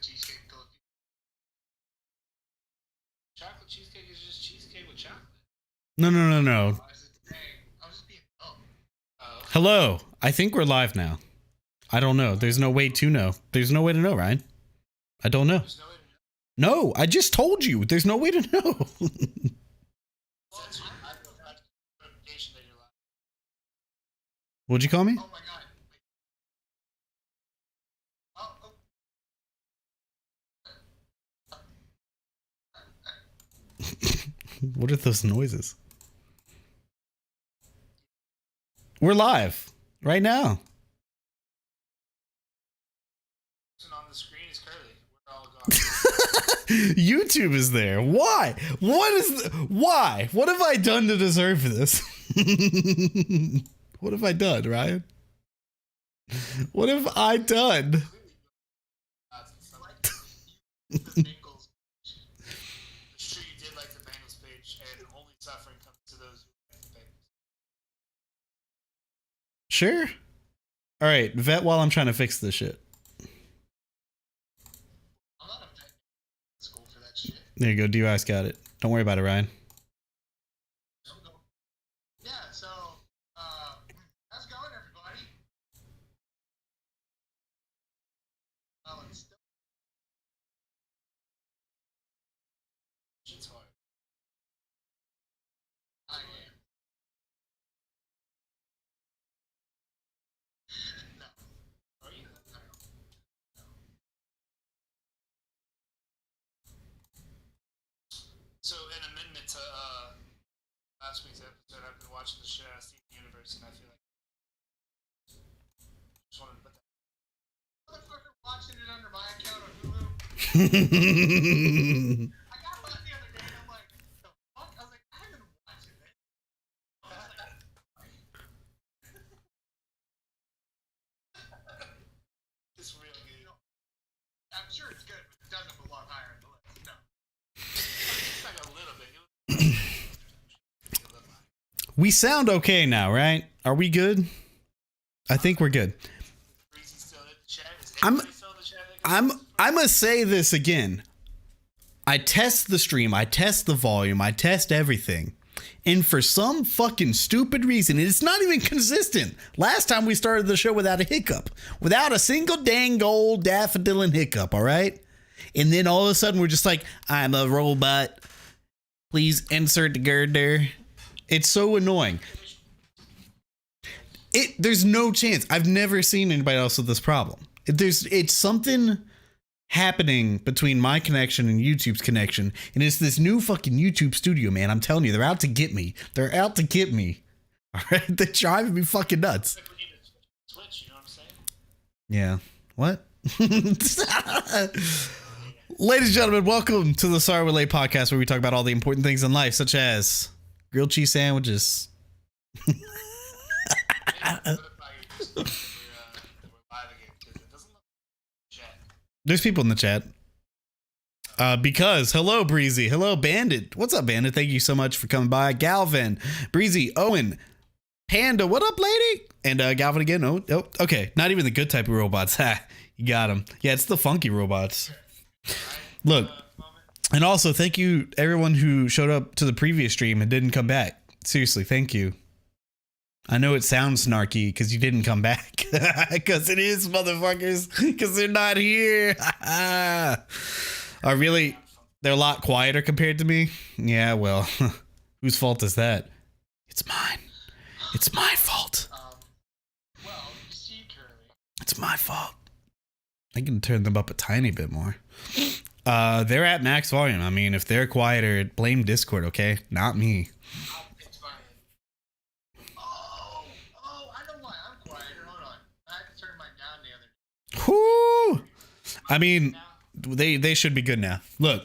cheesecake cookie. Chocolate cheesecake is just cheesecake with chocolate. No. I was just being dumb. Hello. I think we're live now. I don't know. There's no way to know. There's no way to know, Ryan. I don't know. There's no way to know. No, I just told you. There's no way to know. Well, I have notification that you're live. What'd you call me? Oh my god. Wait. What are those noises? We're live right now. On the screen is Kerley. We're all gone. YouTube is there. Why? Why? What have I done to deserve this? What have I done, Ryan? What have I done? Bengals. It's true, you did like the Bengals page, and only suffering comes to those who like the Bengals. Sure. All right, vet while I'm trying to fix this shit. I'm not a vet in school for that shit. There you go. DUI's got it. Don't worry about it, Ryan. Yeah, so, how's it going, everybody? Oh, it's still... Shit's hard. I am. No. Are you? No. So, in amendment to, last week's episode, I've been watching the shit out of Steven Universe, and I feel like just wanted to put that motherfucker watching it under my account on Hulu. I got one the other day, and I'm like, the fuck? I was like, I've been watching it. I was like, it's real good. I'm sure it's good, but it doesn't belong higher in the list. No. It's like a little bit. We sound okay now, right? Are we good? I think we're good. I'm gonna say this again. I test the stream, I test the volume, I test everything. And for some fucking stupid reason, and it's not even consistent. Last time we started the show without a hiccup. Without a single dang gold daffodil and hiccup, all right? And then all of a sudden we're just like, I'm a robot. Please insert the girder. It's so annoying. There's no chance. I've never seen anybody else with this problem. It's something happening between my connection and YouTube's connection, and it's this new fucking YouTube studio, man. I'm telling you, they're out to get me. They're out to get me. All right, they're driving me fucking nuts. Switch, you know what I'm saying? Yeah. What? Ladies and gentlemen, welcome to the Sorry We're Late podcast, where we talk about all the important things in life, such as grilled cheese sandwiches. There's people in the chat. Because hello Breezy, hello Bandit. What's up, Bandit? Thank you so much for coming by. Galvin, Breezy, Owen, Panda, what up, lady? And Galvin again. Oh, okay. Not even the good type of robots. Ha, you got them. Yeah, it's the funky robots. Look, and also thank you everyone who showed up to the previous stream and didn't come back. Seriously, thank you. I know it sounds snarky because you didn't come back. Because it is, motherfuckers. Because they're not here. Really? They're a lot quieter compared to me? Yeah, well, whose fault is that? It's mine. It's my fault. Well, you see, Kerley. It's my fault. I can turn them up a tiny bit more. They're at max volume. I mean, if they're quieter, blame Discord, okay? Not me. It's fine. Oh, I know why I'm quieter. Hold on. I had to turn mine down the other day. Whoo! I mean, they should be good now. Look,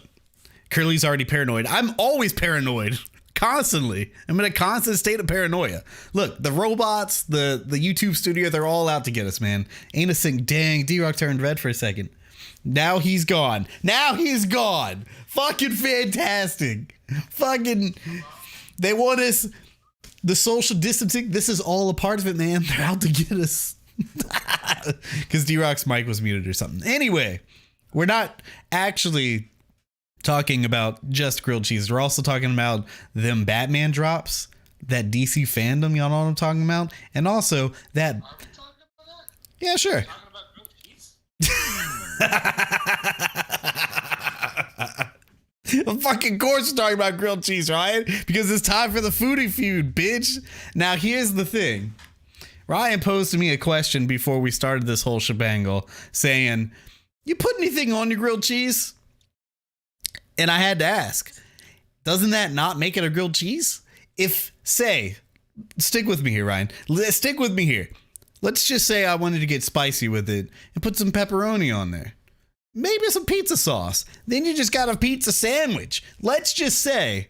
Curly's already paranoid. I'm always paranoid. Constantly. I'm in a constant state of paranoia. Look, the robots, the YouTube studio, they're all out to get us, man. Ain't a thing. Dang, D-Rock turned red for a second. Now he's gone. Fucking fantastic. Fucking, they want us, the social distancing, this is all a part of it, man. They're out to get us. Because D-Rock's mic was muted or something. Anyway, we're not actually talking about just grilled cheese. We're also talking about them Batman drops, that DC fandom, y'all know what I'm talking about, and also that. Are we talking about that? Yeah, sure. Talking about grilled cheese? Of fucking course we're talking about grilled cheese, Ryan, because it's time for the foodie feud, bitch. Now here's the thing. Ryan posed to me a question before we started this whole shebangle saying, you put anything on your grilled cheese? And I had to ask, doesn't that not make it a grilled cheese? If, say, stick with me here, Ryan. Stick with me here. Let's just say I wanted to get spicy with it and put some pepperoni on there. Maybe some pizza sauce. Then you just got a pizza sandwich. Let's just say,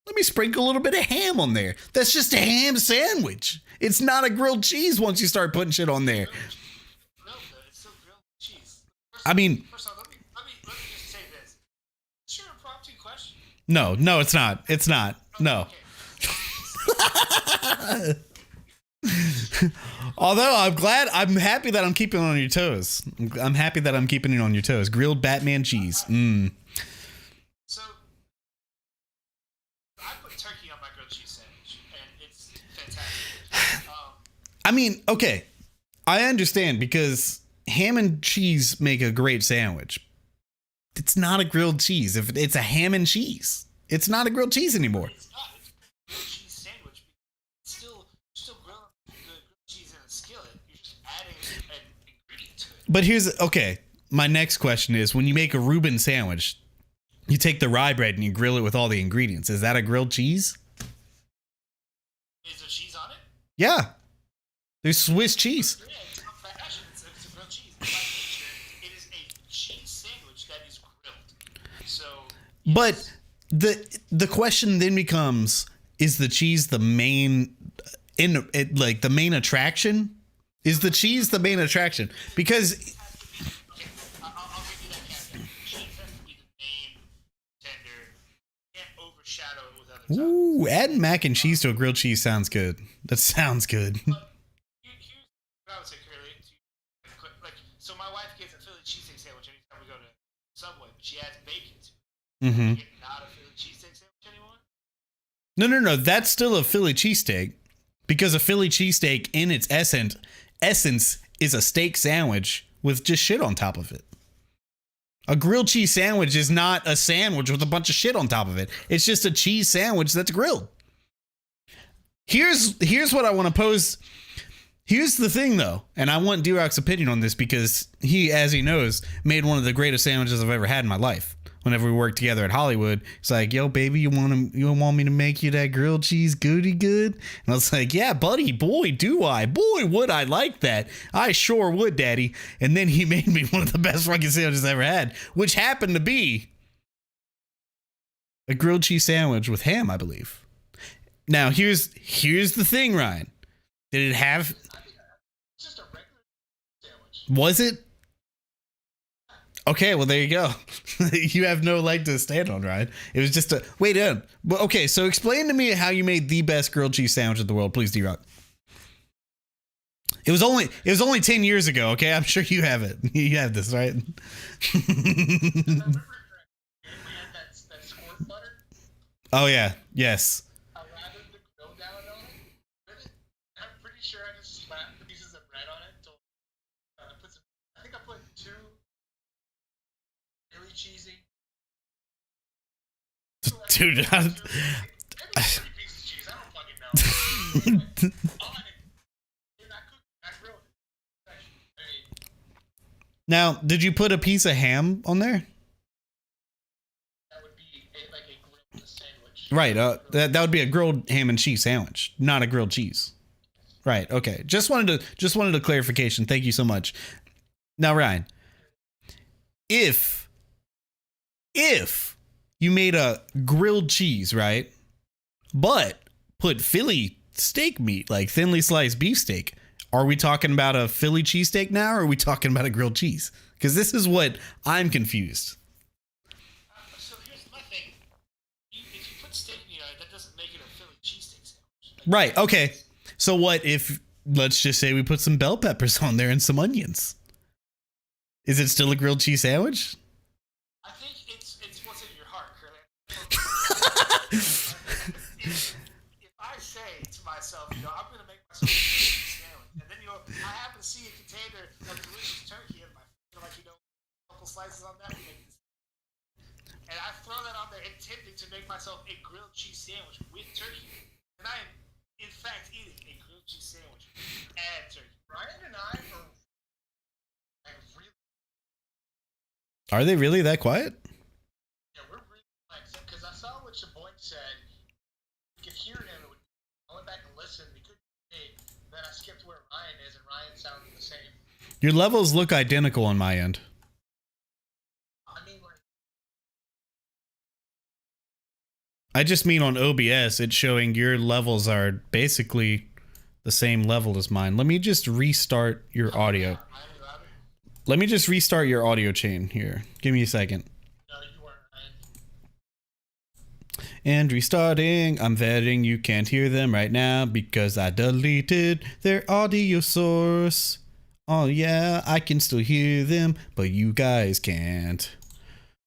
let me sprinkle a little bit of ham on there. That's just a ham sandwich. It's not a grilled cheese once you start putting shit on there. No, it's still grilled cheese. I mean, First off, let me just say this. It's your impromptu question. no, it's not. It's not. No. Okay. Although I'm happy that I'm keeping it on your toes. I'm happy that I'm keeping it on your toes. Grilled Batman cheese. So, I put turkey on my grilled cheese sandwich, and it's fantastic. I mean, okay, I understand because ham and cheese make a great sandwich. It's not a grilled cheese. If it's a ham and cheese, it's not a grilled cheese anymore. It's not. It's a grilled cheese sandwich. It's still grilling the grilled cheese in a skillet. You're just adding an ingredient to it. But here's, okay, my next question is, when you make a Reuben sandwich, you take the rye bread and you grill it with all the ingredients. Is that a grilled cheese? Is there cheese on it? Yeah. There's Swiss cheese. Yeah, it's not fashion. It's a grilled cheese. By nature, it is a cheese sandwich that is grilled. So, But the question then becomes, is the cheese the main the main attraction? Is the cheese the main attraction? Because okay, I'll give you that caveat. Cheese has to be the main tender. You can't overshadow it with other toppings. ooh, adding mac and cheese to a grilled cheese sounds good. That sounds good. But here's what I would say, Kerley. Like, so my wife gets a Philly cheesesteak sandwich anytime we go to Subway, but she adds bacon to it. Mm-hmm. Get not a Philly cheesesteak sandwich anymore? No. That's still a Philly cheesesteak, because a Philly cheesesteak in its essence is a steak sandwich with just shit on top of it. A grilled cheese sandwich is not a sandwich with a bunch of shit on top of it. It's just a cheese sandwich that's grilled. Here's what I want to pose. Here's the thing, though, and I want D-Rock's opinion on this because he, as he knows, made one of the greatest sandwiches I've ever had in my life. Whenever we worked together at Hollywood, it's like, yo, baby, you want me to make you that grilled cheese goody good? And I was like, yeah, buddy, boy, do I. Boy, would I like that. I sure would, daddy. And then he made me one of the best fucking sandwiches I ever had, which happened to be a grilled cheese sandwich with ham, I believe. Now, here's the thing, Ryan. Did it have... It's just a regular sandwich. Was it? Okay, well, there you go. You have no leg to stand on, Ryan. It was just a... Wait, okay, so explain to me how you made the best grilled cheese sandwich in the world, please, D-Rock. It was only 10 years ago, okay? I'm sure you have it. You have this, right? If I remember correctly, we had that squirt butter. Oh, yeah. Yes. I lathered the grill down on it with it. I'm pretty sure I just slapped the pieces of bread on it. I think I put 2 really cheesy. Dude, Maybe 3 pieces of cheese. I don't fucking know. On it. And I cooked it. I grilled it. I mean, now, did you put a piece of ham on there? that would be like a grilled sandwich. Right. That would be a grilled ham and cheese sandwich, not a grilled cheese. Right. Okay. Just wanted a clarification. Thank you so much. Now, Ryan, if you made a grilled cheese, right, but put Philly steak meat, like thinly sliced beef steak, are we talking about a Philly cheesesteak now, or are we talking about a grilled cheese? Because this is what I'm confused. So here's my thing. If you put steak meat on it, that doesn't make it a Philly cheesesteak sandwich. Right. Okay. So what if, let's just say we put some bell peppers on there and some onions? Is it still a grilled cheese sandwich? intending to make myself a grilled cheese sandwich with turkey. And I am, in fact, eating a grilled cheese sandwich and turkey. Ryan and I are like really. Are they really that quiet? Yeah, we're really like, because I saw what your boy said. We could hear him. I went back and listened. We couldn't hear me. Then I skipped where Ryan is, and Ryan sounded the same. Your levels look identical on my end. I mean, like. I just mean on OBS, it's showing your levels are basically the same level as mine. Let me just restart your audio. Let me just restart your audio chain here. Give me a second. No, you weren't, Ryan. And restarting. I'm vetting. You can't hear them right now because I deleted their audio source. Oh yeah, I can still hear them, but you guys can't.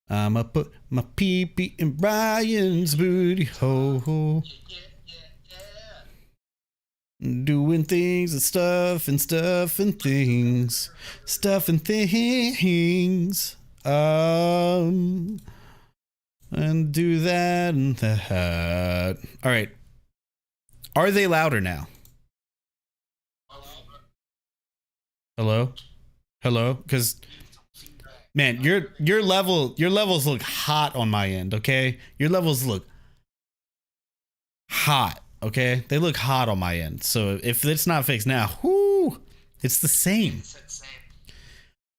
I'ma put my pee-pee in Ryan's booty hole. Doing things and stuff and stuff and things. Stuff and things. And do that and that. Alright. Are they louder now? Hello? Hello? Because man, your levels look hot on my end, okay? Your levels look hot, okay? They look hot on my end. So if it's not fixed now, whoo, it's the same.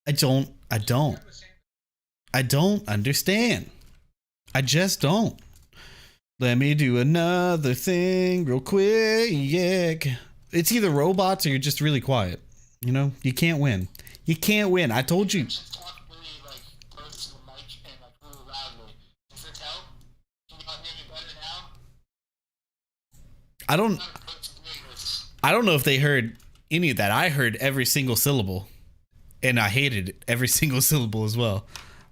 I don't understand. I just don't. Let me do another thing real quick. It's either robots or you're just really quiet. You know, you can't win. You can't win. I told you. I don't know if they heard any of that. I heard every single syllable, and I hated every single syllable as well.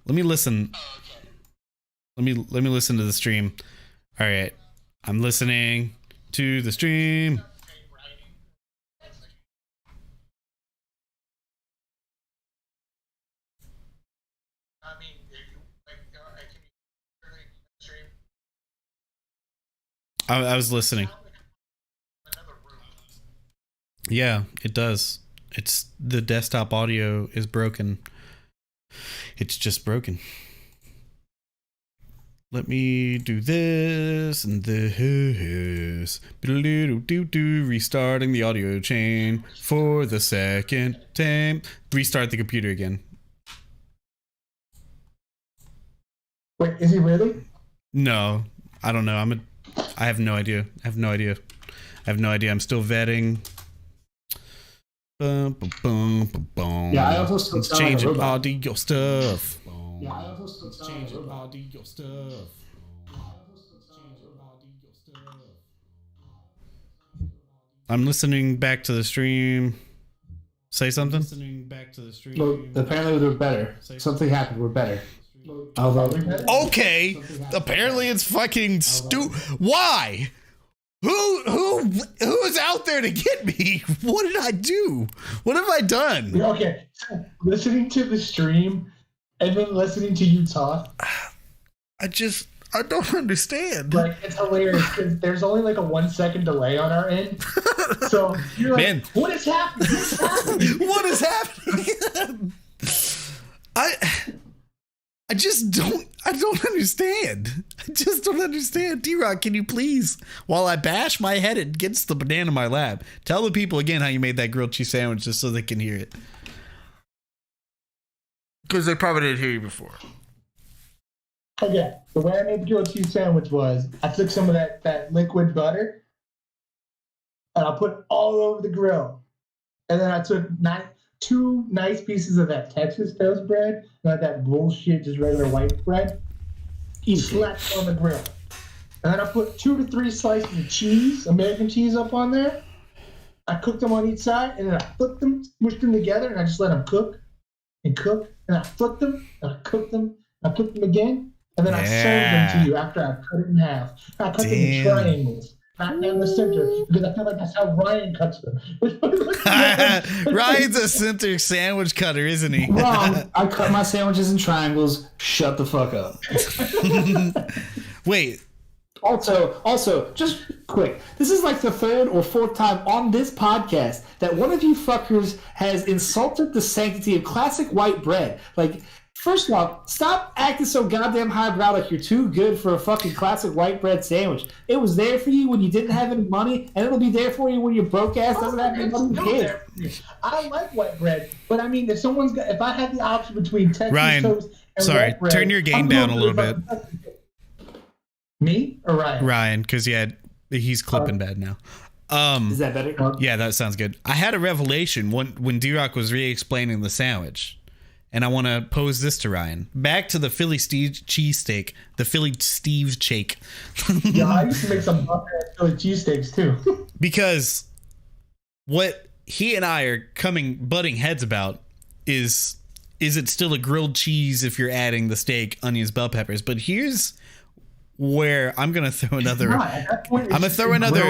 Let me listen. Let me listen to the stream. All right, I'm listening to the stream. I was listening. Yeah, it does. It's the desktop audio is broken. It's just broken. Let me do this and this. Restarting the audio chain for the second time. Restart the computer again. Wait, is he really? No, I don't know. I have no idea. I have no idea. I'm still vetting. Boom, boom, boom, boom, boom. Yeah, I also still Let's change like audio stuff. Yeah, I also still Change audio stuff. I'm listening back to the stream. Say something. Well, apparently we're better. Something happened. We're better. Okay. Apparently it's fucking Why? Who's out there to get me? What did I do? What have I done? Okay, listening to the stream and then listening to you talk. I don't understand. Like, it's hilarious because there's only like a 1 second delay on our end. So you're like, man, what is happening? What is happening? I don't understand. I just don't understand. D-Rock, can you please, while I bash my head against the banana in my lap, tell the people again how you made that grilled cheese sandwich just so they can hear it. Because they probably didn't hear you before. Okay, the way I made the grilled cheese sandwich was I took some of that liquid butter and I put all over the grill. And then I took 2 nice pieces of that Texas toast bread, not that bullshit, just regular white bread. Slapped on the grill. And then I put 2 to 3 slices of cheese, American cheese, up on there. I cooked them on each side, and then I flipped them, smushed them together, and I just let them cook. And I flipped them, and I cooked them, and I cooked them again, and then I served them to you after I cut it in half. I cut them in triangles. not in the center, because I feel like that's how Ryan cuts them. Ryan's a center sandwich cutter, isn't he? Wrong. I cut my sandwiches in triangles. Shut the fuck up. Wait. Also, just quick. This is like the third or fourth time on this podcast that one of you fuckers has insulted the sanctity of classic white bread. Like, first off, stop acting so goddamn highbrow like you're too good for a fucking classic white bread sandwich. It was there for you when you didn't have any money, and it'll be there for you when your broke ass doesn't have any money. I like white bread, but I mean, if I had the option between Texas Ryan, toast and sorry, white bread, turn your gain down a little bit. Me or Ryan? Ryan, because he's clipping bad now. Is that better? Yeah, that sounds good. I had a revelation when D-Rock was re-explaining the sandwich, and I want to pose this to Ryan. Back to the Philly cheesesteak, the Philly Steve's shake. Yeah, I used to make some Philly cheesesteaks too. Because what he and I are butting heads about is it still a grilled cheese if you're adding the steak, onions, bell peppers? But here's where I'm gonna throw another. I'm gonna throw another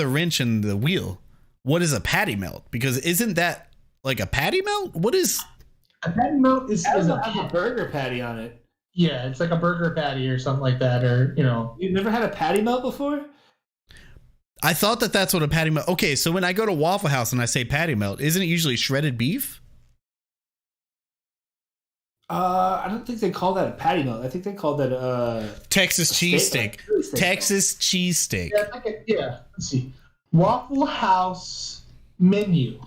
wrench in the wheel. What is a patty melt? Because isn't that like a patty melt? What is a patty melt? Is a burger patty on it. Yeah, it's like a burger patty or something like that, or You've never had a patty melt before? I thought that's what a patty melt. Okay, so when I go to Waffle House and I say patty melt, isn't it usually shredded beef? I don't think they call that a patty melt. I think they call that Texas cheesesteak. Texas cheesesteak. Yeah, let's see. Waffle House menu.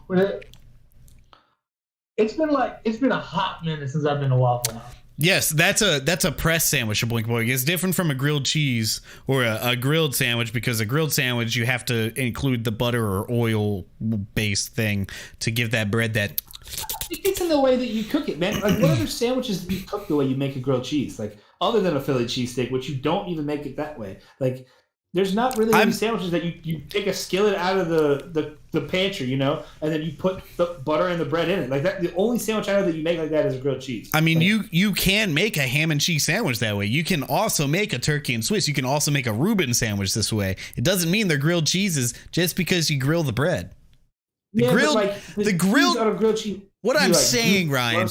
It's been a hot minute since I've been to Waffle House. Yes, that's a press sandwich, a boink boink. It's different from a grilled cheese or a grilled sandwich, because a grilled sandwich you have to include the butter or oil based thing to give that bread that. I think it's in the way that you cook it, man. Like, what other sandwiches do you cook the way you make a grilled cheese? Like, other than a Philly cheesesteak, which you don't even make it that way. Like, there's not really any sandwiches that you take a skillet out of the pantry, and then you put the butter and the bread in it. Like that, the only sandwich I know that you make like that is a grilled cheese. I mean, you can make a ham and cheese sandwich that way. You can also make a turkey and Swiss. You can also make a Reuben sandwich this way. It doesn't mean they're grilled cheeses just because you grill the bread. The grilled cheese. What I'm saying, Ryan,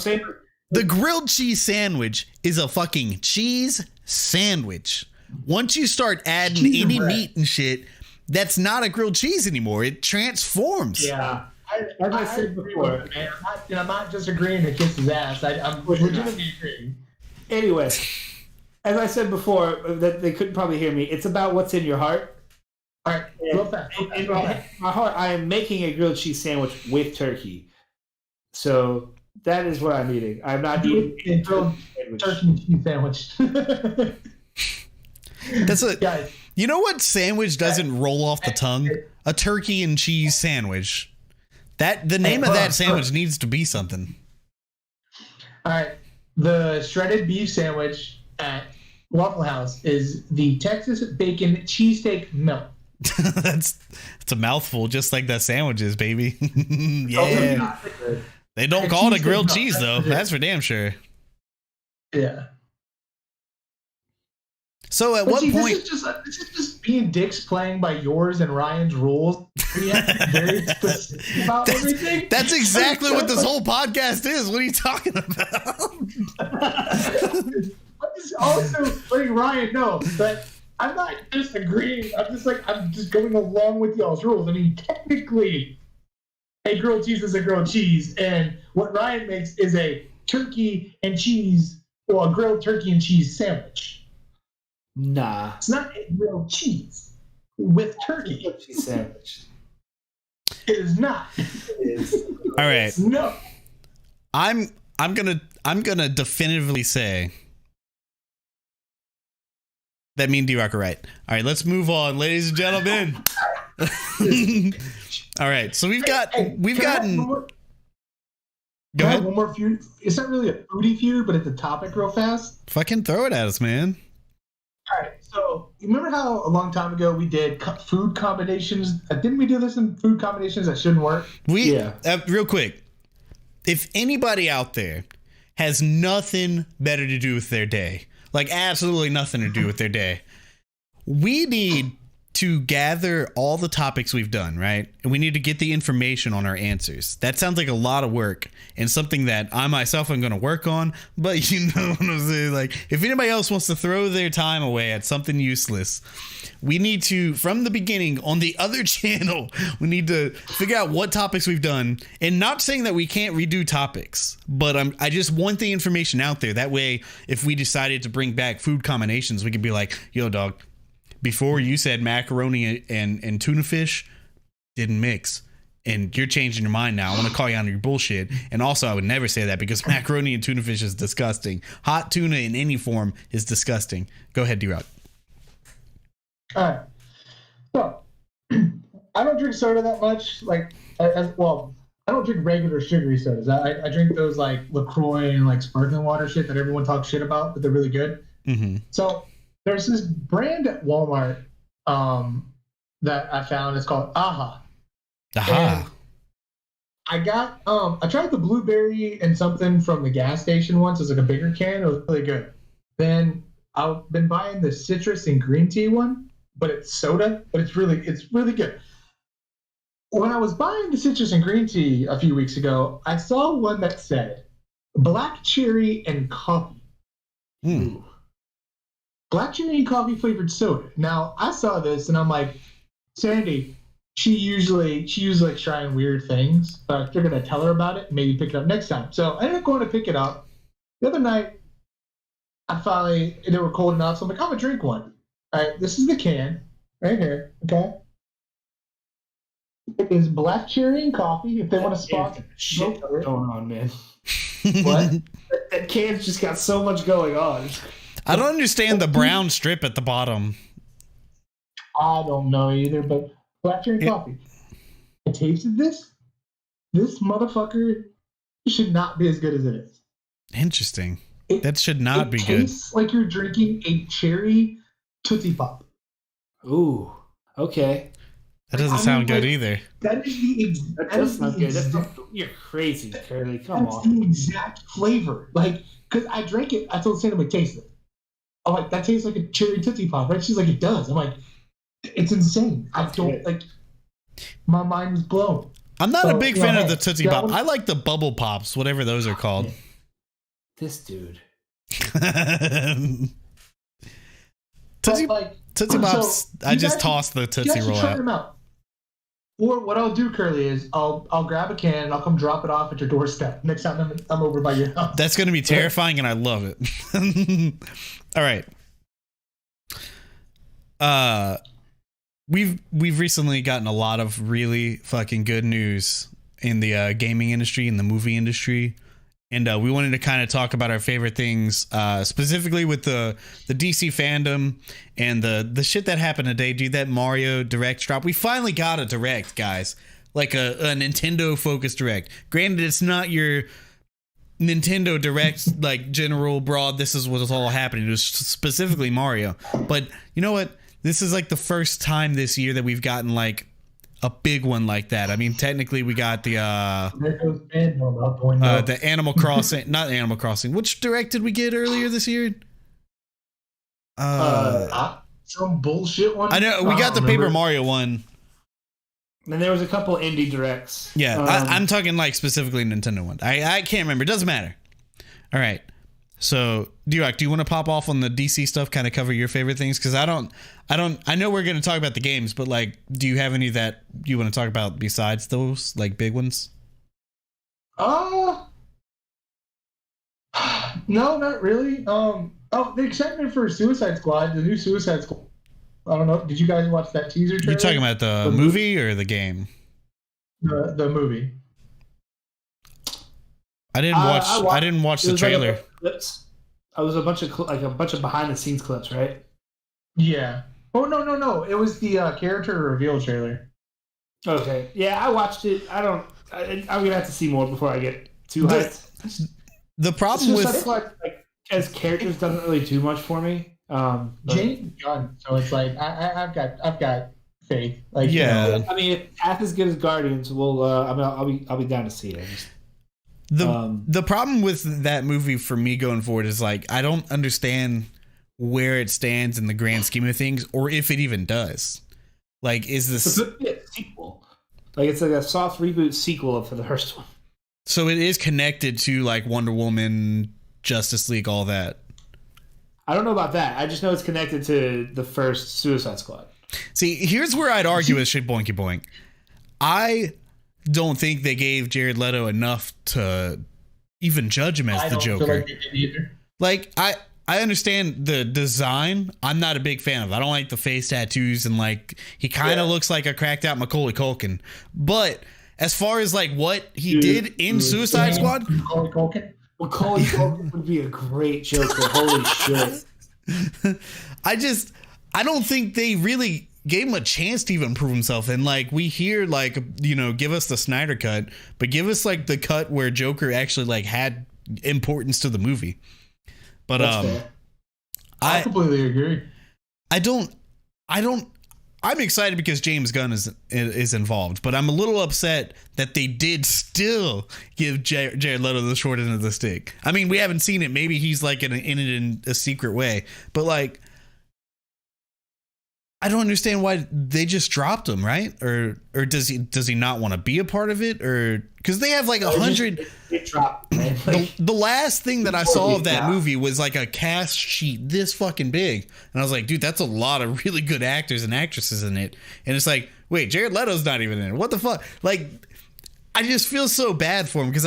the grilled cheese sandwich is a fucking cheese sandwich. Once you start adding any meat and shit, that's not a grilled cheese anymore. It transforms. Yeah. As I said before, man, I'm not just agreeing to kiss his ass. I'm legitimately agreeing. Anyway, as I said before, that they couldn't probably hear me. It's about what's in your heart. All right, real fast. In my heart, I am making a grilled cheese sandwich with turkey. So that is what I'm eating. I'm not eating a grilled turkey and cheese sandwich. That's you know what sandwich doesn't roll off the tongue? A turkey and cheese sandwich. The name of that sandwich needs to be something. All right, the shredded beef sandwich at Waffle House is the Texas bacon cheesesteak melt. That's a mouthful, just like that sandwich is, baby. Yeah. They don't call it a grilled cheese though. That's for damn sure. Yeah. So at what point? This is just being dicks playing by yours and Ryan's rules. We have to be very specific about everything. That's exactly what this whole podcast is. What are you talking about? Also letting Ryan know that I'm not disagreeing. I'm just going along with y'all's rules. I mean, technically, a grilled cheese is a grilled cheese, and what Ryan makes is a turkey and cheese, or a grilled turkey and cheese sandwich. Nah, it's not a grilled cheese with turkey. Cheese sandwich. It is not. It is. All right. No. I'm gonna definitively say that me and D-Rock are right. All right, let's move on, ladies and gentlemen. All right, so we've gotten. Go ahead. One more feud. It's not really a foodie feud, but it's a topic real fast. Fucking throw it at us, man. All right, so you remember how a long time ago we did food combinations? Didn't we do this in food combinations that shouldn't work? Real quick, if anybody out there has nothing better to do with their day, like absolutely nothing to do with their day, we need to gather all the topics we've done, right? And we need to get the information on our answers. That sounds like a lot of work and something that I myself am going to work on. But you know what I'm saying? Like, if anybody else wants to throw their time away at something useless, we need to, from the beginning on the other channel, we need to figure out what topics we've done. And not saying that we can't redo topics, but I just want the information out there. That way, if we decided to bring back food combinations, we could be like, yo, dog, before you said macaroni and tuna fish didn't mix, and you're changing your mind now. I want to call you on your bullshit. And also, I would never say that because macaroni and tuna fish is disgusting. Hot tuna in any form is disgusting. Go ahead, D-Rock. All right. So, I don't drink soda that much. Like, I don't drink regular sugary sodas. I drink those like LaCroix and like sparkling water shit that everyone talks shit about, but they're really good. Mm-hmm. So, there's this brand at Walmart that I found. It's called Aha. Aha. And I tried the blueberry and something from the gas station once. It's like a bigger can. It was really good. Then I've been buying the citrus and green tea one, but it's soda, but it's really good. When I was buying the citrus and green tea a few weeks ago, I saw one that said black cherry and coffee. Mm. Black cherry and coffee flavored soda. Now I saw this and I'm like, Sandy, she usually like trying weird things, but they're gonna tell her about it and maybe pick it up next time. So I ended up going to pick it up. The other night, they were cold enough, so I'm like, I'm gonna drink one. All right, this is the can right here. Okay, it is black cherry and coffee. If they want to sponsor, shit going on, man. What? That can's just got so much going on. I don't understand the brown strip at the bottom. I don't know either, but black cherry coffee. I tasted this. This motherfucker should not be as good as it is. Interesting. That should not be good. It tastes like you're drinking a cherry Tootsie Pop. Ooh, okay. That doesn't sound good either. That is not good. You're crazy, Kerley. Come on. That's the exact flavor. Like, because I drank it, I told Santa to taste it. I'm like, that tastes like a cherry Tootsie Pop, right? She's like, it does. I'm like, it's insane. I don't like. My mind was blown. I'm not a big fan of the Tootsie Pop. I like the Bubble Pops, whatever those are called. This dude. Tootsie Pops. I just tossed the Tootsie Roll out. Or what I'll do, Kerley, is I'll grab a can and I'll come drop it off at your doorstep next time I'm over by your house. That's going to be terrifying, and I love it. All right. We've recently gotten a lot of really fucking good news in the gaming industry, in the movie industry. And we wanted to kind of talk about our favorite things, specifically with the DC fandom and the shit that happened today, dude. That Mario Direct drop. We finally got a Direct, guys. Like a Nintendo focused Direct. Granted, it's not your Nintendo Direct, like general broad, this is what's all happening. It was specifically Mario. But you know what? This is like the first time this year that we've gotten like a big one like that. I mean, technically we got the Animal Crossing, not Animal Crossing. Which Direct did we get earlier this year? Some bullshit one. I know we got the Paper Mario one. And there was a couple indie Directs. Yeah, I'm talking like specifically Nintendo one. I can't remember. It doesn't matter. All right. So, D-Rock, do you want to pop off on the DC stuff, kind of cover your favorite things? Because I know we're going to talk about the games, but like, do you have any that you want to talk about besides those, like big ones? No, not really. The excitement for Suicide Squad, the new Suicide Squad. I don't know. Did you guys watch that teaser trailer? You talking about the movie or the game? The movie. I didn't watch the trailer. I was a bunch of behind the scenes clips, right? Yeah. Oh no! It was the character reveal trailer. Okay. Yeah, I watched it. I'm gonna have to see more before I get too hyped. The problem with like as characters doesn't really do much for me. James Gunn, so it's like I've got faith. Like, yeah. You know, I mean, if half as good as Guardians, I'll be down to see it. The problem with that movie for me going forward is like I don't understand where it stands in the grand scheme of things, or if it even does. Like, is this a sequel? Like, it's like a soft reboot sequel for the first one. So it is connected to like Wonder Woman, Justice League, all that. I don't know about that. I just know it's connected to the first Suicide Squad. See, here's where I'd argue with shit boinky boink. I don't think they gave Jared Leto enough to even judge him as the Joker. Feel like they did either. Like, I understand the design. I'm not a big fan of it. I don't like the face tattoos, and like he kind of looks like a cracked out Macaulay Culkin. But as far as like what he did in Suicide Squad, Macaulay Culkin. Macaulay Culkin would be a great Joker. Holy shit. I don't think they really gave him a chance to even prove himself. And like we hear like, you know, give us the Snyder cut, but give us like the cut where Joker actually like had importance to the movie. But I completely agree. I'm excited because James Gunn is involved, but I'm a little upset that they did still give Jared Leto the short end of the stick. I mean, we haven't seen it. Maybe he's like in it in a secret way, but like, I don't understand why they just dropped him, right? Or does he not want to be a part of it? Or because they have like 100. It dropped, man. The last thing that I saw of that movie was like a cast sheet this fucking big, and I was like, dude, that's a lot of really good actors and actresses in it. And it's like, wait, Jared Leto's not even in it. What the fuck? Like, I just feel so bad for him because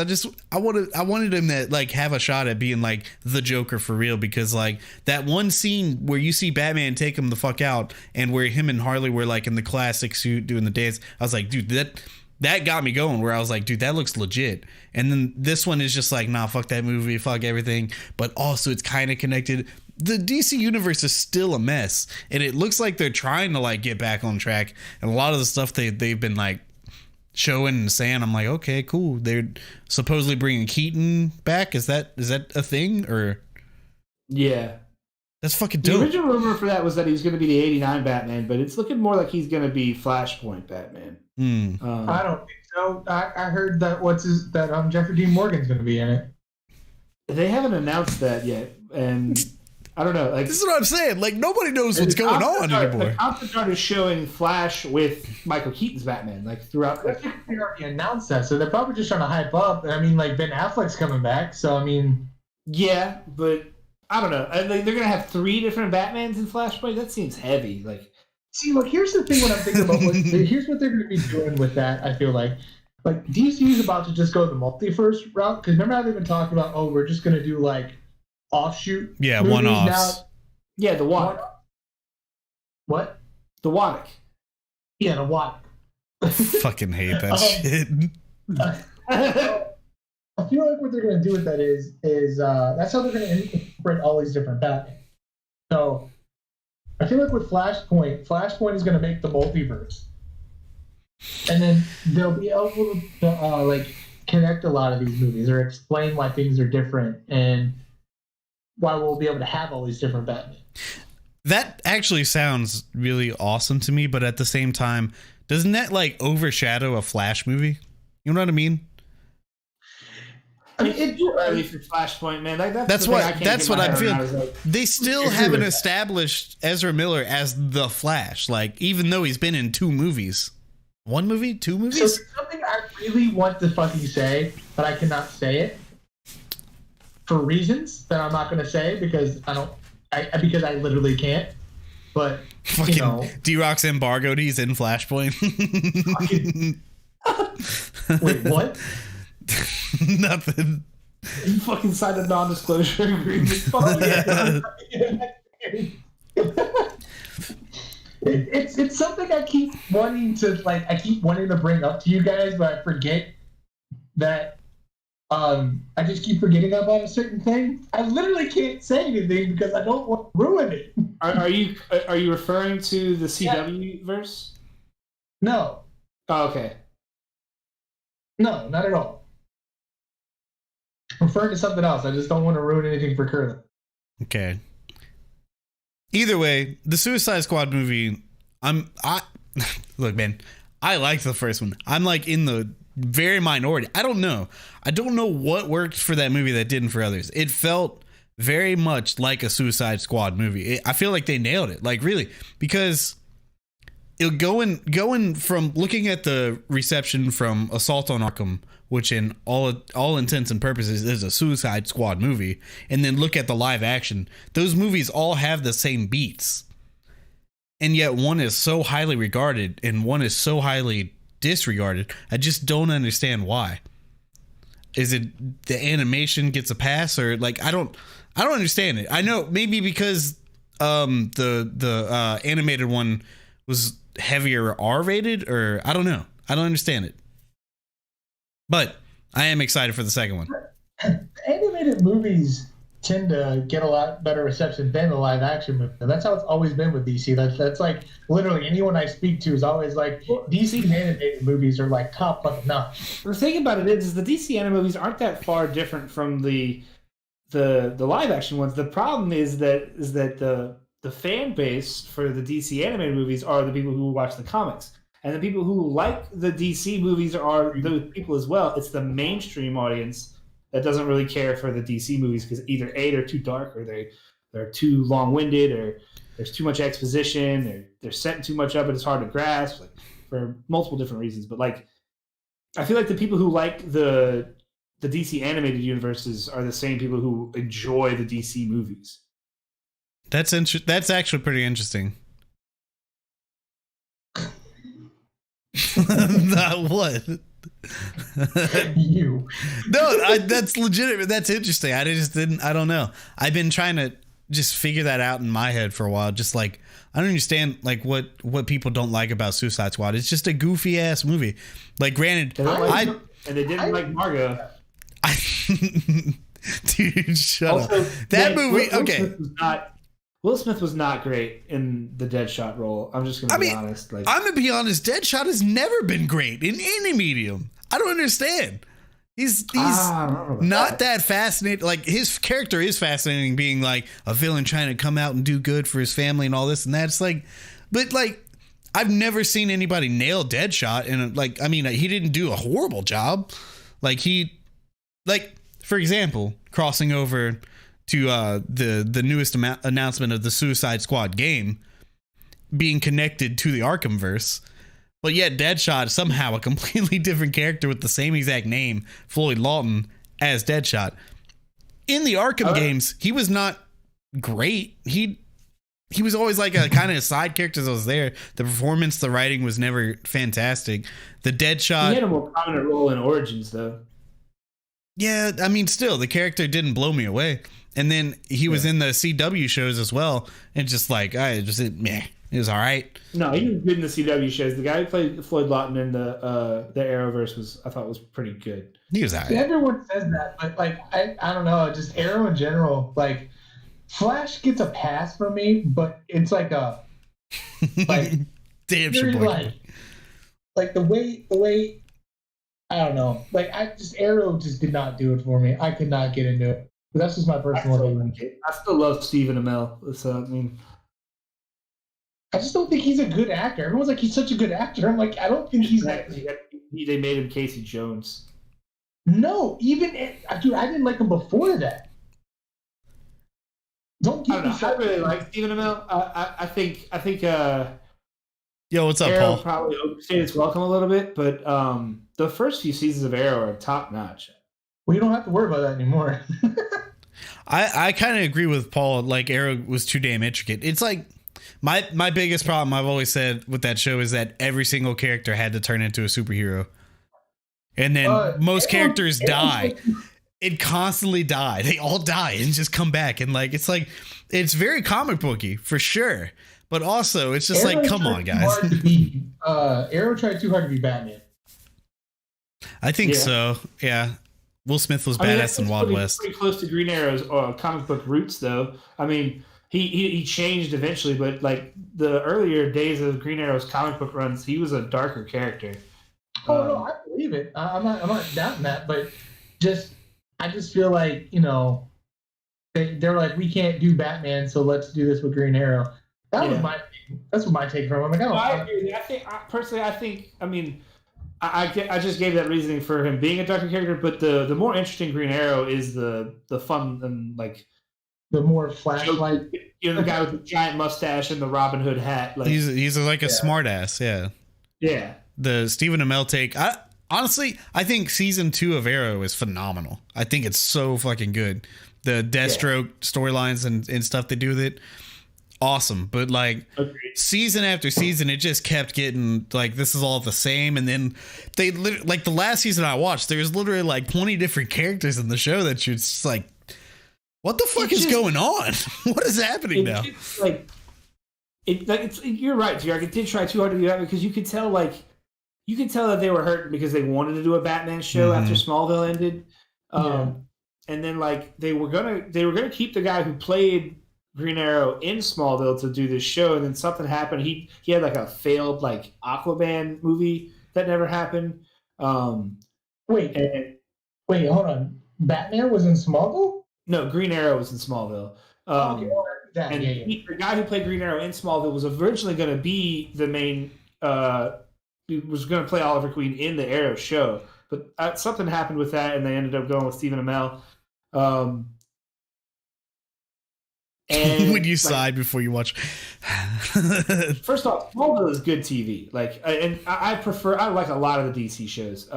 I wanted him to like have a shot at being like the Joker for real, because like that one scene where you see Batman take him the fuck out and where him and Harley were like in the classic suit doing the dance, I was like, dude, that got me going, where I was like, dude, that looks legit. And then this one is just like, nah, fuck that movie, fuck everything. But also it's kind of connected. The DC universe is still a mess, and it looks like they're trying to like get back on track. And a lot of the stuff they've been like showing and saying, I'm like, okay, cool. They're supposedly bringing Keaton back. Is that a thing? Or yeah, that's fucking dope. The original rumor for that was that he was going to be the '89 Batman, but it's looking more like he's going to be Flashpoint Batman. I don't think so. I heard that Jeffrey Dean Morgan's going to be in it. They haven't announced that yet, and I don't know. Like, this is what I'm saying. Like, nobody knows what's going on anymore. The concept art is showing Flash with Michael Keaton's Batman, like throughout. I think they already announced that, so they're probably just trying to hype up. I mean, like Ben Affleck's coming back, so I mean, yeah, but I don't know. They're gonna have 3 different Batmans in Flashpoint. That seems heavy. Like, see, look, here's the thing. When I'm thinking about here's what they're gonna be doing with that. I feel like DC is about to just go the multiverse route, because remember how they've been talking about, oh, we're just gonna do like offshoot, one-offs. Yeah, the Waddick. What? The Waddick. Yeah, the Waddick. Fucking hate that shit. I feel like what they're going to do with that is that's how they're going to incorporate all these different Batman. So I feel like with Flashpoint is going to make the multiverse, and then they'll be able to like connect a lot of these movies or explain why things are different and why we'll be able to have all these different Batman. That actually sounds really awesome to me, but at the same time, doesn't that like overshadow a Flash movie? You know what I mean? I mean, it's too early for Flashpoint, man. That's what I'm feeling. Like, they still haven't established Ezra Miller as the Flash, like even though he's been in 2 movies. 1 movie? 2 movies? So something I really want to fucking say, but I cannot say it for reasons that I'm not going to say because because I literally can't. But fucking, you know, D-Rock's embargoed. He's in Flashpoint. Wait, what? Nothing. You fucking signed a non-disclosure agreement. It's something I keep wanting to bring up to you guys, but I forget that. I just keep forgetting about a certain thing. I literally can't say anything because I don't want to ruin it. Are you referring to the CW verse? No. Oh, okay. No, not at all. I'm referring to something else. I just don't want to ruin anything for Kerley. Okay. Either way, the Suicide Squad movie, look, man, I liked the first one. I'm like in the very minority. I don't know what worked for that movie that didn't for others. It felt very much like a Suicide Squad movie. I feel like they nailed it, like really, because going from looking at the reception from Assault on Arkham, which in all intents and purposes is a Suicide Squad movie, and then look at the live action, those movies all have the same beats, and yet one is so highly regarded and one is so highly disregarded. I just don't understand why. Is it the animation gets a pass, or like I don't understand it. I know maybe because the animated one was heavier R-rated, or I don't know. I don't understand it. But I am excited for the second one. Animated movies tend to get a lot better reception than the live action movie. And that's how it's always been with DC. That's like literally anyone I speak to is always like, DC animated movies are like top fucking notch. The thing about it is the DC animated movies aren't that far different from the live action ones. The problem is that the fan base for the DC animated movies are the people who watch the comics. And the people who like the DC movies are those people as well. It's the mainstream audience that doesn't really care for the DC movies because either A, they're too dark, or they're too long-winded, or there's too much exposition, or they're setting too much up and it's hard to grasp, like, for multiple different reasons. But like, I feel like the people who like the DC animated universes are the same people who enjoy the DC movies. That's actually pretty interesting. Not what? You. No, that's legitimate. That's interesting. I don't know. I've been trying to just figure that out in my head for a while. Just like, I don't understand like what people don't like about Suicide Squad. It's just a goofy ass movie. Like, granted, and they didn't like Margot. Dude, shut also, up. That movie, okay. Will Smith was not great in the Deadshot role. I'm just going to be honest. Like, I'm going to be honest. Deadshot has never been great in any medium. I don't understand. He's not that fascinating. Like, his character is fascinating, being like a villain trying to come out and do good for his family and all this and that. It's like, but like, I've never seen anybody nail Deadshot. And like, I mean, he didn't do a horrible job. Like, for example, crossing over to the newest announcement of the Suicide Squad game being connected to the Arkhamverse, but yet Deadshot is somehow a completely different character with the same exact name, Floyd Lawton, as Deadshot. In the Arkham games, he was not great. He was always like a kind of side character that was there. The performance, the writing was never fantastic. The Deadshot, he had a more prominent role in Origins, though. Yeah, I mean, still, the character didn't blow me away. And then he was in the CW shows as well. And just like, it was all right. No, he was good in the CW shows. The guy who played Floyd Lawton in the Arrowverse I thought was pretty good. He was all right. Everyone says that, but like, I don't know, just Arrow in general, like, Flash gets a pass for me, but it's like a, like, damn sure boy. Like the way, I don't know, like, Arrow just did not do it for me. I could not get into it. But that's just my personal opinion. I still love Stephen Amell. So, I just don't think he's a good actor. Everyone's like, he's such a good actor. I'm like, I don't think he's that. They made him Casey Jones. No, dude, I didn't like him before that. Don't give me I really like Stephen Amell. I think yo, what's up, Arrow Paul? probably overstayed its welcome a little bit, but the first few seasons of Arrow are top notch. Well, you don't have to worry about that anymore. I kind of agree with Paul. Like, Arrow was too damn intricate. It's like my biggest problem I've always said with that show is that every single character had to turn into a superhero, and then most characters die. It constantly die. They all die and just come back, and like it's very comic booky for sure. But also, it's just like, come on, guys. Arrow tried too hard to be Batman. I think so. Yeah. Will Smith was badass in Wild West. Pretty close to Green Arrow's comic book roots, though. I mean, he changed eventually, but like the earlier days of Green Arrow's comic book runs, he was a darker character. Oh no, I believe it. I'm not doubting that, but I just feel like, they're like, we can't do Batman, so let's do this with Green Arrow. That's what my take from him. I agree. I just gave that reasoning for him being a darker character, but the more interesting Green Arrow is the fun and like the more flashlight. You know, the guy with the giant mustache and the Robin Hood hat. Like, he's like a smart ass. Yeah. Yeah. The Stephen Amell take. Honestly, I think season 2 of Arrow is phenomenal. I think it's so fucking good. The Deathstroke storylines and stuff they do with it. Awesome. But like season after season, it just kept getting like, this is all the same. And then they like the last season I watched, there's literally like 20 different characters in the show that you're just like, what the fuck is going on? What is happening now? You're right, Jarek. It did try too hard to do that because you could tell that they were hurting because they wanted to do a Batman show after Smallville ended. And then like they were gonna keep the guy who played Green Arrow in Smallville to do this show, and then something happened. He had like a failed like Aquaman movie that never happened. Wait, hold on. Batman was in Smallville? No, Green Arrow was in Smallville. The guy who played Green Arrow in Smallville was originally going to be the main. He was going to play Oliver Queen in the Arrow show, but something happened with that, and they ended up going with Stephen Amell. And when you sighed before you watch. First off, Smallville is good TV. Like, and I like a lot of the DC shows.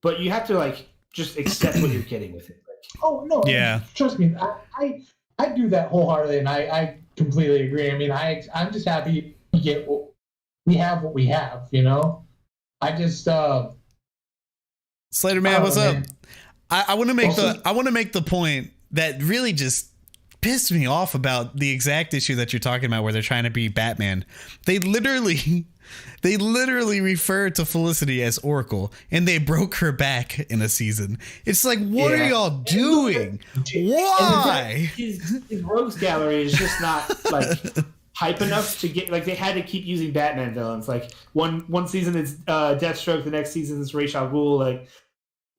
But you have to like just accept what you're getting with it. Oh no! Yeah. Trust me, I do that wholeheartedly, and I completely agree. I mean, I'm just happy we have what we have. You know, I just Slater man, what's up? I want to make the point that really just pissed me off about the exact issue that you're talking about, where they're trying to be Batman. They literally refer to Felicity as Oracle, and they broke her back in a season. It's like, what are y'all doing? Why? His rogues gallery is just not like hype enough to get. Like, they had to keep using Batman villains. Like one season it's Deathstroke, the next season it's Ra's al Ghul. Like,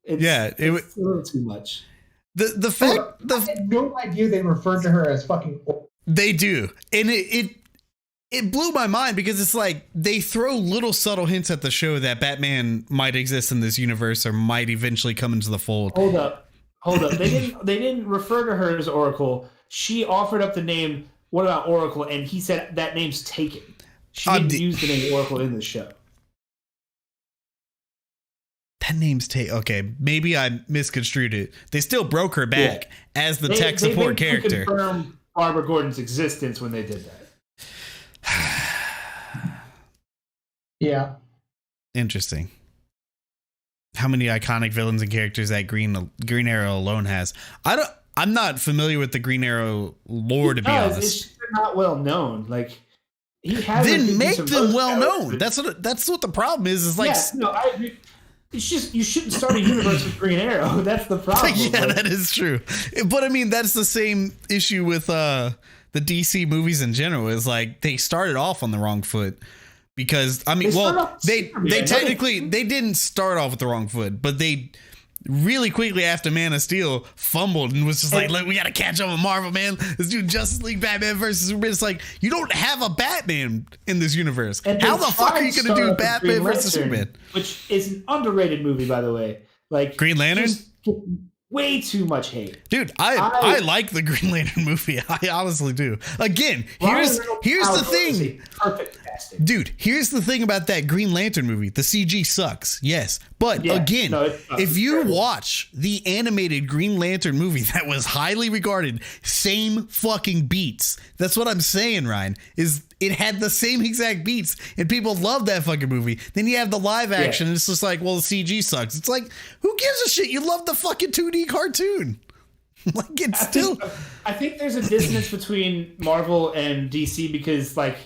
it's a little too much. I had no idea they referred to her as fucking. They do, and it blew my mind because it's like they throw little subtle hints at the show that Batman might exist in this universe or might eventually come into the fold. Hold up. They didn't refer to her as Oracle. She offered up the name. What about Oracle? And he said that name's taken. She didn't use the name Oracle in the show. That name's okay. Maybe I misconstrued it. They still broke her back as the tech support character. Confirmed Barbara Gordon's existence when they did that. Yeah. Interesting. How many iconic villains and characters that Green Arrow alone has? I'm not familiar with the Green Arrow lore, to be honest. It's just not well known. Like, he has. Then make them well known. That's what the problem is. Is like, I agree. It's just, you shouldn't start a universe with Green Arrow. That's the problem. Yeah, that is true. But I mean, that's the same issue with the DC movies in general. Is like they started off on the wrong foot. Because I mean, they technically didn't start off with the wrong foot, but they really quickly after Man of Steel fumbled and was just like, look, we got to catch up with Marvel, man. Let's do Justice League Batman versus Superman. It's like, you don't have a Batman in this universe. How the fuck are you going to do Batman versus Superman? Which is an underrated movie, by the way. Like Green Lantern? Way too much hate. Dude, I like the Green Lantern movie. I honestly do. Again, here's the thing. Perfect casting. Dude, here's the thing about that Green Lantern movie. The CG sucks, yes. But again, if you watch the animated Green Lantern movie that was highly regarded, same fucking beats. That's what I'm saying, Ryan, is it had the same exact beats and people love that fucking movie. Then you have the live action and it's just like, well, the CG sucks. It's like, who gives a shit? You love the fucking 2D cartoon. Like, it's I think there's a dissonance between Marvel and DC because, like,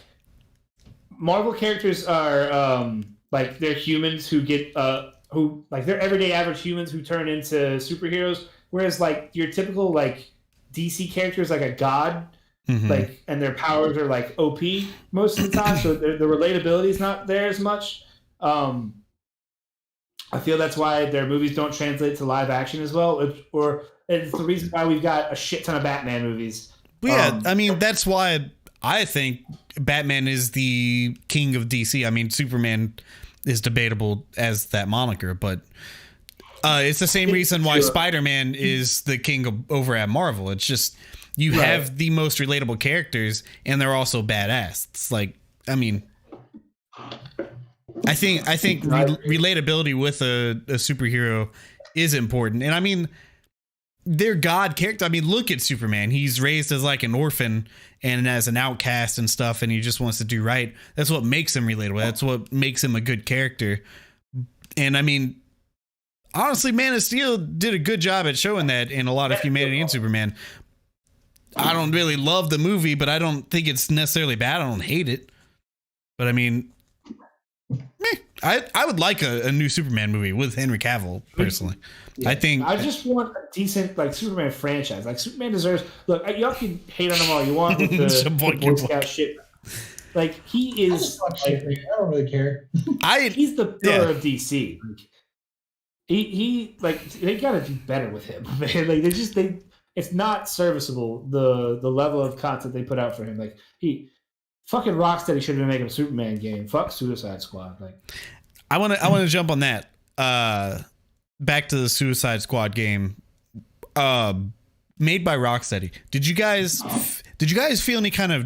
Marvel characters are like, they're humans who get they're everyday average humans who turn into superheroes, whereas like your typical like DC characters like a god, like, and their powers are like OP most of the time, so the relatability is not there as much. I feel that's why their movies don't translate to live action as well, or it's the reason why we've got a shit ton of Batman movies. Yeah, I mean, that's why I think Batman is the king of DC. I mean, Superman is debatable as that moniker, but It's the same reason why Spider-Man is the king over at Marvel. It's just you have the most relatable characters, and they're also badass. It's like, I mean, I think relatability with a superhero is important, and I mean, they're God character. I mean, look at Superman. He's raised as like an orphan and as an outcast and stuff, and he just wants to do right. That's what makes him relatable. That's what makes him a good character. And I mean, honestly, Man of Steel did a good job at showing that in a lot of humanity in Superman. I don't really love the movie, but I don't think it's necessarily bad. I don't hate it. But I mean, I would like a new Superman movie with Henry Cavill, personally. Yeah. I just want a decent like Superman franchise. Like Superman deserves. Look, y'all can hate on him all you want with the Boy Scout shit. Like he is. I don't really care. He's the pillar of DC. Like, he like they gotta do better with him. Man. Like it's not serviceable the level of content they put out for him. Like he fucking Rocksteady should have been making a Superman game. Fuck Suicide Squad. Like I want to jump on that. Back to the Suicide Squad game, made by Rocksteady. Did you guys feel any kind of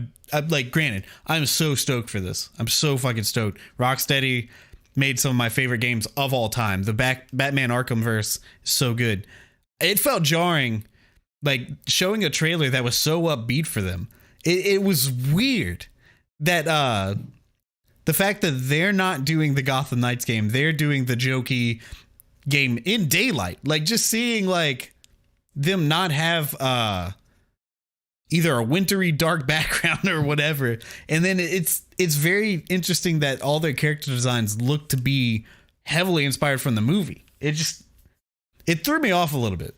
like? Granted, I'm so stoked for this. I'm so fucking stoked. Rocksteady made some of my favorite games of all time. The Batman Arkhamverse is so good. It felt jarring, like showing a trailer that was so upbeat for them. It was weird that the fact that they're not doing the Gotham Knights game, they're doing the jokey game in daylight. Like just seeing like them not have either a wintry dark background or whatever, and then it's very interesting that all their character designs look to be heavily inspired from the movie. It threw me off a little bit,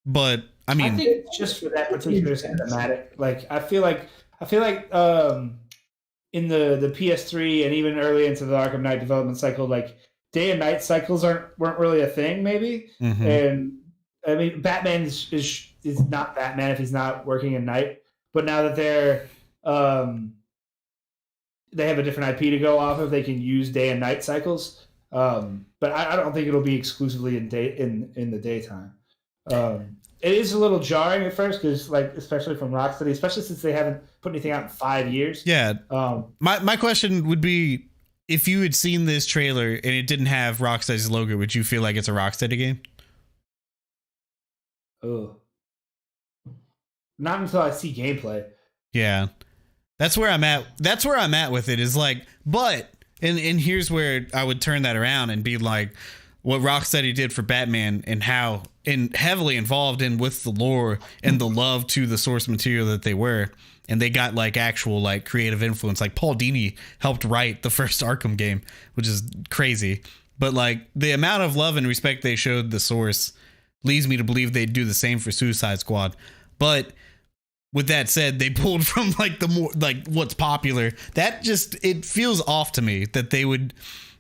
but I mean, I think just for that particular cinematic, like I feel like in the PS3 and even early into the Arkham Knight development cycle, like day and night cycles weren't really a thing, maybe. Mm-hmm. And I mean, Batman is not Batman if he's not working at night. But now that they have a different IP to go off of, they can use day and night cycles. But I don't think it'll be exclusively in the daytime. It is a little jarring at first because, like, especially from Rocksteady, especially since they haven't put anything out in 5 years. Yeah. My question would be, if you had seen this trailer and it didn't have Rocksteady's logo, would you feel like it's a Rocksteady game? Oh. Not until I see gameplay. Yeah. That's where I'm at. That's where I'm at with it, is like, but, and here's where I would turn that around and be like, what Rocksteady did for Batman and how heavily involved in with the lore and the love to the source material that they were. And they got like actual like creative influence. Like Paul Dini helped write the first Arkham game, which is crazy. But like the amount of love and respect they showed the source leads me to believe they'd do the same for Suicide Squad. But with that said, they pulled from like the more like what's popular. That just, it feels off to me that they would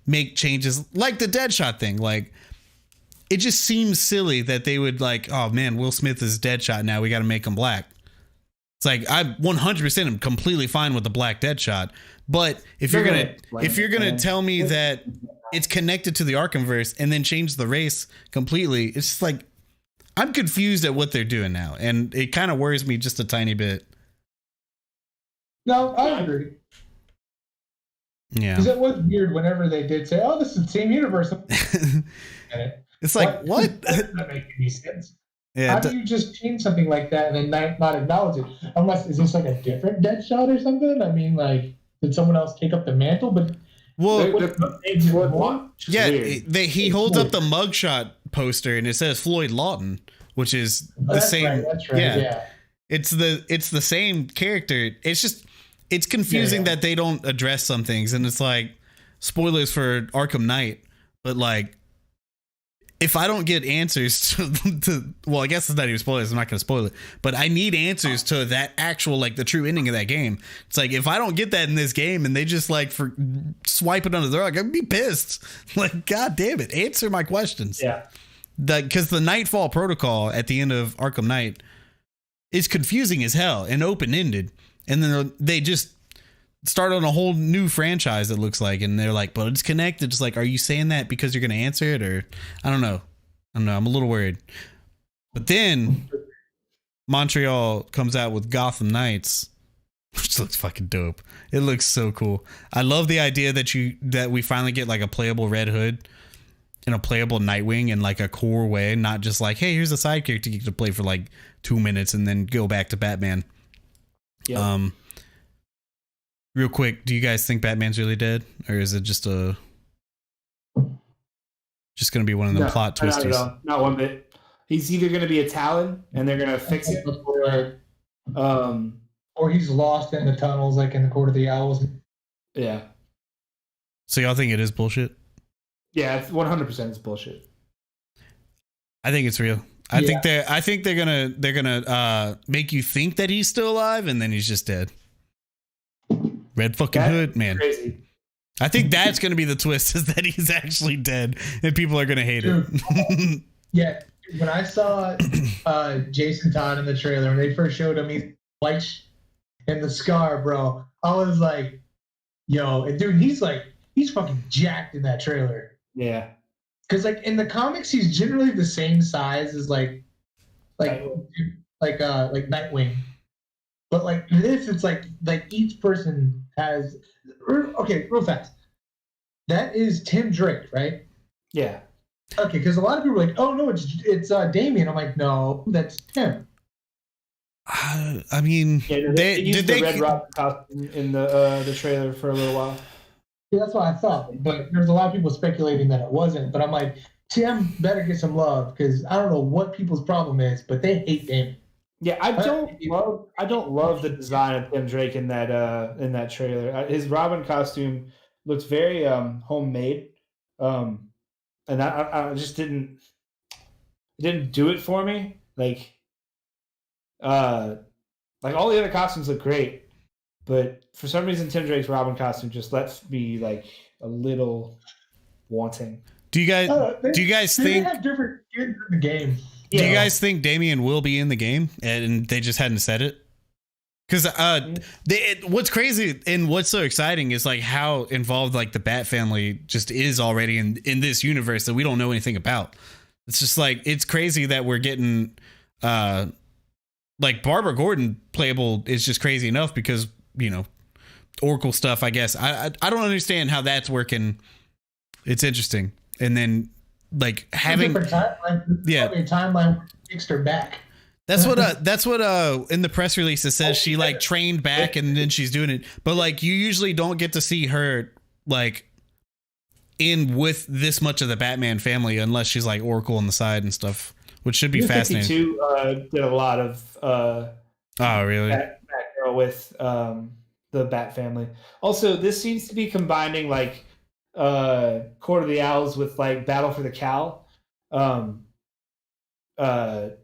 make changes like the Deadshot thing. Like it just seems silly that they would like, oh man, Will Smith is Deadshot now, we got to make him black. It's like I 100% am completely fine with the black Deadshot, but if you're gonna tell me that it's connected to the Arkhamverse and then change the race completely, it's just like I'm confused at what they're doing now, and it kind of worries me just a tiny bit. No, I agree. Yeah, because it was weird whenever they did say, "Oh, this is the same universe." It's like what? That doesn't make any sense. Yeah, how do you just change something like that and then not acknowledge it? Unless, is this like a different Deadshot or something? I mean, like, did someone else take up the mantle? But well, yeah, he holds up the mugshot poster and it says Floyd Lawton, which is the same. Right, that's right. Yeah. It's the same character. It's just it's confusing that they don't address some things, and it's like spoilers for Arkham Knight, but like, if I don't get answers to well, I guess it's not even spoilers. I'm not going to spoil it, but I need answers to that actual, like the true ending of that game. It's like, if I don't get that in this game and they just like swipe it under the rug, I'd be pissed. Like, God damn it. Answer my questions. Yeah. Because the Nightfall protocol at the end of Arkham Knight is confusing as hell and open-ended. And then they just start on a whole new franchise, it looks like, and they're like, but it's connected. It's like, are you saying that because you're going to answer it, or I don't know. I don't know. I'm a little worried. But then Montreal comes out with Gotham Knights, which looks fucking dope. It looks so cool. I love the idea that we finally get like a playable Red Hood and a playable Nightwing in like a core way, not just like, hey, here's a side character you get to play for like 2 minutes and then go back to Batman. Yep. Real quick, do you guys think Batman's really dead, or is it just gonna be one of the plot twisters? Not one bit. He's either gonna be a Talon and they're gonna fix it, or he's lost in the tunnels, like in the Court of the Owls. Yeah. So y'all think it is bullshit? Yeah, it's 100% it's bullshit. I think it's real. I think they're gonna make you think that he's still alive and then he's just dead. Red fucking Hood, man. Crazy. I think that's gonna be the twist, is that he's actually dead and people are gonna hate it. Yeah, when I saw Jason Todd in the trailer, when they first showed him, he's white and the scar, bro, I was like, yo, and dude, he's fucking jacked in that trailer. Yeah. Because like in the comics, he's generally the same size as like Nightwing, but like this, it's like each person has. Okay, real fast. That is Tim Drake, right? Yeah. Okay, because a lot of people are like, oh no, it's Damian. I'm like, no, that's Tim. I mean, yeah, they used the Red Robin costume in the trailer for a little while. Yeah, that's what I thought, but there's a lot of people speculating that it wasn't. But I'm like, Tim better get some love, because I don't know what people's problem is, but they hate Damon. Yeah, I don't love the design of Tim Drake in that trailer. His Robin costume looks very homemade, and I just didn't do it for me. Like all the other costumes look great. But for some reason, Tim Drake's Robin costume just lets me like a little wanting. Do you guys think they have different gears in the game? Do you guys think Damian will be in the game and they just hadn't said it? Because what's crazy and what's so exciting is like how involved like the Bat family just is already in this universe that we don't know anything about. It's just like, it's crazy that we're getting like Barbara Gordon playable is just crazy enough because, you know, Oracle stuff, I guess. I don't understand how that's working. It's interesting. And then like having timeline fixed her back. That's what in the press release it says she like trained back and then she's doing it. But like you usually don't get to see her like in with this much of the Batman family unless she's like Oracle on the side and stuff, which should be fascinating. 52 did a lot of oh really? Batgirl with the Bat family. Also, this seems to be combining like Court of the Owls with like Battle for the Cowl,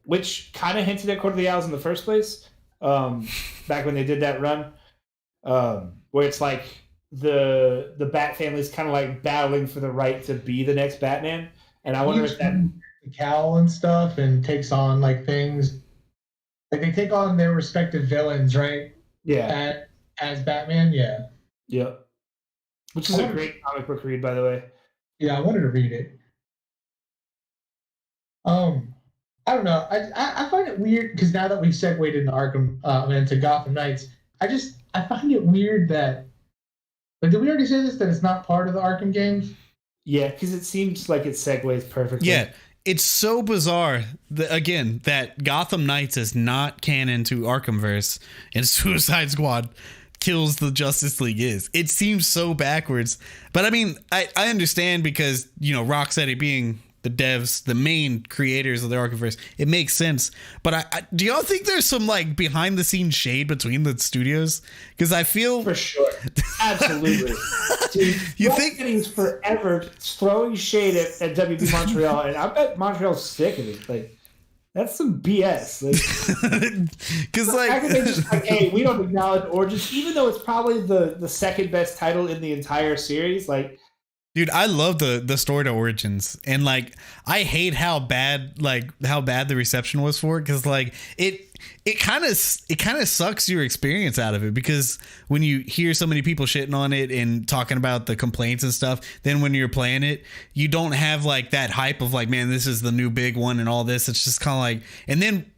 which kind of hinted at Court of the Owls in the first place, back when they did that run, where it's like the Bat family is kind of like battling for the right to be the next Batman, and I wonder if that the cowl and stuff and takes on like things like they take on their respective villains, right? Yeah, as Batman, yeah. Yep. Which is a great comic book read, by the way. Yeah, I wanted to read it. I don't know. I find it weird because now that we've segued into Arkham, into Gotham Knights, I find it weird that, like, did we already say this, that it's not part of the Arkham games? Yeah, because it seems like it segues perfectly. Yeah, it's so bizarre that Gotham Knights is not canon to Arkhamverse and Suicide Squad kills the Justice League is. It seems so backwards. But I mean, I understand because, you know, Rocksteady being the devs, the main creators of the Arkhamverse, it makes sense. But do y'all think there's some like behind the scenes shade between the studios? Because I feel for sure, absolutely. Dude, you think he's forever throwing shade at WB Montreal, and I bet Montreal's sick of it. Like, that's some BS. Because like, they just like, hey, we don't acknowledge Origins, even though it's probably the second best title in the entire series. Like, Dude, I love the story to Origins, and like I hate how bad the reception was for it, because like it kind of sucks your experience out of it, because when you hear so many people shitting on it and talking about the complaints and stuff, then when you're playing it, you don't have like that hype of like, man, this is the new big one and all this. It's just kind of like, and then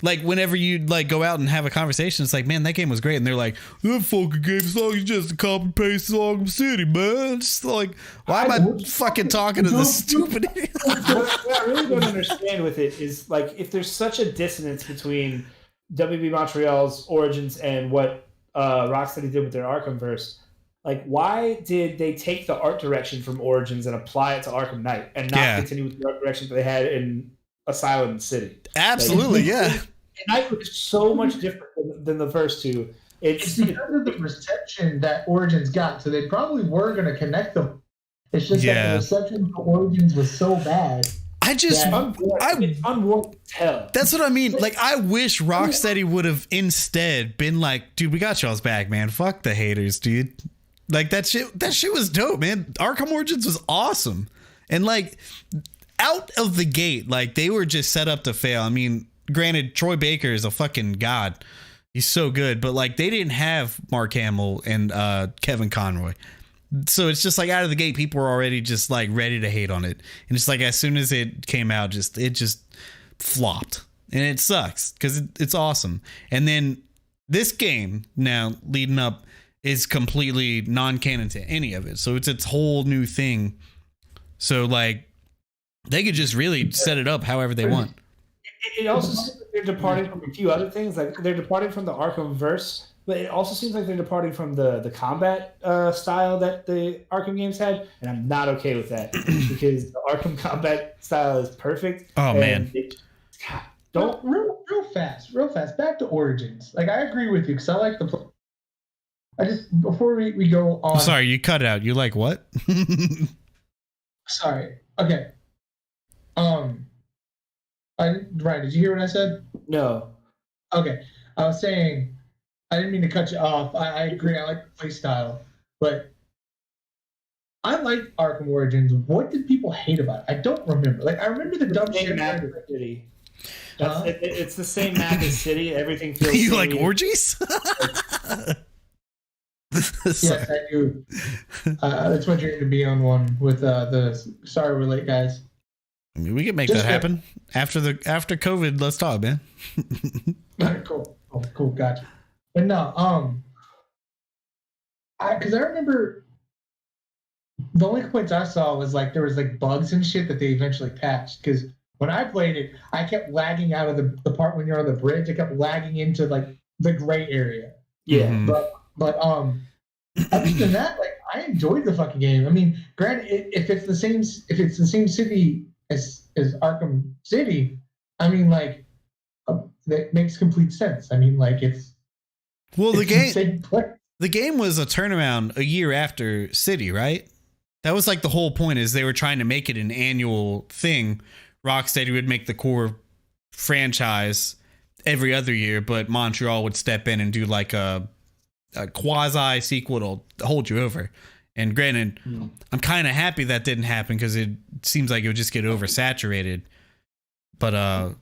like whenever you like go out and have a conversation, it's like, man, that game was great, and they're like, that fucking game's like just a copy paste of Arkham City, man. It's like, why am I fucking talking to this stupid idiot? What I really don't understand with it is like, if there's such a dissonance between WB Montreal's Origins and what Rocksteady did with their Arkhamverse, like why did they take the art direction from Origins and apply it to Arkham Knight and not continue with the art direction that they had in Asylum City? Absolutely, yeah. Knight was so much different than the first two. It's because of the reception that Origins got, so they probably were going to connect them. It's just that the reception for Origins was so bad. It's unwarranted to tell. That's what I mean. Like, I wish Rocksteady would have instead been like, dude, we got y'all's back, man. Fuck the haters, dude. Like, that shit was dope, man. Arkham Origins was awesome. And like, out of the gate, like, they were just set up to fail. I mean, granted, Troy Baker is a fucking god. He's so good, but like, they didn't have Mark Hamill and Kevin Conroy. So it's just like out of the gate, people were already just like ready to hate on it. And it's like, as soon as it came out, it just flopped. And it sucks because it's awesome. And then this game now leading up is completely non-canon to any of it. So it's its whole new thing. So like, they could just really set it up however they want. It also seems like they're departing from a few other things. Like, they're departing from the Arkhamverse, but it also seems like they're departing from the combat style that the Arkham games had, and I'm not okay with that because the Arkham combat style is perfect. Oh man! Real fast. Back to Origins. Like, I agree with you because I like the. I just before we go on. Sorry, you cut out. You like what? Sorry. Okay. Ryan, did you hear what I said? No. Okay. I was saying, I didn't mean to cut you off. I agree. I like the play style, but I like Arkham Origins. What did people hate about it? I don't remember. Like, I remember the dumb shit. City. It's the same map as City. Everything feels. You like orgies? Yes, I do. That's what you're going to be on one with the. Sorry, we're late, guys. I mean, we can make that happen after COVID. Let's talk, man. Cool, gotcha. But no, because I remember the only complaints I saw was like there was like bugs and shit that they eventually patched. Because when I played it, I kept lagging out of the part when you're on the bridge. I kept lagging into like the gray area. Yeah, but other than that, like, I enjoyed the fucking game. I mean, granted, if it's the same city as Arkham City, I mean, like, that makes complete sense. I mean, like, it's the game was a turnaround a year after City, right? That was like the whole point, is they were trying to make it an annual thing. Rocksteady would make the core franchise every other year, but Montreal would step in and do like a quasi sequel to hold you over. And granted, I'm kind of happy that didn't happen because it seems like it would just get oversaturated. But I'm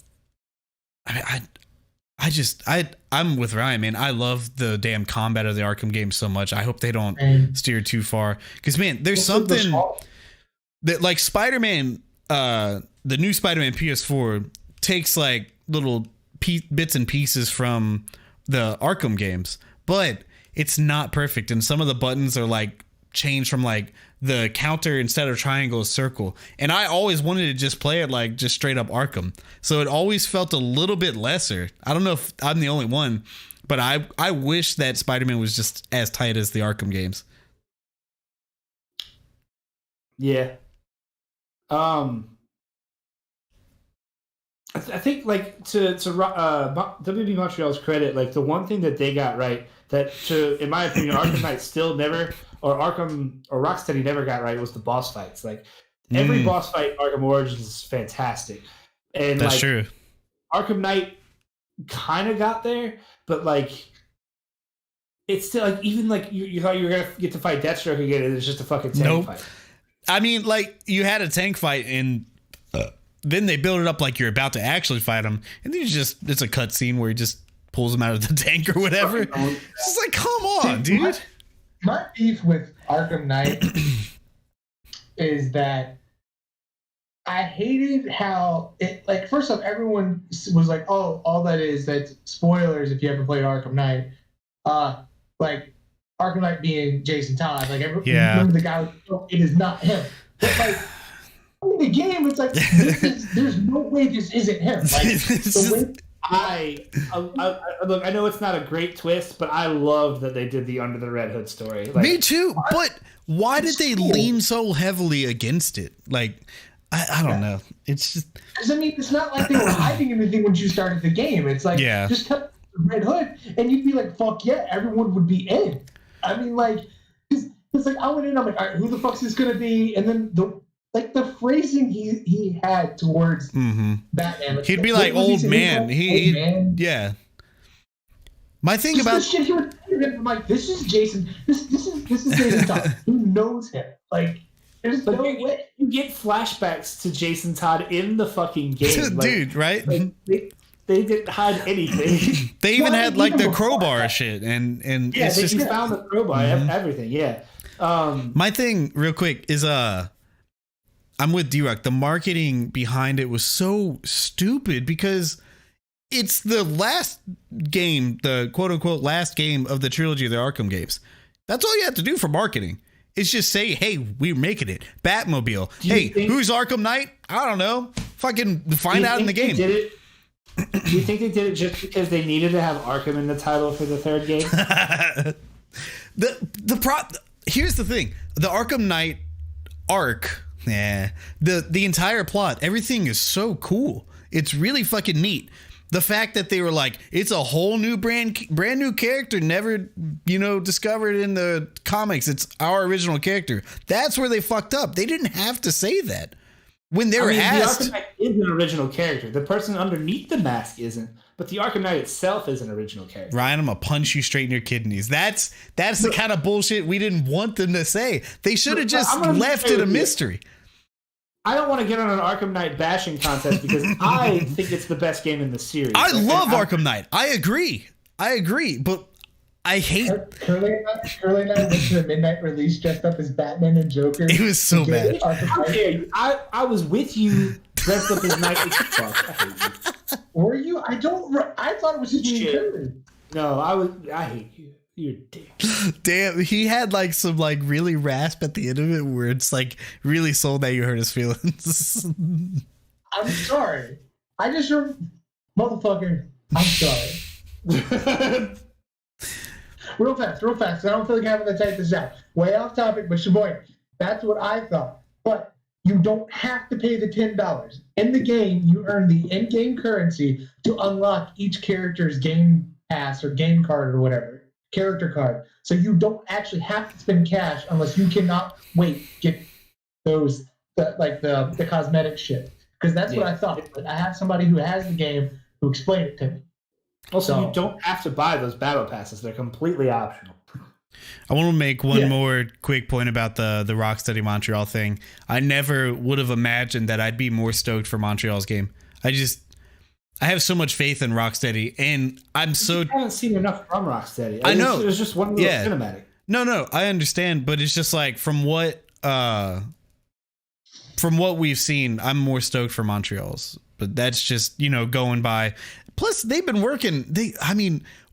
with Ryan, man. I love the damn combat of the Arkham games so much. I hope they don't steer too far. Because, man, there's something that, like, Spider-Man, the new Spider-Man PS4 takes like little bits and pieces from the Arkham games, but it's not perfect. And some of the buttons are like changed from like the counter instead of triangle is circle, and I always wanted to just play it like just straight up Arkham, so it always felt a little bit lesser. I don't know if I'm the only one, but I wish that Spider-Man was just as tight as the Arkham games. Yeah. I think, like, to WB Montreal's credit, like, the one thing that they got right, that, in my opinion, Arkham Knight still never, or Rocksteady never got right, was the boss fights. Like, every boss fight in Arkham Origins is fantastic. And that's like, true. Arkham Knight kind of got there, but like, it's still like, even like you thought you were gonna get to fight Deathstroke again, and it's just a fucking tank fight. I mean, like, you had a tank fight, and then they build it up like you're about to actually fight him, and then it's a cutscene where he just pulls him out of the tank or whatever. It's just like, come on, dude. My beef with Arkham Knight is that I hated how it, like, first off, everyone was like, oh, all that's spoilers if you ever played Arkham Knight. Like, Arkham Knight being Jason Todd. Like, remember the guy, it is not him. But, like, in the game, it's like, there's no way this isn't him. Like, look, I know it's not a great twist, but I love that they did the Under the Red Hood story. Like, me too, but why did they lean so heavily against it? Like, I don't know. It's just... Because, I mean, it's not like they were hiding anything when you started the game. It's like, just cut the Red Hood, and you'd be like, fuck yeah, everyone would be in. I mean, like, it's like, I went in, I'm like, all right, who the fuck's this going to be? And then the phrasing he had towards Batman. He'd be like, old man. Yeah. My thing about this shit he was like, this is Jason. This is Jason Todd. Who knows him? Like, there's no way. You get flashbacks to Jason Todd in the fucking game, dude. Right? Like, they didn't hide anything. They even had like the crowbar shit, and yeah, they just found the crowbar, everything. Yeah. My thing, real quick, is I'm with D-Rock. The marketing behind it was so stupid because it's the last game, the quote unquote last game of the trilogy of the Arkham games. That's all you have to do for marketing. It's just say, hey, we're making it. Batmobile. Hey, who's Arkham Knight? I don't know. Fucking find out in the game. Do you think they did it just because they needed to have Arkham in the title for the third game? Here's the thing. The Arkham Knight arc, the entire plot, everything is so cool. It's really fucking neat. The fact that they were like, it's a whole new brand new character, never, discovered in the comics. It's our original character. That's where they fucked up. They didn't have to say that. When they were asked, the Arkham Knight is an original character. The person underneath the mask isn't, but the Arkham Knight itself is an original character. Ryan, I'm gonna punch you straight in your kidneys. That's the kind of bullshit we didn't want them to say. They should have just left it a mystery. I don't want to get on an Arkham Knight bashing contest because I think it's the best game in the series. I love Arkham Knight. I agree, but I hate Kerley and I went to the midnight release dressed up as Batman and Joker. It was so bad. I was with you dressed up as Nightwing. Were you? I thought it was just me and Kerley. No, I hate you. You're a dick. Damn, he had like some like really rasp at the end of it where it's like really sold that you hurt his feelings. I'm sorry. I just motherfucker. I'm sorry. Real fast. I don't feel like having to type this out. Way off topic, but Shaboy, that's what I thought. But you don't have to pay the $10. In the game, you earn the in-game currency to unlock each character's game pass or game card or whatever. Character card. So you don't actually have to spend cash unless you cannot get those the cosmetic shit. Because that's what I thought. But I have somebody who has the game who explained it to me. Also, you don't have to buy those battle passes. They're completely optional. I want to make one more quick point about the Rocksteady Montreal thing. I never would have imagined that I'd be more stoked for Montreal's game. I have so much faith in Rocksteady, and I haven't seen enough from Rocksteady. I know. It was just one little cinematic. No, I understand, but it's just like from what we've seen, I'm more stoked for Montreal's. But that's just, going by. Plus, they've been working.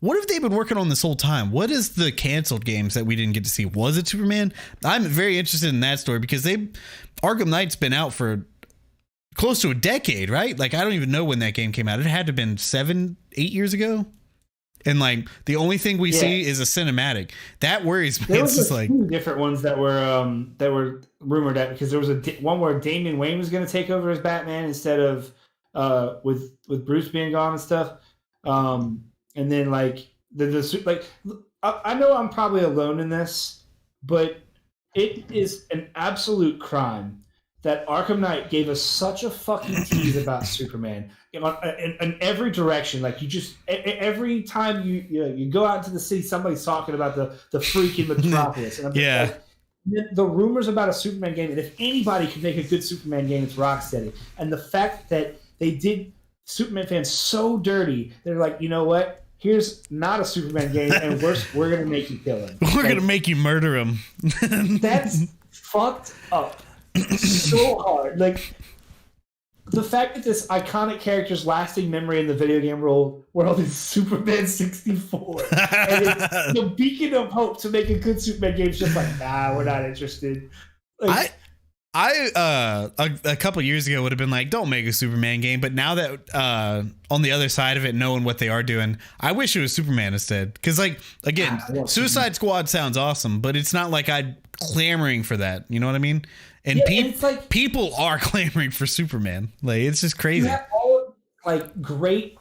What have they been working on this whole time? What is the canceled games that we didn't get to see? Was it Superman? I'm very interested in that story because Arkham Knight's been out for close to a decade, right? Like, I don't even know when that game came out. It had to have been 7-8 years ago. And like the only thing we see is a cinematic. That worries me. There was a few different ones that were rumored at, because there was one where Damian Wayne was going to take over as Batman instead of with Bruce being gone and stuff. And then like I know I'm probably alone in this, but it is an absolute crime that Arkham Knight gave us such a fucking tease about Superman in every direction. Like, you just every time you go out into the city, somebody's talking about the freaking Metropolis. And I'm just like, the rumors about a Superman game, and if anybody could make a good Superman game, it's Rocksteady. And the fact that they did Superman fans so dirty, they're like, you know what? Here's not a Superman game, and we're gonna make you kill him. We're gonna make you murder him. That's fucked up so hard. Like the fact that this iconic character's lasting memory in the video game world is Superman 64, and it's the beacon of hope to make a good Superman game. It's just like, nah, we're not interested. Like, a couple years ago would have been like, don't make a Superman game, but now that on the other side of it, knowing what they are doing, I wish it was Superman instead. Because like again, Suicide Squad sounds awesome, but it's not like I'm clamoring for that. You know what I mean? And, it's like, people are clamoring for Superman. Like it's just crazy. You have all like great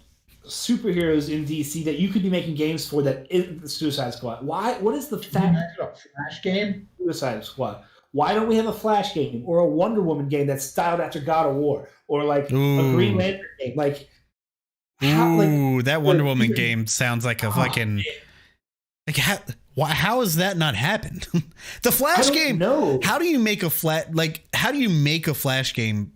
superheroes in DC that you could be making games for that isn't the Suicide Squad. Why? What is the fact? Flash game? Suicide Squad. Why don't we have a Flash game or a Wonder Woman game that's styled after God of War or like a Green Lantern game? Like, that Wonder Woman game sounds like a fucking like how has that not happened? The Flash game. No. How do you make a Flash game?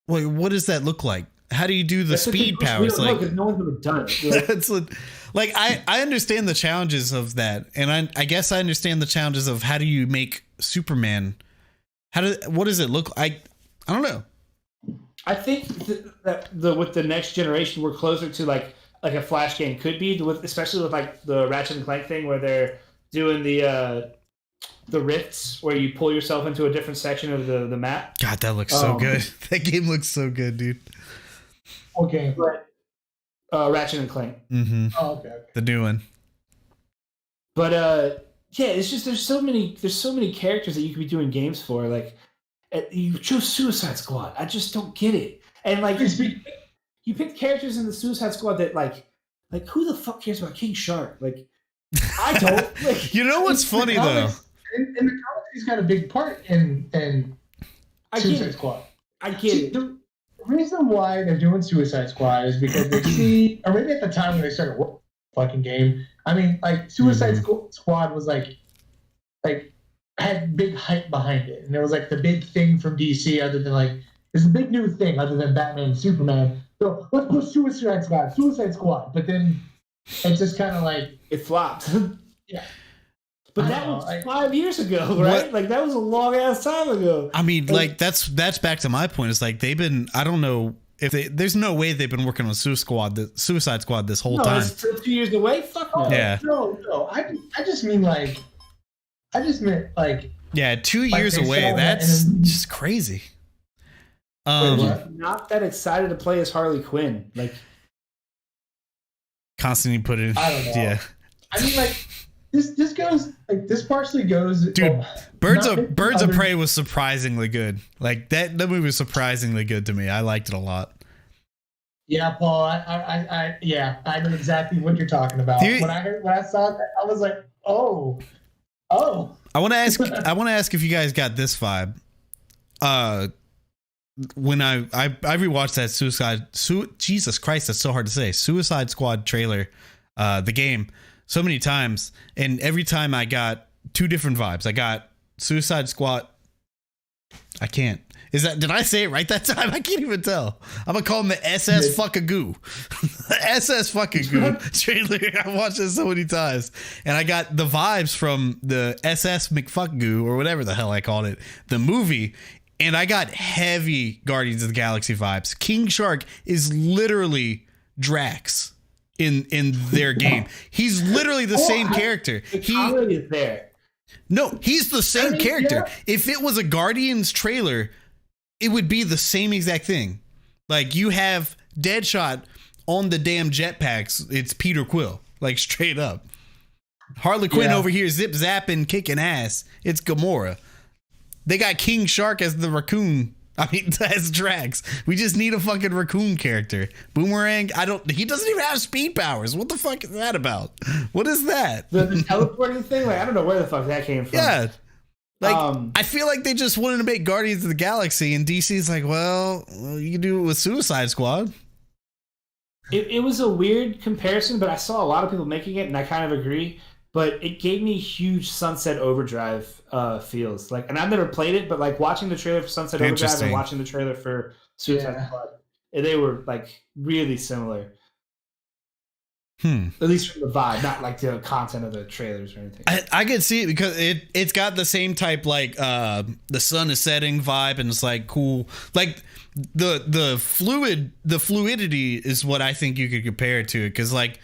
Wait, what does that look like? How do you do the speed powers? Like, no one's ever done it. That's like I understand the challenges of that, and I guess I understand the challenges of how do you make Superman? What does it look like? I don't know. I think that with the next generation, we're closer to like a Flash game could be, especially with like the Ratchet and Clank thing where they're doing the rifts where you pull yourself into a different section of the map. God, that looks so good. That game looks so good, dude. Okay. Ratchet and Clank. Mm-hmm. Oh, okay. The new one. But yeah, it's just there's so many characters that you could be doing games for. Like you chose Suicide Squad. I just don't get it. And like you picked characters in the Suicide Squad that like who the fuck cares about King Shark? Like I don't. Like, you know what's funny though? In the comics, he's got a big part in Suicide Squad. I get it. The reason why they're doing Suicide Squad is because they see, or maybe at the time when they started working fucking game. I mean, like Suicide Squad was like had big hype behind it, and it was like the big thing from DC. Other than like, it's a big new thing other than Batman and Superman. So let's put Suicide Squad. But then it's just kind of like it flopped. Yeah. But that was 5 years ago, right? Like that was a long ass time ago. I mean, like that's back to my point. It's like they've been. I don't know if there's no way they've been working on Suicide Squad this whole time. It's still 2 years away. Fuck no. Yeah. No. I just meant like. Yeah, 2 years away. That's just crazy. Not that excited to play as Harley Quinn. Like Constantine put it in. I don't know. Yeah. I mean, like. This goes like this partially goes. Dude, Birds of Prey was surprisingly good. Like that movie was surprisingly good to me. I liked it a lot. Yeah, Paul. I know exactly what you're talking about. When I saw that, I was like, oh. I want to ask if you guys got this vibe. When I rewatched that Jesus Christ, that's so hard to say. Suicide Squad trailer, the game. So many times, and every time I got two different vibes. I got Suicide Squad. I can't. Did I say it right that time? I can't even tell. I'm gonna call him the SS fucking goo. SS fucking goo trailer. I watched it so many times, and I got the vibes from the SS McFuck goo or whatever the hell I called it, the movie. And I got heavy Guardians of the Galaxy vibes. King Shark is literally Drax in their game. He's literally the same character. He is there. No, he's the same character. Yeah. If it was a Guardians trailer, it would be the same exact thing. Like you have Deadshot on the damn jetpacks. It's Peter Quill, like straight up. Harley Quinn over here zip zapping, kicking ass. It's Gamora. They got King Shark as the raccoon. I mean, as Drax. We just need a fucking raccoon character. Boomerang. He doesn't even have speed powers. What the fuck is that about? What is that? The teleporting thing? Like, I don't know where the fuck that came from. Yeah. Like, I feel like they just wanted to make Guardians of the Galaxy, and DC's like, well, you can do it with Suicide Squad. It was a weird comparison, but I saw a lot of people making it, and I kind of agree. but it gave me huge Sunset Overdrive feels. Like, and I've never played it, but like watching the trailer for Sunset Overdrive and watching the trailer for Suicide Squad, they were like really similar. At least from the vibe, not like the content of the trailers or anything. I could see it because it's got the same type, like the sun is setting vibe, and it's like cool. Like the fluidity is what I think you could compare it to, because like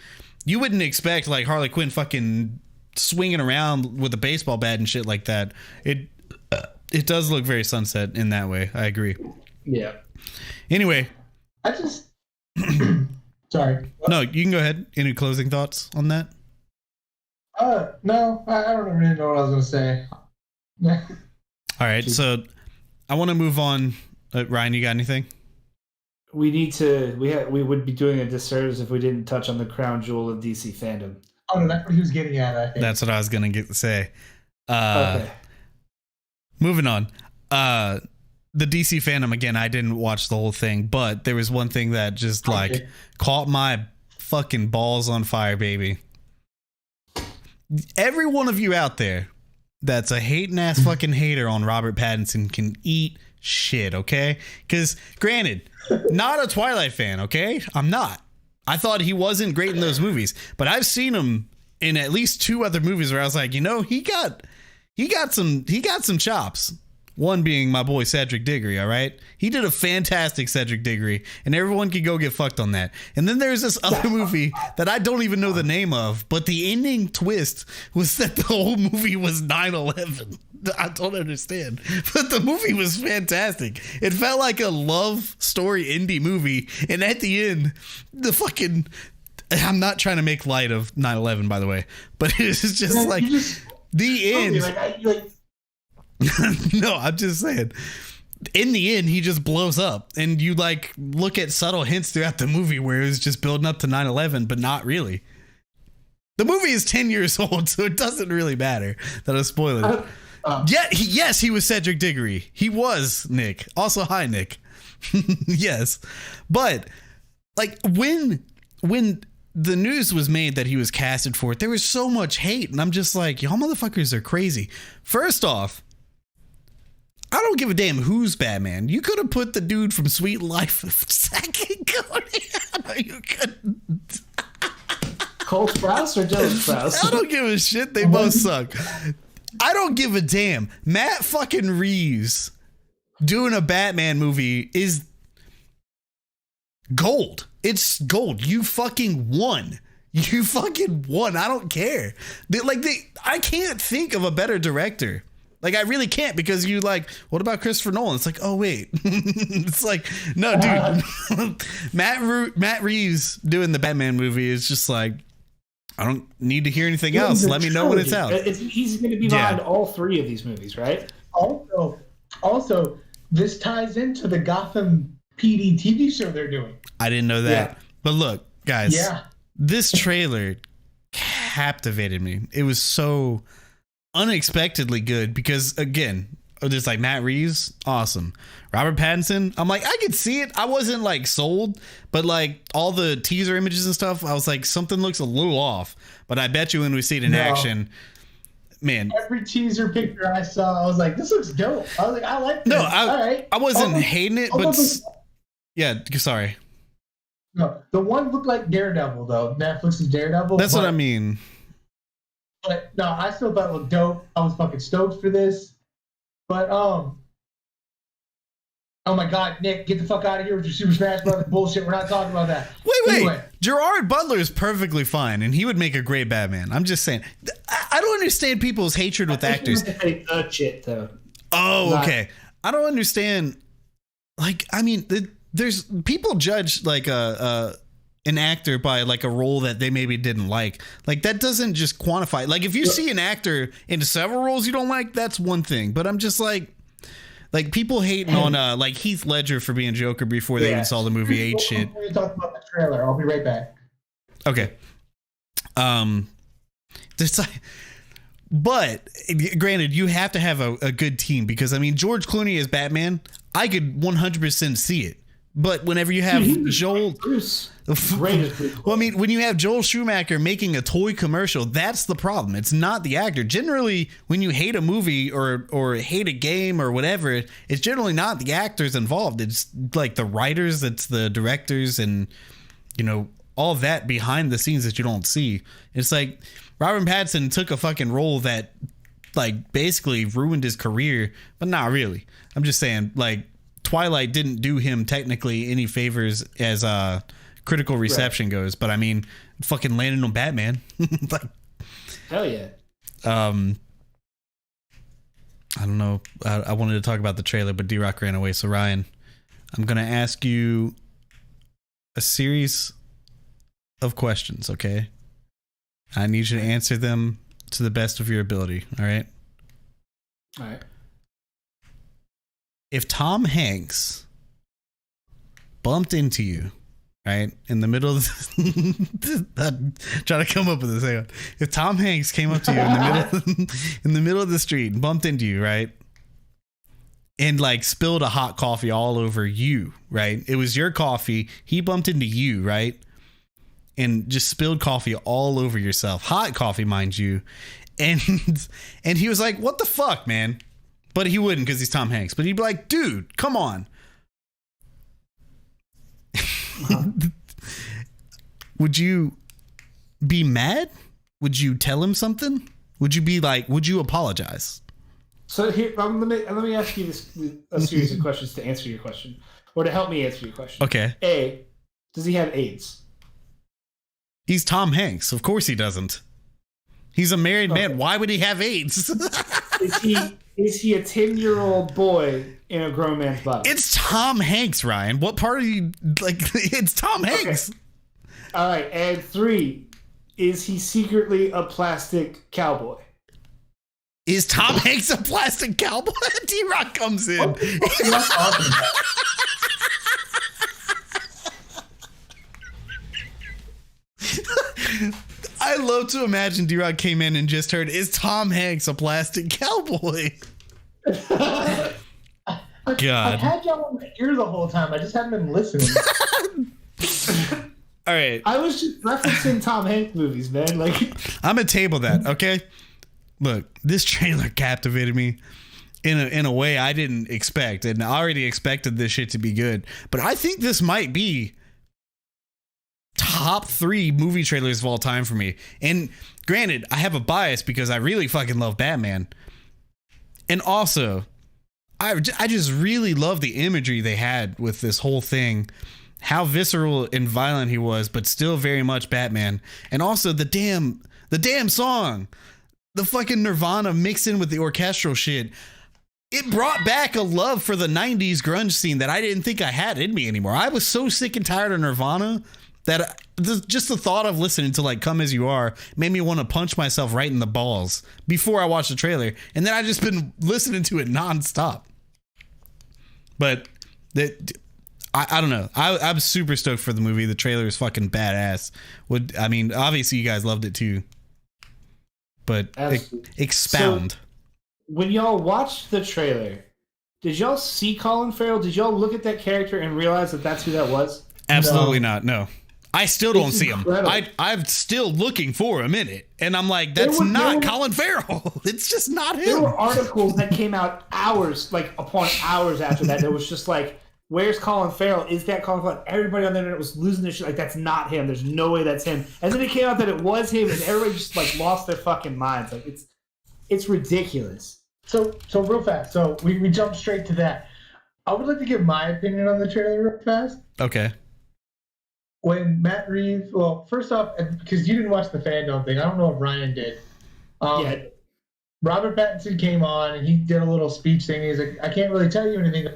you wouldn't expect like Harley Quinn fucking swinging around with a baseball bat and shit like that. It does look very Sunset in that way. I agree. Yeah. Anyway, I just sorry. No, you can go ahead. Any closing thoughts on that? No, I don't really know what I was gonna say. All right, so I want to move on. Ryan, you got anything? We need to. We would be doing a disservice if we didn't touch on the crown jewel of DC fandom. Oh no, that's what he was getting at. I think that's what I was gonna say. Okay. Moving on. The DC fandom, again, I didn't watch the whole thing, but there was one thing that just like caught my fucking balls on fire, baby. Every one of you out there that's a hating ass fucking hater on Robert Pattinson can eat shit, okay? Because granted, not a Twilight fan, okay? I'm not. I thought he wasn't great in those movies, but I've seen him in at least 2 other movies where I was like, you know, he got some chops. One being my boy Cedric Diggory, all right? He did a fantastic Cedric Diggory, and everyone could go get fucked on that. And then there's this other movie that I don't even know the name of, but the ending twist was that the whole movie was 9/11. I don't understand. But the movie was fantastic. It felt like a love story indie movie, and at the end, the fucking... I'm not trying to make light of 9/11, by the way, but it's just like... the end... No, I'm just saying. In the end, he just blows up, and you like look at subtle hints throughout the movie where it was just building up to 9/11, but not really. The movie is 10 years old, so it doesn't really matter that I spoil it. Yes, he was Cedric Diggory. He was Nick. Also, hi, Nick. Yes, but like when the news was made that he was casted for it, there was so much hate, and I'm just like, y'all motherfuckers are crazy. First off, I don't give a damn who's Batman. You could have put the dude from Sweet Life a second ago. No, you couldn't. Cole Sprouse or Dylan Sprouse? I don't give a shit. They both suck. I don't give a damn. Matt fucking Reeves doing a Batman movie is gold. It's gold. You fucking won. You fucking won. I don't care. I can't think of a better director. Like, I really can't, because you like, what about Christopher Nolan? It's like, oh, wait. It's like, no, dude. Matt Reeves doing the Batman movie is just like, I don't need to hear anything else. Let me know when it's out. He's going to be behind all 3 of these movies, right? Also, this ties into the Gotham PD TV show they're doing. I didn't know that. Yeah. But look, guys, this trailer captivated me. It was so unexpectedly good because, again, there's like Matt Reeves, awesome. Robert Pattinson, I'm like, I could see it. I wasn't like sold, but like all the teaser images and stuff, I was like, something looks a little off. But I bet you when we see it in action, man. Every teaser picture I saw, I was like, this looks dope. I was like, I like this. No, I wasn't hating it, but yeah, sorry. No, the one looked like Daredevil though. Netflix's Daredevil. That's what I mean. But no, I still thought it looked dope. I was fucking stoked for this. But oh my God, Nick, get the fuck out of here with your Super Smash Brothers bullshit. We're not talking about that. Wait. Anyway. Gerard Butler is perfectly fine, and he would make a great Batman. I'm just saying. I don't understand people's hatred with actors. Shit, though. Oh, okay. I don't understand. Like, I mean, there's people judge like an actor by like a role that they maybe didn't like that doesn't just quantify. Like if you see an actor into several roles you don't like, that's one thing, but I'm just like people hating on like Heath Ledger for being Joker before they even saw the movie ate shit. We're talking about the trailer. I'll be right back. Okay. But granted, you have to have a good team, because I mean, George Clooney as Batman, I could 100% see it. But whenever you have Joel, well, I mean, when you have Joel Schumacher making a toy commercial, that's the problem. It's not the actor. Generally, when you hate a movie or hate a game or whatever, it's generally not the actors involved. It's like the writers, it's the directors, and all that behind the scenes that you don't see. It's like Robert Pattinson took a fucking role that like basically ruined his career, but not really. I'm just saying, like, Twilight didn't do him technically any favors as critical reception goes, but I mean, fucking landed on Batman. Like, hell yeah. I don't know. I wanted to talk about the trailer, but D-Rock ran away. So Ryan, I'm gonna ask you a series of questions. Okay, I need you to answer them to the best of your ability. All right. All right. If Tom Hanks bumped into you, right, in the middle of I'm trying to come up with this. Hang on. If Tom Hanks came up to you in the middle of the street and bumped into you, right, and like spilled a hot coffee all over you, right? It was your coffee. He bumped into you, right, and just spilled coffee all over yourself. Hot coffee, mind you. And he was like, "What the fuck, man?" But he wouldn't because he's Tom Hanks. But he'd be like, "Dude, come on." Would you be mad? Would you tell him something? Would you be like, would you apologize? So here, let me ask you a series of questions to answer your question, or to help me answer your question. Okay. A, does he have AIDS? He's Tom Hanks. Of course he doesn't. He's a married man. Why would he have AIDS? Is he a 10-year-old boy in a grown man's body? It's Tom Hanks, Ryan. What part are you like? It's Tom Hanks. Okay. All right. And 3, is he secretly a plastic cowboy? Is Tom Hanks a plastic cowboy? D-Rock comes in. What are you talking about? I love to imagine D-Rock came in and just heard, "Is Tom Hanks a plastic cowboy?" God. I've had y'all in my ear the whole time. I just haven't been listening. All right. I was just referencing Tom Hanks movies, man. Like, I'm gonna table that, okay? Look, this trailer captivated me in a way I didn't expect, and I already expected this shit to be good. But I think this might be top 3 movie trailers of all time for me. And granted, I have a bias because I really fucking love Batman. And also, I just really love the imagery they had with this whole thing. How visceral and violent he was, but still very much Batman. And also the damn song. The fucking Nirvana mixed in with the orchestral shit. It brought back a love for the 90s grunge scene that I didn't think I had in me anymore. I was so sick and tired of Nirvana that just the thought of listening to like Come As You Are made me want to punch myself right in the balls before I watched the trailer. And then I just been listening to it nonstop. But I don't know. I'm super stoked for the movie. The trailer is fucking badass. I mean, obviously you guys loved it too. But expound. So, when y'all watched the trailer, did y'all see Colin Farrell? Did y'all look at that character and realize that that's who that was? Absolutely not. No. I still don't see him. Incredible. I'm still looking for him in it. And I'm like, that's not Colin Farrell. It's just not him. There were articles that came out hours, like upon hours after that. It was just like, where's Colin Farrell? Is that Colin Farrell? Everybody on the internet was losing their shit. Like, that's not him. There's no way that's him. And then it came out that it was him, and everybody just like lost their fucking minds. Like, it's ridiculous. So real fast. So we jump straight to that. I would like to give my opinion on the trailer real fast. Okay. When Matt Reeves, well, first off, because you didn't watch the Fandome thing, I don't know if Ryan did. Yeah. Robert Pattinson came on and he did a little speech thing. He's like, I can't really tell you anything,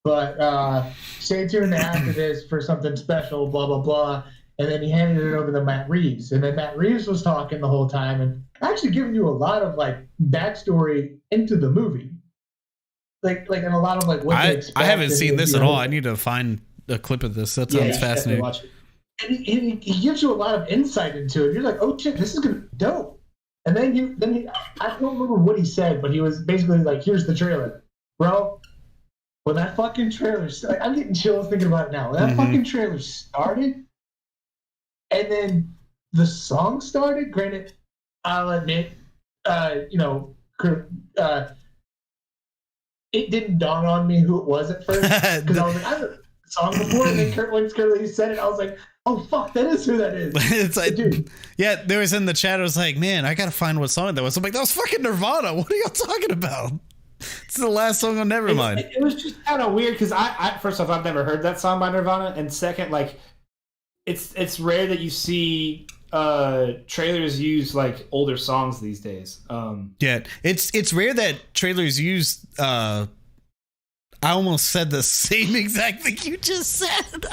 but stay tuned after this for something special, blah, blah, blah. And then he handed it over to Matt Reeves. And then Matt Reeves was talking the whole time and actually giving you a lot of like backstory into the movie. Like and a lot of like what to expect. I haven't seen this at all. I need to find a clip of this. That sounds fascinating. Watch it. And he gives you a lot of insight into it. You're like, oh shit, this is gonna be dope. And then he I don't remember what he said, but he was basically like, here's the trailer. Bro, when that fucking trailer started, I'm getting chills thinking about it now. When that fucking trailer started, and then the song started. Granted, I'll admit, you know, it didn't dawn on me who it was at first because I was like, I've heard the song before, and then when Kerley said it, I was like, oh fuck, that is who that is. It's like, dude. Yeah, there was in the chat. I was like, man, I gotta find what song that was. I'm like, that was fucking Nirvana. What are y'all talking about? It's the last song on Nevermind. It was just kind of weird because I first off, I've never heard that song by Nirvana, and second, like, it's rare that you see trailers use like older songs these days. Yeah, it's rare that trailers use. I almost said the same exact thing you just said.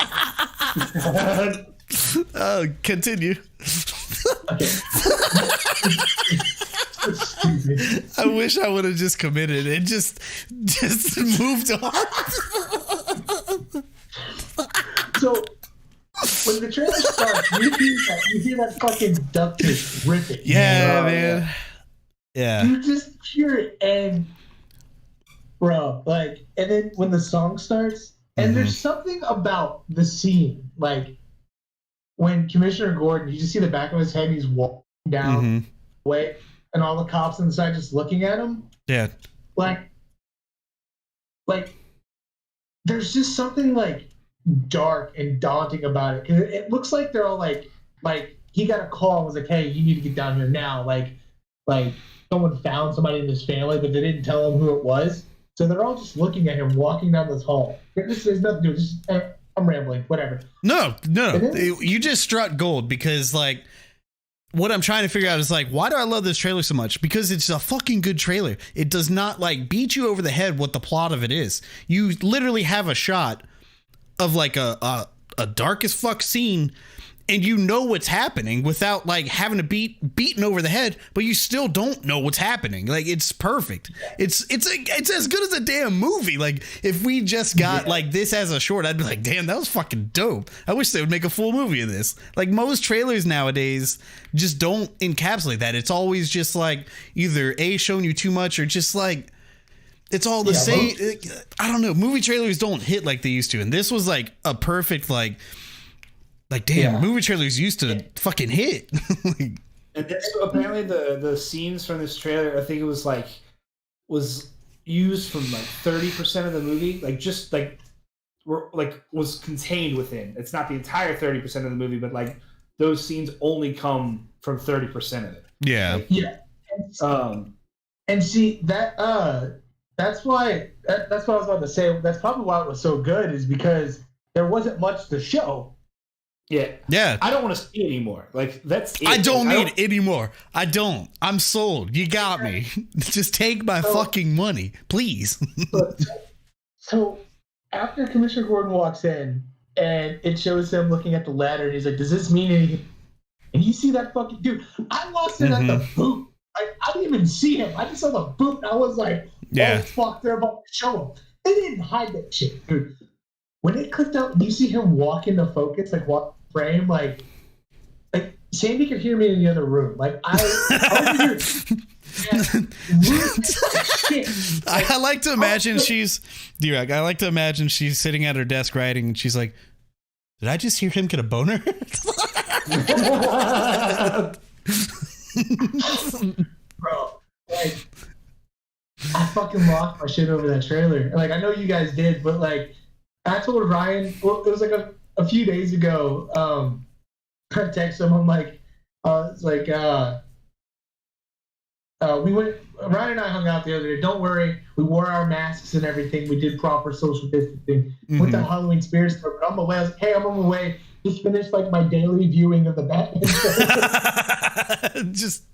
Continue. I wish I would have just committed and just moved on. So when the trailer starts, you hear that fucking duct tape ripping. Yeah, man. Yeah. You just hear it, and bro, like, and then when the song starts, and there's something about the scene, like when Commissioner Gordon, you just see the back of his head, he's walking down the way, and all the cops inside just looking at him. Yeah. Like there's just something like dark and daunting about it. 'Cause it looks like they're all like he got a call and was like, hey, you need to get down here now. Like someone found somebody in his family, but they didn't tell him who it was. So they're all just looking at him walking down this hall. There's nothing to do. I'm rambling. Whatever. No. You just struck gold because, like, what I'm trying to figure out is, like, why do I love this trailer so much? Because it's a fucking good trailer. It does not, like, beat you over the head what the plot of it is. You literally have a shot of, like, a dark as fuck scene, and you know what's happening without, like, having to beaten over the head, but you still don't know what's happening. Like, it's perfect. It's as good as a damn movie. Like, if we just got like this as a short, I'd be like, damn, that was fucking dope. I wish they would make a full movie of this. Like, most trailers nowadays just don't encapsulate that. It's always just like either showing you too much or just like it's all the same. I don't know. Movie trailers don't hit like they used to, and this was like a perfect like damn, movie trailers used to fucking hit. And so apparently the scenes from this trailer, I think it was used from like 30% of the movie, like just like was contained within. It's not the entire 30% of the movie, but like those scenes only come from 30% of it. Yeah. Like, yeah. And see that's why that's what I was about to say. That's probably why it was so good, is because there wasn't much to show. Yeah. I don't want to see anymore. Like, that's it. I don't need any more. I don't. I'm sold. You got me. Just take my fucking money, please. So after Commissioner Gordon walks in and it shows him looking at the ladder, and he's like, does this mean anything? And you see that fucking dude. I lost it at the boot. I didn't even see him. I just saw the boot, and I was like, oh fuck, they're about to show him. They didn't hide that shit, dude. When it clicked out, you see him walk into focus, like walk frame, like Sandy could hear me in the other room. Like I like to imagine she's D-Rock. I like to imagine she's sitting at her desk writing, and she's like, "Did I just hear him get a boner?" Bro, like I fucking lost my shit over that trailer. Like I know you guys did, but like I told Ryan. Well, it was like a few days ago. I texted him. I'm like, it's like we went. Ryan and I hung out the other day. Don't worry, we wore our masks and everything. We did proper social distancing. Went to Halloween Spirit Store. But on my way, I was like, hey, I'm on my way. Just finished like my daily viewing of the Batman. Just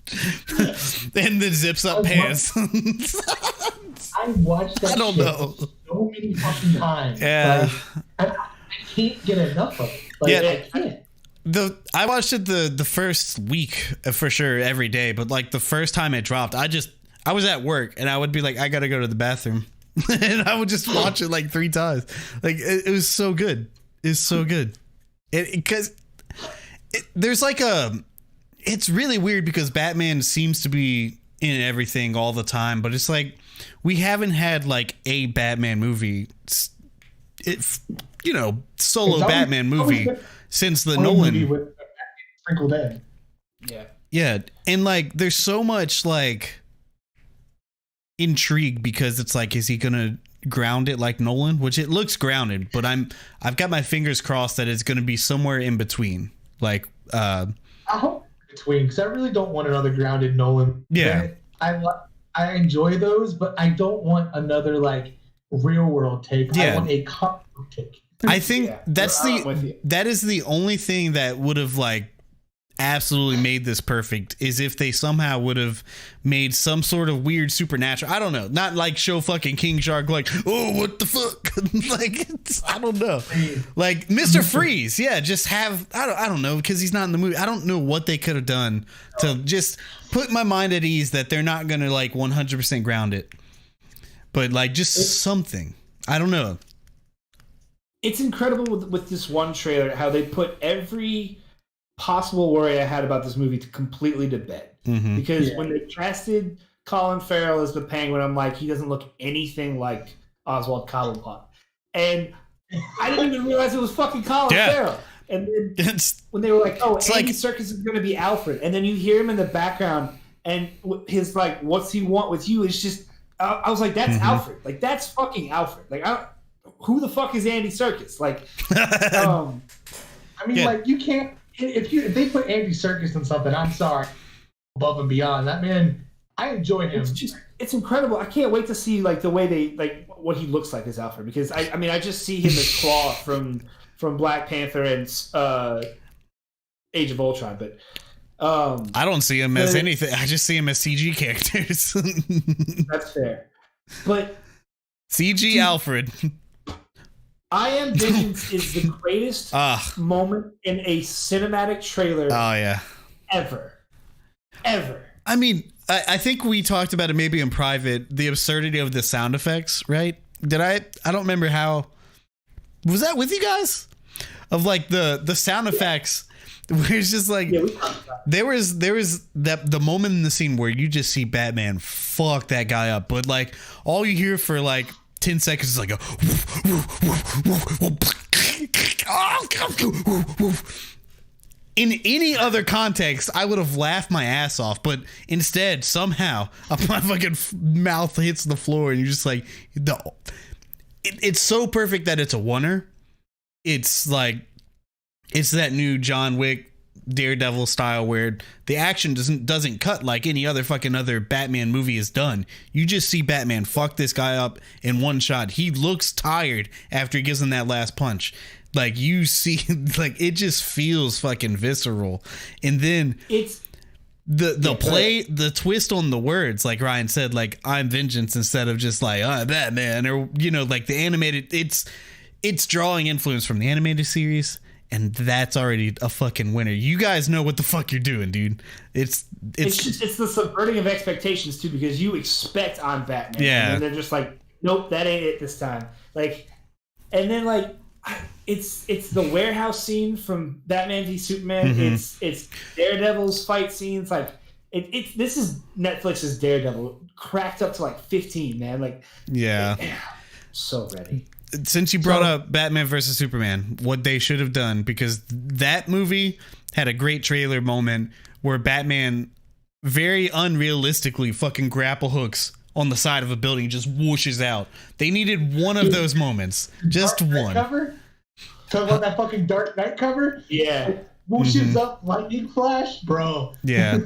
and the zips up pants. I watched that. I don't know. So many fucking times. Yeah. Like, I can't get enough of it. Like, yeah. I can't. I watched it the first week for sure every day, but like the first time it dropped, I was at work and I would be like, I gotta go to the bathroom, and I would just watch it like 3 times. Like it was so good. It's so good. Because there's like it's really weird because Batman seems to be in everything all the time, but it's like we haven't had like a Batman movie, solo Batman movie since the Nolan movie with sprinkled in. Yeah, and like there's so much like intrigue because it's like, is he gonna ground it like Nolan? Which it looks grounded, but I've got my fingers crossed that it's gonna be somewhere in between. Like I hope between, because I really don't want another grounded Nolan. Yeah, I enjoy those, but I don't want another like real world take. Yeah. I want a comic book take. I think that is the only thing that would have like absolutely made this perfect, is if they somehow would have made some sort of weird supernatural, I don't know, not like show fucking King Shark like, oh what the fuck, like I don't know, like Mr. Freeze, yeah, just have I don't know, because he's not in the movie. I don't know what they could have done to just put my mind at ease that they're not gonna like 100% ground it, but like just something, I don't know. It's incredible with this one trailer how they put every possible worry I had about this movie completely to bed. Mm-hmm. Because when they casted Colin Farrell as the Penguin, I'm like, he doesn't look anything like Oswald Cobblepot. And I didn't even realize it was fucking Colin Farrell. And then when they were like, oh, Andy Serkis is going to be Alfred. And then you hear him in the background and his like, what's he want with you? It's just, I was like, that's Alfred. Like, that's fucking Alfred. Like, who the fuck is Andy Serkis? Like, I mean, like, you can't, if they put Andy Serkis in something, I'm sorry, above and beyond. That man, I enjoy him. It's incredible. I can't wait to see like the way they like what he looks like as Alfred, because I mean I just see him as Claw from Black Panther and Age of Ultron, but I don't see him as anything. I just see him as CG characters. That's fair, but CG Alfred. I Am Vengeance is the greatest moment in a cinematic trailer. Oh yeah, ever. I mean, I think we talked about it maybe in private. The absurdity of the sound effects, right? Did I don't remember how. Was that with you guys? Of like the sound effects, where it's just like there was the moment in the scene where you just see Batman fuck that guy up, but like all you hear for like 10 seconds is like a in any other context I would have laughed my ass off, but instead somehow my fucking mouth hits the floor and you're just like it's so perfect that it's a oneer. It's like it's that new John Wick Daredevil style where the action doesn't cut like any other Batman movie is done. You just see Batman fuck this guy up in one shot. He looks tired after he gives him that last punch. Like you see, like it just feels fucking visceral. And then it's the twist on the words, like Ryan said, like I'm vengeance instead of just like Batman, or like the animated. It's drawing influence from the animated series. And that's already a fucking winner. You guys know what the fuck you're doing, dude. It's the subverting of expectations too, because you expect on Batman, and then they're just like, nope, that ain't it this time. Like, and then like, it's the warehouse scene from Batman v Superman. Mm-hmm. It's Daredevil's fight scenes. Like, this is Netflix's Daredevil cracked up to like 15, man. Like, so ready. Since you brought up Batman versus Superman, what they should have done, because that movie had a great trailer moment where Batman very unrealistically fucking grapple hooks on the side of a building, just whooshes out. They needed one of those moments. Just one. Cover? Talk about that fucking Dark Knight cover? Yeah. Whooshes up, lightning flash, bro. Yeah.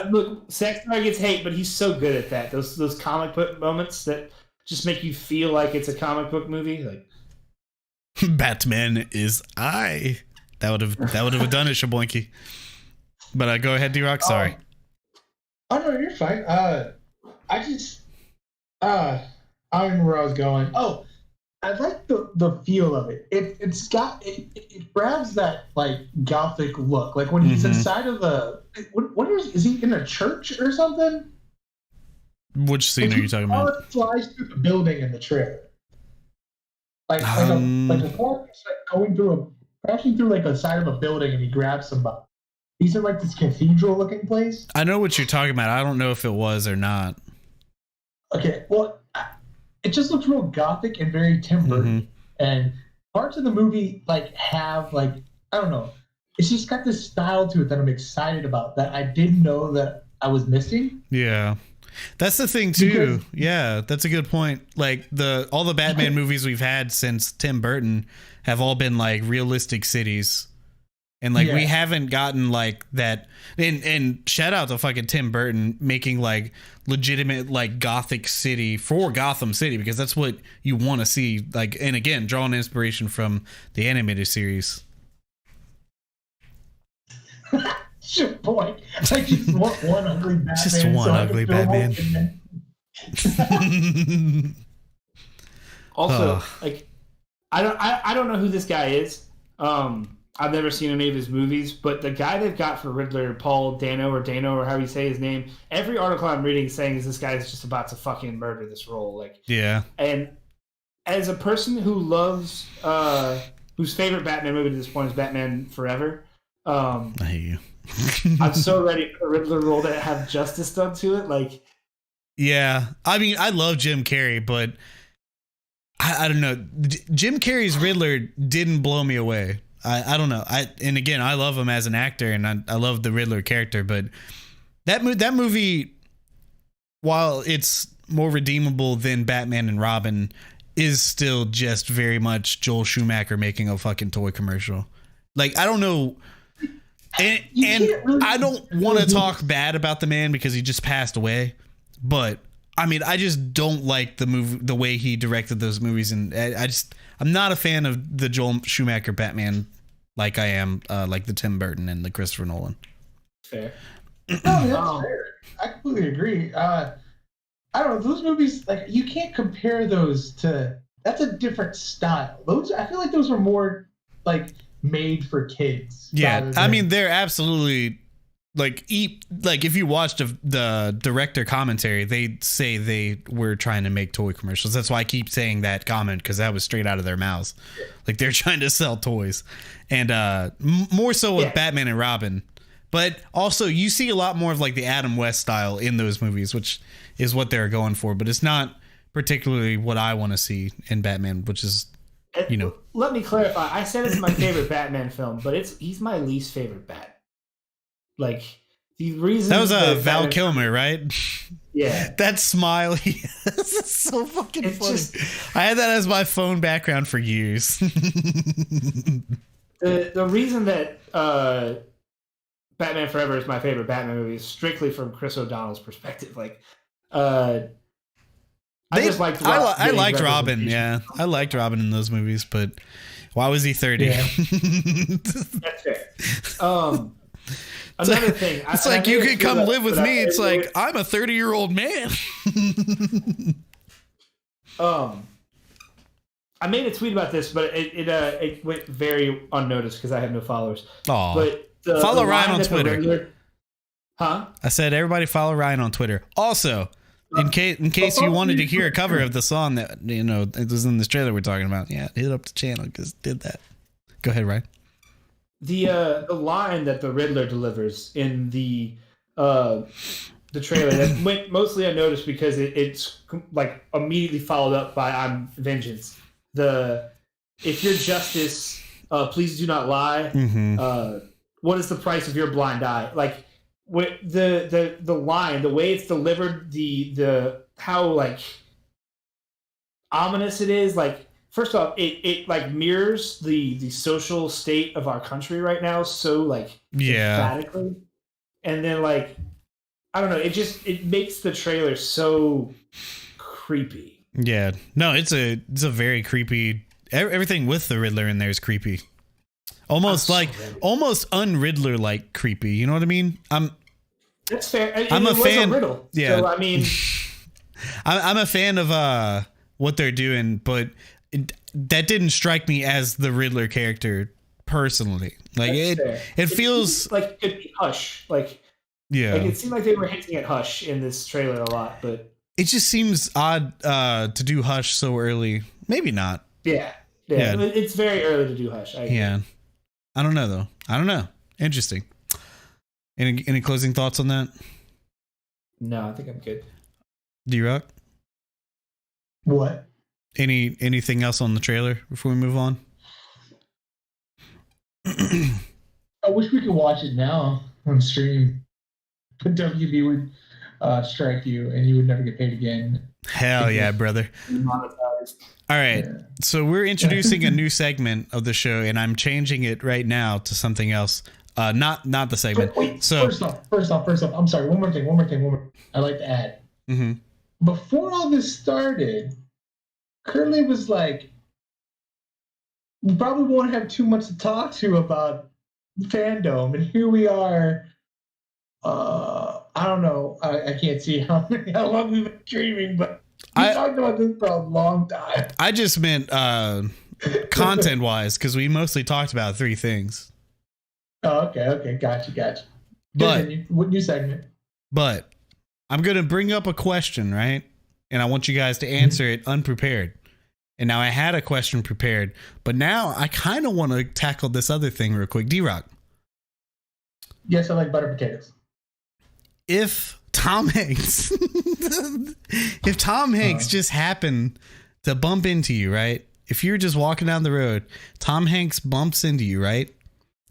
Look, Zack Snyder gets hate, but he's so good at that. Those comic book moments that just make you feel like it's a comic book movie. Like Batman is I. That would have done it, Shaboinky. But go ahead, D-Rock. Sorry. Oh no, you're fine. I don't remember where I was going. Oh, I like the feel of it. It grabs that like gothic look. Like when he's inside of the what is he in a church or something? Which scene are you talking about? It flies through the building in the trailer. Like a car is like crashing through like the side of a building, and he grabs somebody. He's in like this cathedral looking place. I know what you're talking about. I don't know if it was or not. Okay, well, it just looks real gothic and very Tim Burton. And parts of the movie like have like, I don't know, it's just got this style to it that I'm excited about that I didn't know that I was missing. Yeah. That's the thing too. Yeah, that's a good point. Like all the Batman movies we've had since Tim Burton have all been like realistic cities. And like we haven't gotten like that, and shout out to fucking Tim Burton making like legitimate like gothic city for Gotham City, because that's what you want to see. Like, and again, drawing inspiration from the animated series. Your point. I just want one ugly Batman. Just one ugly Batman. Also, like, I don't know who this guy is. I've never seen any of his movies, but the guy they've got for Riddler, Paul Dano or however you say his name, every article I'm reading is saying is this guy is just about to fucking murder this role. Like, yeah. And as a person who loves, whose favorite Batman movie to this point is Batman Forever, I hate you. I'm so ready for the Riddler role to have justice done to it. Like, yeah, I mean, I love Jim Carrey, but I don't know. Jim Carrey's Riddler didn't blow me away. I don't know. And again, I love him as an actor, and I love the Riddler character, but that movie, while it's more redeemable than Batman and Robin, is still just very much Joel Schumacher making a fucking toy commercial. Like, I don't know. And really, I don't want to talk bad about the man because he just passed away, but I mean, I just don't like the way he directed those movies, and I'm not a fan of the Joel Schumacher Batman like I am like the Tim Burton and the Christopher Nolan. Fair. No, that's fair. I completely agree. I don't know, those movies, like, you can't compare those to. That's a different style. I feel like those are more like made for kids. Yeah, I mean, they're absolutely like if you watched the director commentary, they say they were trying to make toy commercials. That's why I keep saying that comment, because that was straight out of their mouths. Like, they're trying to sell toys, and more so with Batman and Robin. But also, you see a lot more of like the Adam West style in those movies, which is what they're going for. But it's not particularly what I want to see in Batman, which is, you know. Let me clarify. I said it's my favorite Batman film, but he's my least favorite Bat. Like, the reason that was Val Kilmer, right? Yeah, that smile. It's so fucking funny. I had that as my phone background for years. The reason that Batman Forever is my favorite Batman movie is strictly from Chris O'Donnell's perspective. Like, I liked Robin. Yeah, I liked Robin in those movies, but why was he 30? Yeah. That's fair. Another thing, it's like, you could come live with me. It's like, I'm a 30-year-old man. I made a tweet about this, but it went very unnoticed because I have no followers. Aw. But follow Ryan on Twitter. Huh? I said everybody follow Ryan on Twitter. Also, in case you wanted to hear a cover of the song that, you know, it was in this trailer we're talking about, hit up the channel because did that. Go ahead, Ryan. The line that the Riddler delivers in the trailer that went mostly unnoticed because it's like immediately followed up by "I'm vengeance." If your justice, please do not lie. Mm-hmm. What is the price of your blind eye? Like, the line, the way it's delivered, the how like ominous it is, like. First off, it like mirrors the social state of our country right now so like emphatically. And then like, I don't know, it makes the trailer so creepy. Yeah. No, it's a very creepy. Everything with the Riddler in there is creepy. Almost un-Riddler like creepy. You know what I mean? That's fair. I'm a fan. Riddle. Yeah. So, I mean, I'm a fan of what they're doing, but that didn't strike me as the Riddler character personally. Like, it feels like it could be Hush. Like, yeah, like it seemed like they were hinting at Hush in this trailer a lot, but it just seems odd to do Hush so early. Maybe not. Yeah. It's very early to do Hush. I don't know though. I don't know. Interesting. Any closing thoughts on that? No, I think I'm good. D-Rock? What? Anything else on the trailer before we move on? I wish we could watch it now on stream. But WB would strike you, and you would never get paid again. Hell yeah, brother. Monetized. All right. Yeah. So we're introducing a new segment of the show, and I'm changing it right now to something else. Not the segment. Wait, So first off. I'm sorry. One more thing. I'd like to add. mm-hmm. Before all this started, Kerley was like, we probably won't have too much to talk to about Fandome, and here we are. I don't know. I can't see how long we've been streaming, but we talked about this for a long time. I just meant content wise, because we mostly talked about 3 things. Oh, okay. Gotcha. But Continue. What new segment? But I'm going to bring up a question, right? And I want you guys to answer it unprepared. And now I had a question prepared, but now I kind of want to tackle this other thing real quick. D-Rock. Yes, I like butter potatoes. If Tom Hanks, just happened to bump into you, right? If you're just walking down the road, Tom Hanks bumps into you, right?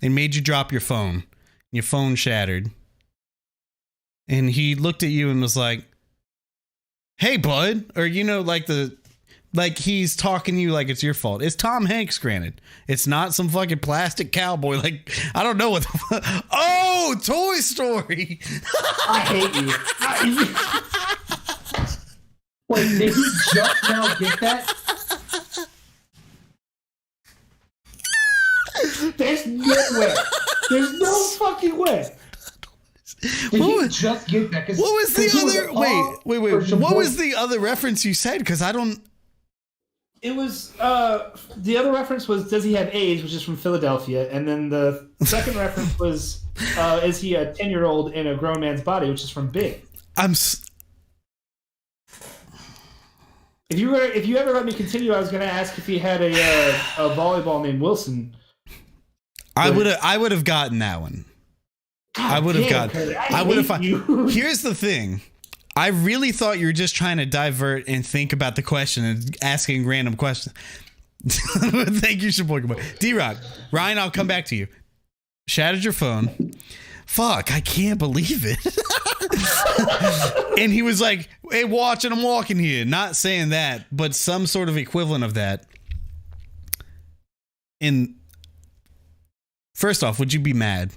And made you drop your phone. Your phone shattered. And he looked at you and was like, "Hey, bud." Or, like he's talking to you like it's your fault. It's Tom Hanks, granted. It's not some fucking plastic cowboy. Like, I don't know what the fuck. Oh, Toy Story. I hate you. Wait, did he just now get that? There's no way. There's no fucking way. Did he just get that? What was the other? Wait. What was the other reference you said? Because I don't. It was the other reference was, does he have AIDS, which is from Philadelphia, and then the second reference was, is he a 10-year-old in a grown man's body, which is from Big. If you ever let me continue, I was going to ask if he had a volleyball named Wilson. I would have gotten that one. I would have gotten. I would have. Here's the thing. I really thought you were just trying to divert and think about the question and asking random questions. Thank you, Sheboygan. D-Rock, Ryan, I'll come back to you. Shattered your phone. Fuck, I can't believe it. And he was like, "Hey, watch it, I'm walking here." Not saying that, but some sort of equivalent of that. And first off, would you be mad?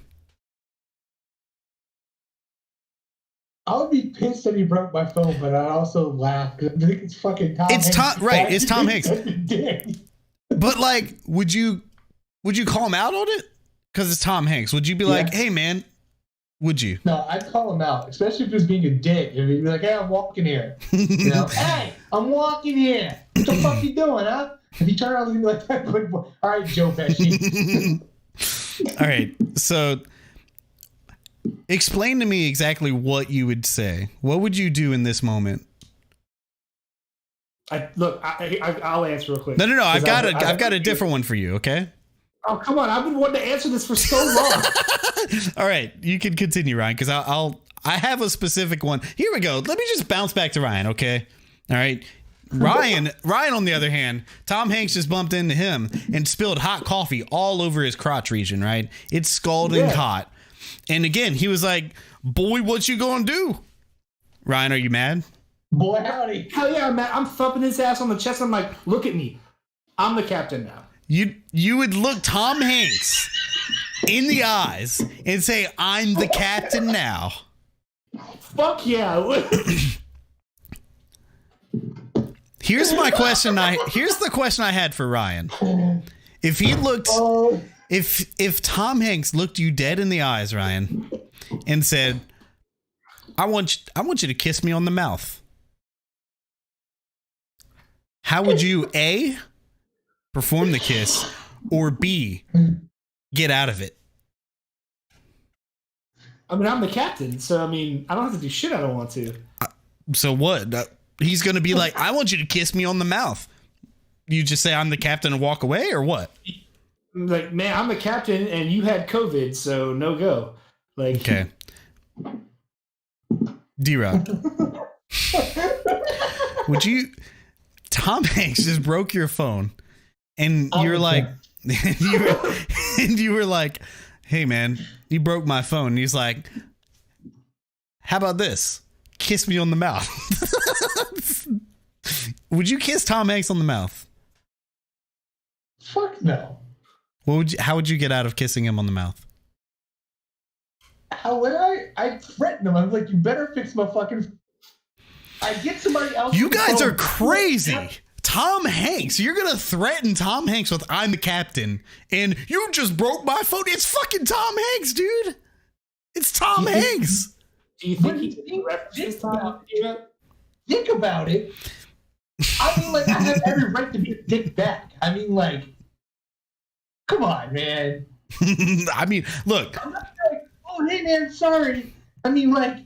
I would be pissed that he broke my phone, but I'd also laugh because I think it's fucking Tom Hanks. It's Tom Hanks. But like, would you call him out on it? Because it's Tom Hanks. Would you be like, "Hey, man"? Would you? No, I'd call him out, especially if he was being a dick. If he'd be like, "Hey, I'm walking here." "Hey, I'm walking here. What the fuck you doing, huh?" If he turned around and be like that, all right, Joe Pesci. All right, so explain to me exactly what you would say. What would you do in this moment? I'll answer real quick. No. I've got a different one for you. Okay. Oh, come on! I've been wanting to answer this for so long. All right, you can continue, Ryan, because I have a specific one. Here we go. Let me just bounce back to Ryan. Okay. All right. Ryan, on the other hand, Tom Hanks just bumped into him and spilled hot coffee all over his crotch region. Right. It's scalding hot. And again, he was like, "Boy, what you gonna do?" Ryan, are you mad? Boy, howdy. Hell yeah, I'm mad. I'm thumping his ass on the chest. I'm like, "Look at me. I'm the captain now." You would look Tom Hanks in the eyes and say, "I'm the captain now." Fuck yeah. Here's the question I had for Ryan. If he looked, if Tom Hanks looked you dead in the eyes, Ryan, and said, I want you to kiss me on the mouth," how would you A, perform the kiss, or B, get out of it? I mean, I'm the captain, so I mean, I don't have to do shit I don't want to. So what? He's going to be like, "I want you to kiss me on the mouth." You just say, "I'm the captain," and walk away, or what? Like, "Man, I'm the captain, and you had COVID, so no go." Like, okay. D-Rock. Would you? Tom Hanks just broke your phone, and you're like, and you were like, "Hey man, you broke my phone." And he's like, "How about this? Kiss me on the mouth." Would you kiss Tom Hanks on the mouth? Fuck no. How would you get out of kissing him on the mouth? How would I threaten him. I'm like, you better fix my fucking. I get somebody else. You guys are crazy. Tom Hanks, you're gonna threaten Tom Hanks with "I'm the captain," and you just broke my phone. It's fucking Tom Hanks, dude. It's Tom Hanks. Do you think he references Tom? Think about it. I mean, like, I have every right to be a dick back. I mean, like, come on, man. I mean, look. I'm not like, oh, hey, man, sorry. I mean, like,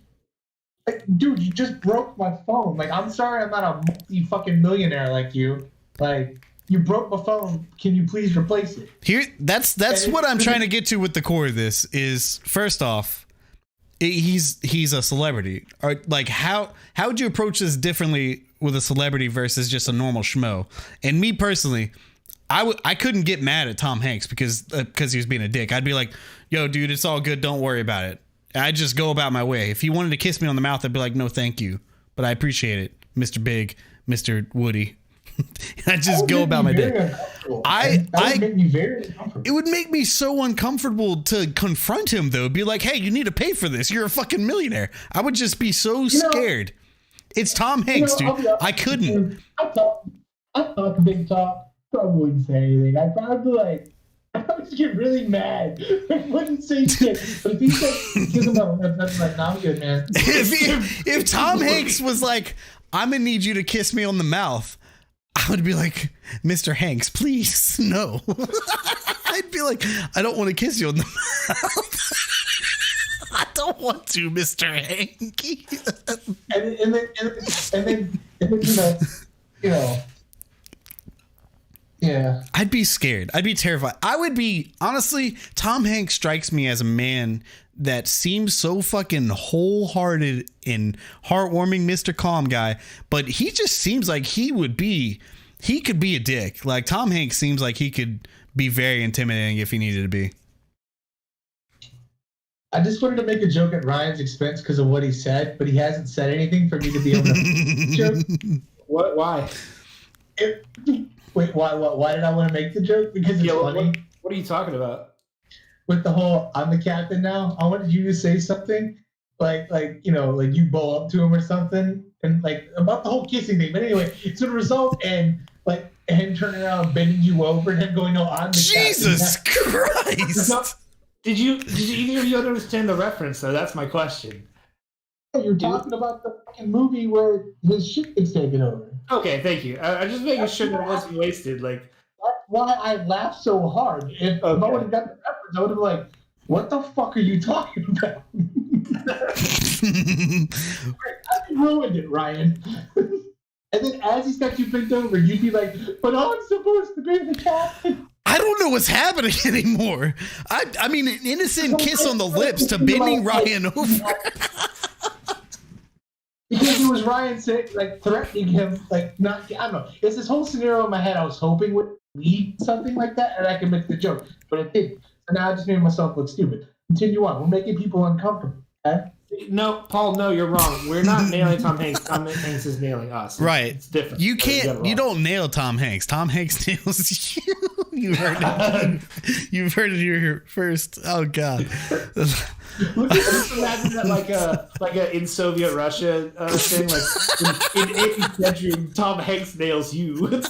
dude, you just broke my phone. Like, I'm sorry I'm not a multi-fucking millionaire like you. Like, you broke my phone. Can you please replace it? That's what I'm trying to get to with the core of this is, first off, he's a celebrity. Or, like, how would you approach this differently with a celebrity versus just a normal schmo? And me personally, I couldn't get mad at Tom Hanks because he was being a dick. I'd be like, yo, dude, it's all good. Don't worry about it. I just go about my way. If he wanted to kiss me on the mouth, I'd be like, no, thank you. But I appreciate it, Mr. Big, Mr. Woody. I just go about my day. It would make me so uncomfortable to confront him, though. Be like, hey, you need to pay for this. You're a fucking millionaire. I would just be so scared. It's Tom Hanks, dude. I couldn't. I talk big talk. Probably wouldn't say anything. I'd probably like. I would just get really mad. I wouldn't say shit. But if he said, "Give him a," that's like, "No, I'm good, man." If Tom Hanks was like, "I'm gonna need you to kiss me on the mouth," I would be like, "Mr. Hanks, please, no." I'd be like, "I don't want to kiss you on the mouth." I don't want to, Mr. Hanky. and then you know. Yeah. I'd be scared. I'd be terrified. I would be, honestly, Tom Hanks strikes me as a man that seems so fucking wholehearted and heartwarming, Mr. Calm guy, but he just seems like he could be a dick. Like, Tom Hanks seems like he could be very intimidating if he needed to be. I just wanted to make a joke at Ryan's expense because of what he said, but he hasn't said anything for me to be able to joke. What? Why? Wait, why did I want to make the joke? Because it's funny. What are you talking about? With the whole "I'm the captain now," I wanted you to say something like you bow up to him or something, and like about the whole kissing thing. But anyway, it's a result and like him turning around, bending you over, and him going, "No, I'm the Jesus captain." Christ! Did either of you understand the reference though? That's my question. You're talking about the fucking movie where his shit gets taken over. Okay, thank you. I'm just making sure that it wasn't wasted. Like, that's why I laughed so hard. If I would have got the reference, I would have been like, "What the fuck are you talking about?" I ruined it, Ryan. And then as he's got you bent over, you'd be like, "But I'm supposed to be the captain." I don't know what's happening anymore. I mean, an innocent kiss on the lips to bending Ryan over. Because it was Ryan saying, like, threatening him, like, not, I don't know. It's this whole scenario in my head I was hoping would lead something like that, and I could make the joke, but it didn't. So now I just made myself look stupid. Continue on. We're making people uncomfortable, okay? No, Paul, no, you're wrong. We're not nailing Tom Hanks. Tom Hanks is nailing us. Right. It's different. You can't, you don't nail Tom Hanks. Tom Hanks nails you. You heard it. You've heard it here first. Oh, God. Look, just imagine that like a in Soviet Russia thing, like in 8th century, Tom Hanks nails you.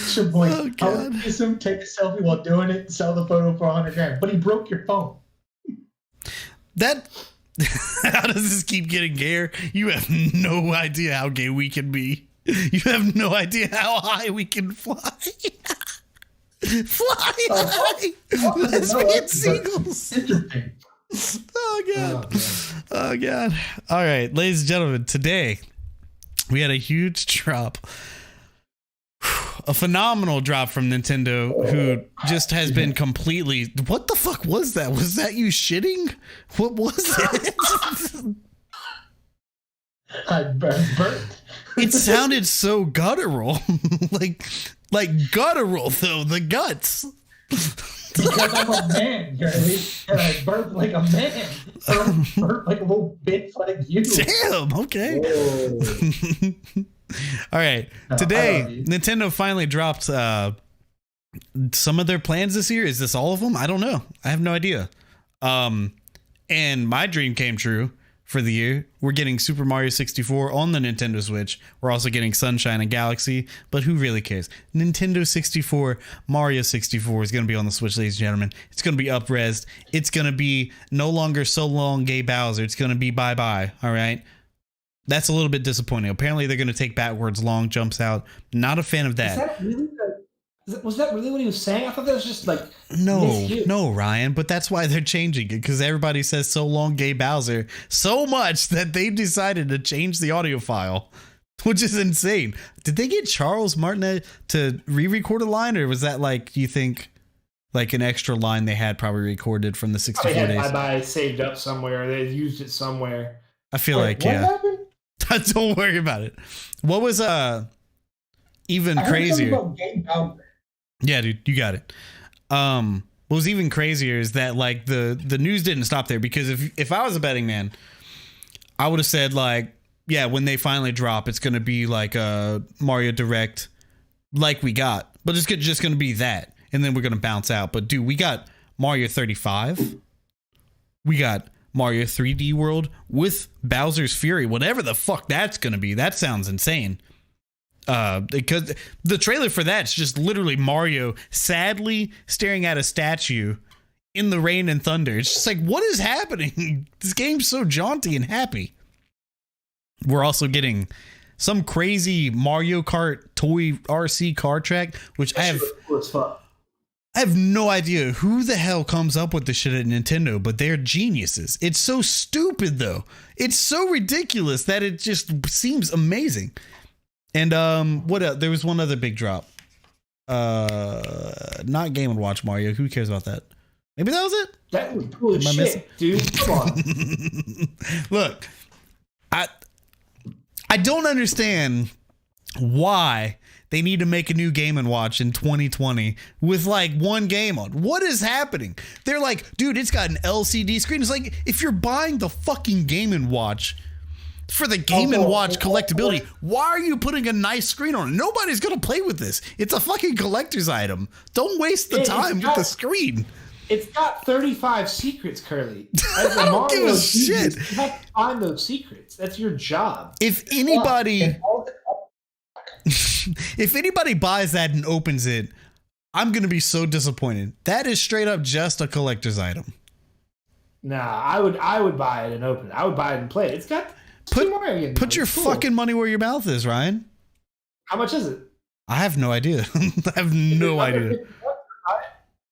Sure, boy. I would kiss him, take a selfie while doing it, and sell the photo for $100,000. But he broke your phone. How does this keep getting gayer? You have no idea how gay we can be. You have no idea how high we can fly. Fly high. Lesbian seagulls. Interesting. Oh, God. Oh, God. All right, ladies and gentlemen, today we had a huge drop a phenomenal drop from Nintendo, who just has been completely. What the fuck was that? Was that you shitting? What was it? I burped. It sounded so guttural, like guttural though. The guts. Because I'm a man, Kerley, and I burp like a man. I don't burp like a little bitch like you. Damn. Okay. All right. Today, Nintendo finally dropped some of their plans this year. Is this all of them? I don't know. I have no idea. And my dream came true for the year. We're getting Super Mario 64 on the Nintendo Switch. We're also getting Sunshine and Galaxy, but who really cares? Nintendo 64, Mario 64 is going to be on the Switch, ladies and gentlemen. It's going to be up-resed. It's going to be no longer so long gay Bowser. It's going to be bye-bye, all right? That's a little bit disappointing. Apparently, they're going to take backwards long jumps out. Not a fan of that. Was that really what he was saying? I thought that was just like no, Ryan. But that's why they're changing it, because everybody says "so long, gay Bowser" so much that they've decided to change the audio file, which is insane. Did they get Charles Martinet to re-record a line, or was that like, you think, like an extra line they had probably recorded from the 64 days? Bye-bye saved up somewhere. They used it somewhere. I feel like happened? Don't worry about it. What was even crazier? Yeah, dude, you got it. What was even crazier is that like the news didn't stop there, because if I was a betting man, I would have said like, yeah, when they finally drop, it's gonna be like a Mario Direct, like we got, but it's just gonna be that, and then we're gonna bounce out. But dude, we got Mario 35, we got Mario 3D World with Bowser's Fury, whatever the fuck that's gonna be. That sounds insane. Because the trailer for that's just literally Mario sadly staring at a statue in the rain and thunder. It's just like, what is happening? This game's so jaunty and happy. We're also getting some crazy Mario Kart toy RC car track, which I have no idea who the hell comes up with this shit at Nintendo, but they're geniuses. It's so stupid though. It's so ridiculous that it just seems amazing. And what else? There was one other big drop. Not Game & Watch Mario. Who cares about that? Maybe that was it? That was cool as shit, dude. Come on. Look, I don't understand why they need to make a new Game & Watch in 2020 with like one game on. What is happening? They're like, dude, it's got an LCD screen. It's like, if you're buying the fucking Game & Watch for the Game & Watch collectability, why are you putting a nice screen on it? Nobody's gonna play with this. It's a fucking collector's item. Don't waste the time with the screen. It's got 35 secrets, Kerley. I don't give a shit. You have to find those secrets. That's your job. If anybody buys that and opens it, I'm gonna be so disappointed. That is straight up just a collector's item. Nah, I would buy it and open it. I would buy it and play it. It's got Put your fucking money where your mouth is, Ryan. How much is it? I have no idea. I have no idea.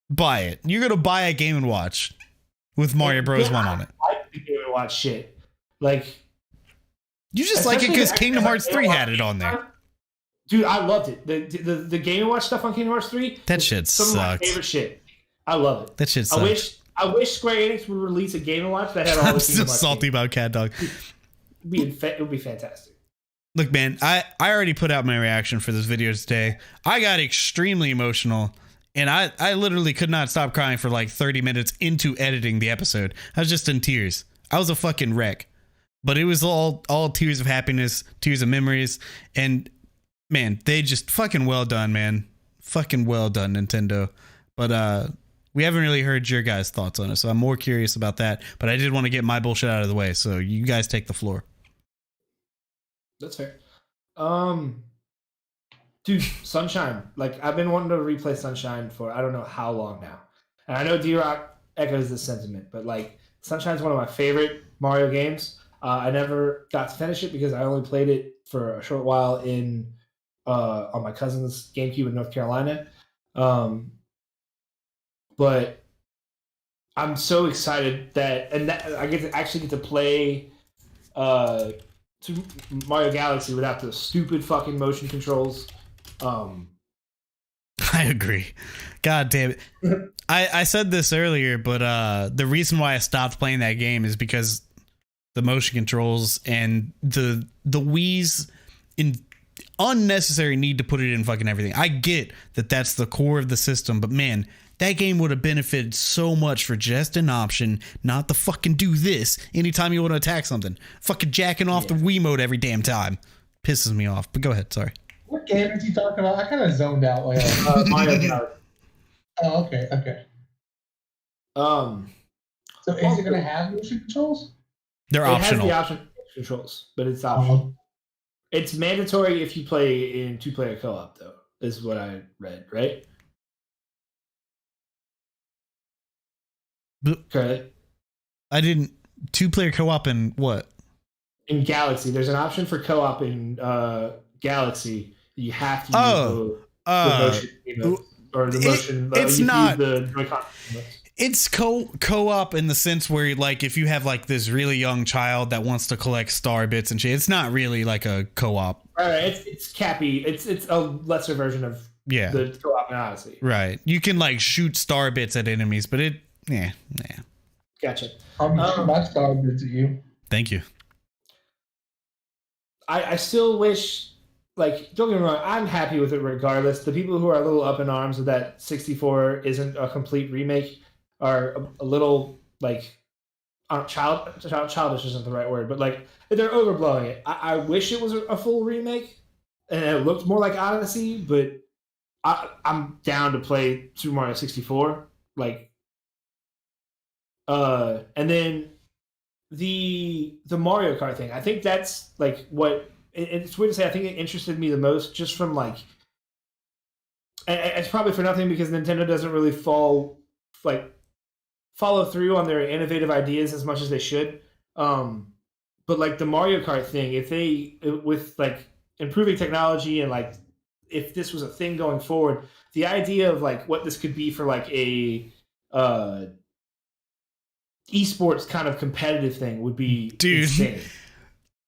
Buy it. You're gonna buy a Game & Watch with Mario Bros. 1 on it. I like the Game & Watch shit. Like, you just like it because Kingdom Hearts 3 had it on there. Dude, I loved it. The Game & Watch stuff on Kingdom Hearts 3. That shit some sucks. Of my favorite shit. I love it. That shit sucks. I wish Square Enix would release a Game & Watch that had all the I'm still salty about Cat Dog. It would be fantastic. Look, man, I already put out my reaction for this video today. I got extremely emotional, and I literally could not stop crying for like 30 minutes into editing the episode. I was just in tears. I was a fucking wreck. But it was all tears of happiness, tears of memories, and man, they just fucking well done, man. Fucking well done, Nintendo. But we haven't really heard your guys' thoughts on it, so I'm more curious about that. But I did want to get my bullshit out of the way, so you guys take the floor. That's fair. Dude, Sunshine. Like, I've been wanting to replay Sunshine for I don't know how long now. And I know D-Rock echoes this sentiment, but like, Sunshine's one of my favorite Mario games. I never got to finish it because I only played it for a short while on my cousin's GameCube in North Carolina. But I'm so excited that I actually get to play Mario Galaxy without the stupid fucking motion controls. I agree. God damn it. I said this earlier, but the reason why I stopped playing that game is because the motion controls and the Wii's in unnecessary need to put it in fucking everything. I get that that's the core of the system, but man, that game would have benefited so much for just an option, not to fucking do this anytime you want to attack something. Fucking jacking off the Wii mode every damn time. Pisses me off. But go ahead, sorry. What game is he talking about? I kind of zoned out. Like, Mario Kart. Oh, okay. So is it going to have motion controls? They're optional. It has the option of controls, but it's optional. It's mandatory if you play in 2-player co-op, though, is what I read, right? Kerley? I didn't. 2-player co-op in what? In Galaxy. There's an option for co-op in Galaxy. You have to use the motion emotes, or the motion. It's not. The Joy-Con emotes. It's co-op in the sense where, like, if you have like this really young child that wants to collect star bits and shit, it's not really like a co-op. Right, it's Cappy. It's a lesser version of the co-op in Odyssey. Right, you can like shoot star bits at enemies, but Gotcha. I'm shooting my star bits at you. Thank you. I still wish, like, don't get me wrong, I'm happy with it regardless. The people who are a little up in arms with that 64 isn't a complete remake are a little, like, childish isn't the right word, but, like, they're overblowing it. I wish it was a full remake and it looked more like Odyssey, but I'm down to play Super Mario 64. Like, and then the Mario Kart thing, I think that's, like, what it's weird to say. I think it interested me the most just from, like, it's probably for nothing because Nintendo doesn't really follow through on their innovative ideas as much as they should. But, like, the Mario Kart thing, if they, with, like, improving technology and, like, if this was a thing going forward, the idea of, like, what this could be for, like, a esports kind of competitive thing would be insane.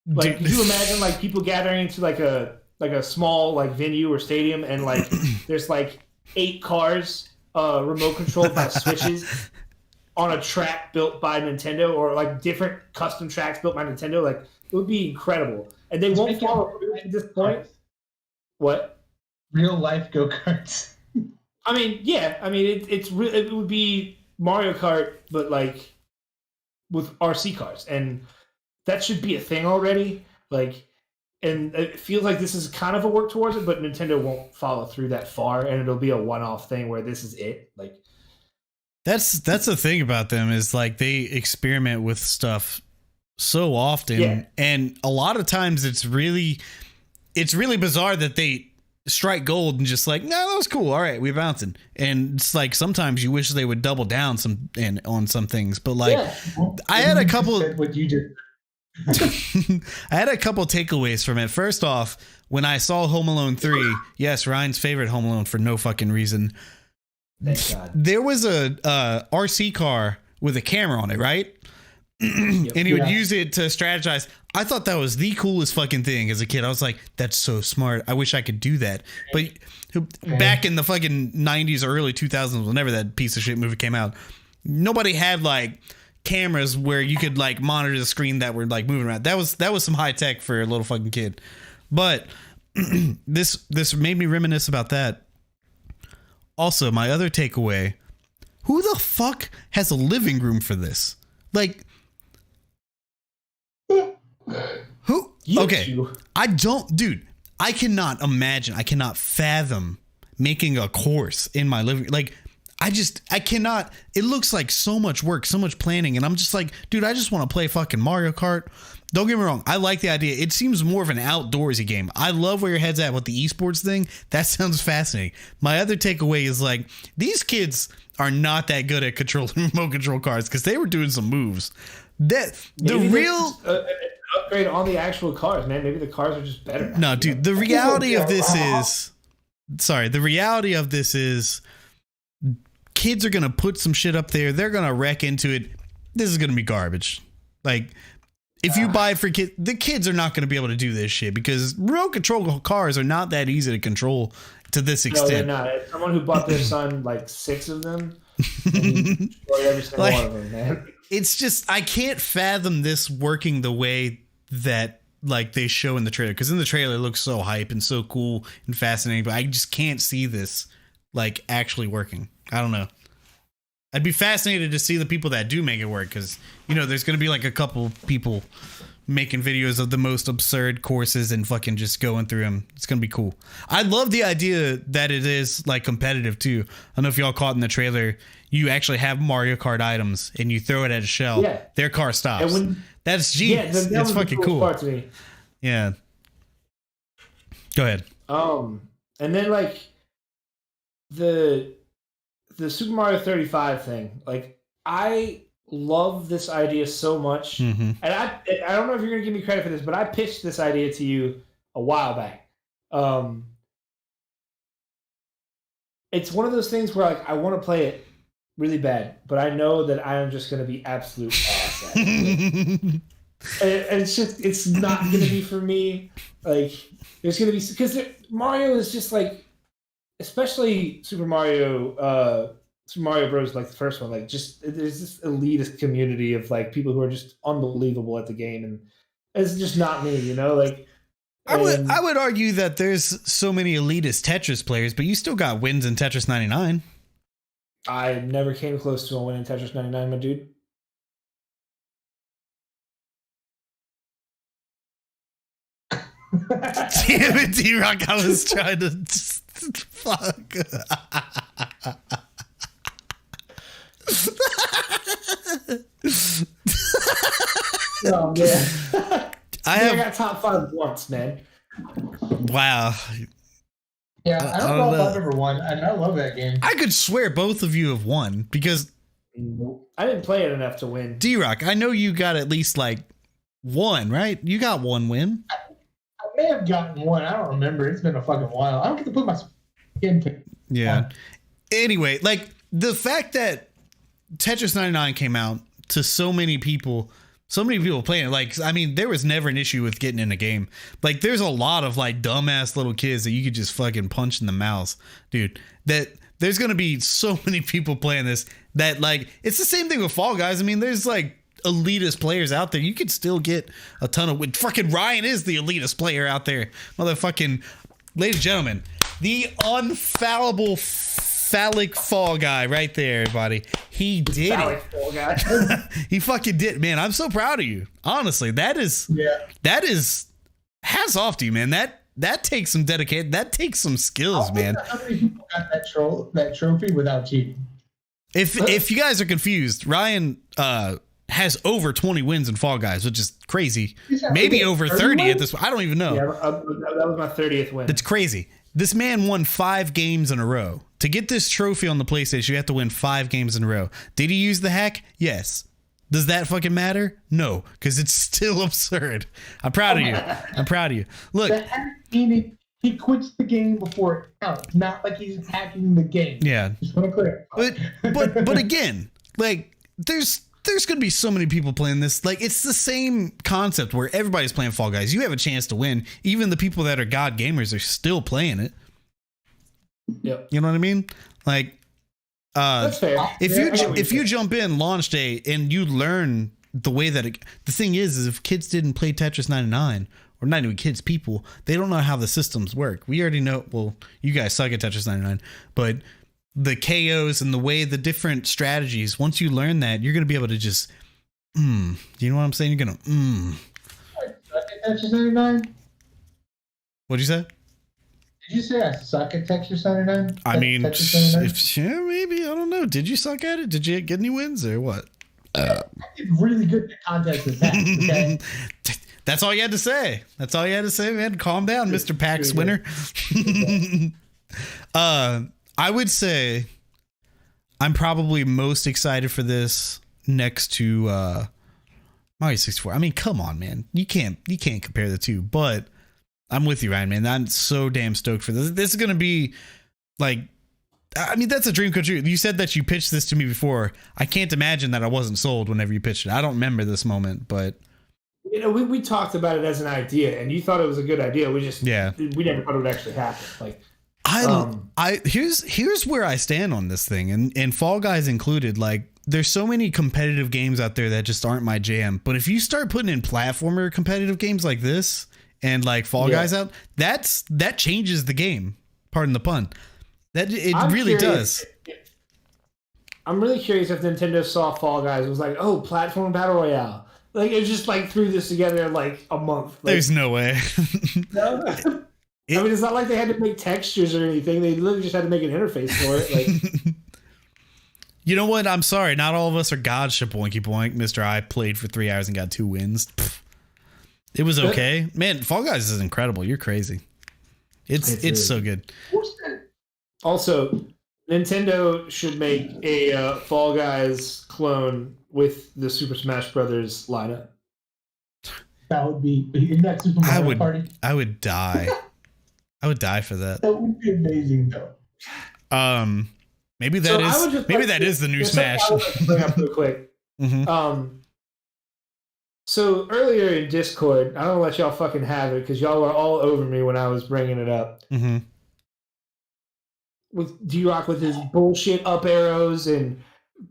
Like, could you imagine, like, people gathering into like a small, like, venue or stadium and, like, there's like 8 cars remote controlled by switches on a track built by Nintendo, or like different custom tracks built by Nintendo? Like, it would be incredible. And they won't follow through at this point. What? Real life go-karts. I mean, yeah. I mean, it would be Mario Kart, but, like, with RC cars, and that should be a thing already. Like, and it feels like this is kind of a work towards it, but Nintendo won't follow through that far, and it'll be a one-off thing where this is it. Like, that's the thing about them is, like, they experiment with stuff so often, and a lot of times it's really bizarre that they strike gold and just like, no, that was cool. All right, we're bouncing. And it's like sometimes you wish they would double down on some things, but, like, I had a couple. What you did. I had a couple takeaways from it. First off, when I saw Home Alone 3, yes, Ryan's favorite Home Alone for no fucking reason. Thank God. There was a RC car with a camera on it, right? And he would use it to strategize. I thought that was the coolest fucking thing as a kid. I was like, that's so smart. I wish I could do that. But back in the fucking 90s or early 2000s, whenever that piece of shit movie came out, nobody had, like, cameras where you could, like, monitor the screen that were, like, moving around. That was some high tech for a little fucking kid. But this made me reminisce about that. Also, my other takeaway, who the fuck has a living room for this? Like, who? Okay, I don't, dude. I cannot imagine. I cannot fathom making a course in my living. Like, I cannot. It looks like so much work, so much planning, and I'm just like, dude, I just want to play fucking Mario Kart. Don't get me wrong. I like the idea. It seems more of an outdoorsy game. I love where your head's at with the esports thing. That sounds fascinating. My other takeaway is, like, these kids are not that good at controlling remote control cars because they were doing some moves. That the Maybe real upgrade on the actual cars, man. Maybe the cars are just better. No, dude. The reality of this is, the reality of this is, kids are gonna put some shit up there. They're gonna wreck into it. This is gonna be garbage. Like, if you buy it for kids, the kids are not going to be able to do this shit because remote control cars are not that easy to control to this extent. No, they're not. Someone who bought their son like 6 of them, and he destroyed every single one of them, man. It's just, I can't fathom this working the way that like they show in the trailer, because in the trailer it looks so hype and so cool and fascinating, but I just can't see this like actually working. I don't know. I'd be fascinated to see the people that do make it work, because you know there's gonna be like a couple people making videos of the most absurd courses and fucking just going through them. It's gonna be cool. I love the idea that it is like competitive too. I don't know if y'all caught in the trailer, you actually have Mario Kart items and you throw it at a shell. Yeah. Their car stops. That's genius. Yeah, that's fucking cool. Part to me. Yeah. Go ahead. And then like the Super Mario 35 thing, like I love this idea so much. Mm-hmm. And I don't know if you're gonna give me credit for this, but I pitched this idea to you a while back. It's one of those things where like I want to play it really bad, but I know that I am just gonna be absolute ass at it. And it's not gonna be for me. Like there's gonna be, because Mario is just like, especially Super Mario Bros. Like the first one, like just there's this elitist community of like people who are just unbelievable at the game, and it's just not me, you know. Like I would argue that there's so many elitist Tetris players, but you still got wins in Tetris 99. I never came close to a win in Tetris 99, my dude. Damn it, D-Rock, I was trying to just, fuck. Oh man. I got top 5 once, man. Wow. Yeah, I don't know if I've ever won, and I love that game. I could swear both of you have won, because I didn't play it enough to win. D-Rock, I know you got at least like one, right? You got one win. I may have gotten one. I don't remember. It's been a fucking while. I don't get to put my skin pick. Yeah. Anyway, like the fact that Tetris 99 came out to so many people playing it, like, I mean, there was never an issue with getting in a game. Like, there's a lot of like dumbass little kids that you could just fucking punch in the mouth, dude. That there's gonna be so many people playing this that like it's the same thing with Fall Guys. I mean, there's like elitist players out there. You could still get a ton of fucking Ryan is the elitist player out there, motherfucking. Ladies and gentlemen, the unfallible phallic fall guy right there, everybody. He did phallic it. Fall guy. He fucking did, man. I'm so proud of you. Honestly, that is hats off to you, man. That takes some dedication. That takes some skills, man. How many people got that trophy without cheating? If you guys are confused, Ryan has over 20 wins in Fall Guys, which is crazy. Maybe over 30 at this point. I don't even know. Yeah, that was my 30th win. That's crazy. This man won 5 games in a row. To get this trophy on the PlayStation, you have to win 5 games in a row. Did he use the hack? Yes. Does that fucking matter? No, because it's still absurd. I'm proud of you. I'm proud of you. Look. The hack meaning he quits the game before it counts. Not like he's hacking the game. Yeah. Just want to clear. But again, like there's going to be so many people playing this. Like, it's the same concept where everybody's playing Fall Guys. You have a chance to win. Even the people that are God gamers are still playing it. Yep. You know what I mean? Like, that's fair. If you jump in launch day and you learn the way that the thing is if kids didn't play Tetris 99, or not even kids, people, they don't know how the systems work. We already know, well, you guys suck at Tetris 99, but the KOs and the way the different strategies, once you learn that, you're going to be able to just, you know what I'm saying? You're going to, Tetris 99? What'd you say? Did you say I suck at Tetris 99? I mean, maybe, I don't know. Did you suck at it? Did you get any wins or what? I did really good at contests with PAX, okay? That's all you had to say. That's all you had to say, man. Calm down, Mr. PAX winner. I would say I'm probably most excited for this next to Mario 64. I mean, come on, man. You can't compare the two, but I'm with you, Ryan, man. I'm so damn stoked for this. This is going to be like, I mean, that's a dream come true. You said that you pitched this to me before. I can't imagine that I wasn't sold whenever you pitched it. I don't remember this moment, but we talked about it as an idea, and you thought it was a good idea. We never thought it would actually happen. Like, here's where I stand on this thing, and Fall Guys included. Like, there's so many competitive games out there that just aren't my jam. But if you start putting in platformer competitive games like this and like Fall Guys out, that changes the game. Pardon the pun. I'm really does. I'm really curious if Nintendo saw Fall Guys and was like, oh, platform battle royale. Like, it just like threw this together in like a month. Like, there's no way. No. I mean, it's not like they had to make textures or anything. They literally just had to make an interface for it. Like, you know what? I'm sorry. Not all of us are God, shaboinky boink. Mr. I played for 3 hours and got 2 wins. Pfft. It was okay. Man, Fall Guys is incredible. You're crazy. It's so good. Also, Nintendo should make a Fall Guys clone with the Super Smash Brothers lineup. That would be in that Super Mario Party. I would die. I would die for that. That would be amazing, though. Maybe that is the new Smash. I would like to bring up real quick. Mm-hmm. So earlier in Discord, I don't let y'all fucking have it because y'all were all over me when I was bringing it up. Mm-hmm. With D-Rock with his bullshit up arrows and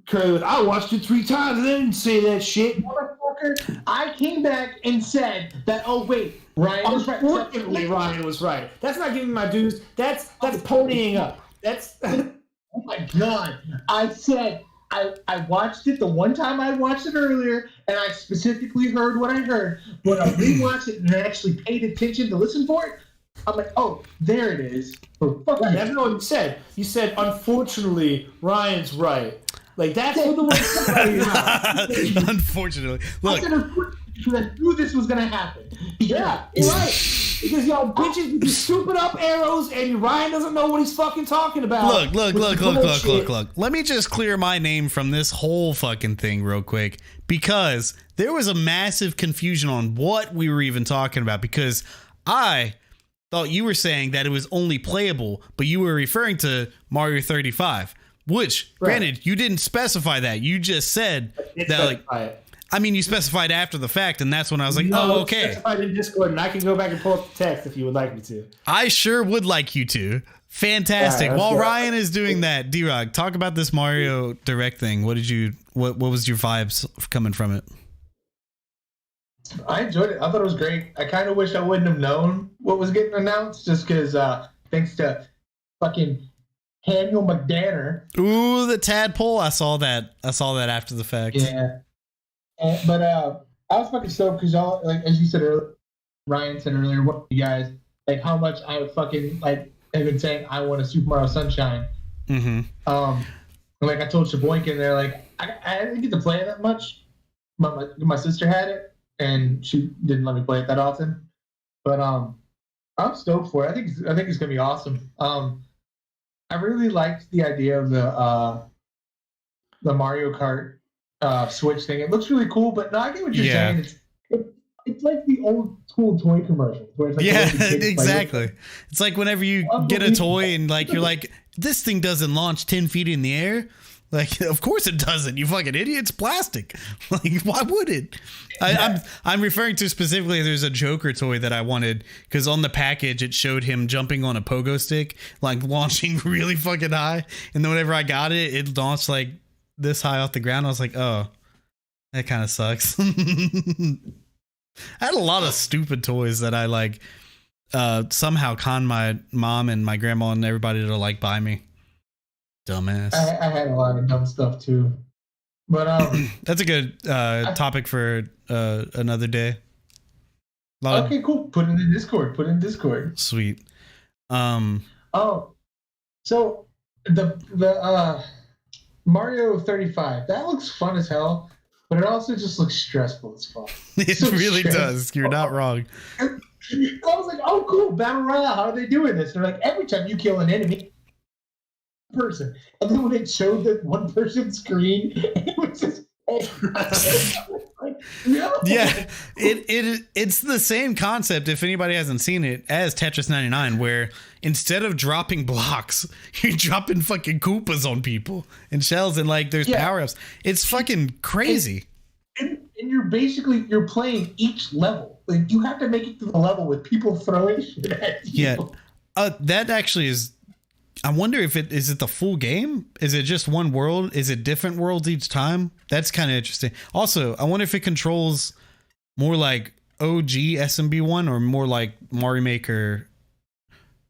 Kerley with, I watched it 3 times and I didn't say that shit. Motherfucker, I came back and said that, oh, wait, Ryan was right. Unfortunately, Ryan was right. That's not giving my dues. That's ponying up. That's... Oh, my God. I said... I watched it the one time I watched it earlier, and I specifically heard what I heard. When I rewatched it and actually paid attention to listen for it, I'm like, oh, there it is. That's not what you said. You said, unfortunately, Ryan's right. Like, that's what the word. Unfortunately. Look. I knew this was going to happen. Yeah, you're right. Because y'all bitches with your stupid up arrows and Ryan doesn't know what he's fucking talking about. Look. Let me just clear my name from this whole fucking thing real quick, because there was a massive confusion on what we were even talking about, because I thought you were saying that it was only playable, but you were referring to Mario 35, which, granted, you didn't specify that. You just said that, like... I mean, you specified after the fact, and that's when I was like, oh, okay. Specified in Discord, and I can go back and pull up the text if you would like me to. I sure would like you to. Fantastic. Right, while Ryan is doing that, D-Rock, talk about this Mario Direct thing. What was your vibes coming from it? I enjoyed it. I thought it was great. I kind of wish I wouldn't have known what was getting announced, just because thanks to fucking Daniel McDanner. Ooh, the tadpole. I saw that after the fact. Yeah. But I was fucking stoked because y'all, like, as you said earlier, Ryan said earlier, what you guys, like, how much I fucking, like, have been saying I want a Super Mario Sunshine. Mm-hmm. Like I told Shaboinkin, they're like, I didn't get to play it that much. My sister had it, and she didn't let me play it that often. But I'm stoked for it. I think it's gonna be awesome. I really liked the idea of the Mario Kart Switch thing. It looks really cool, but no, I get what you're saying. It's like the old school toy commercials. Where it's like exactly. It's like whenever you get a toy and like you're like, this thing doesn't launch 10 feet in the air. Like, of course it doesn't. You fucking idiot. It's plastic. Like, why would it? I'm referring to specifically, there's a Joker toy that I wanted because on the package it showed him jumping on a pogo stick, like launching really fucking high. And then whenever I got it, it launched like this high off the ground. I was like, oh, that kind of sucks. I had a lot of stupid toys that I like somehow conned my mom and my grandma and everybody to like buy me. Dumbass. I had a lot of dumb stuff too. But that's a good topic for another day. Okay, cool. Put it in Discord. Sweet. So the Mario 35, that looks fun as hell. But it also just looks stressful as fuck. It so really does. You're not wrong. I was like, oh, cool. Battle Royale. How are they doing this? They're like, every time you kill an enemy, person. And then when it showed that one person's screen, it was just... like, no. Yeah, it's the same concept, if anybody hasn't seen it, as Tetris 99, where instead of dropping blocks, you're dropping fucking Koopas on people and shells, and like there's power-ups. It's fucking crazy. and you're playing each level. Like you have to make it to the level with people throwing shit at you. Yeah, that actually is. I wonder if is it the full game? Is it just one world? Is it different worlds each time? That's kind of interesting. Also, I wonder if it controls more like OG SMB1 or more like Mario Maker.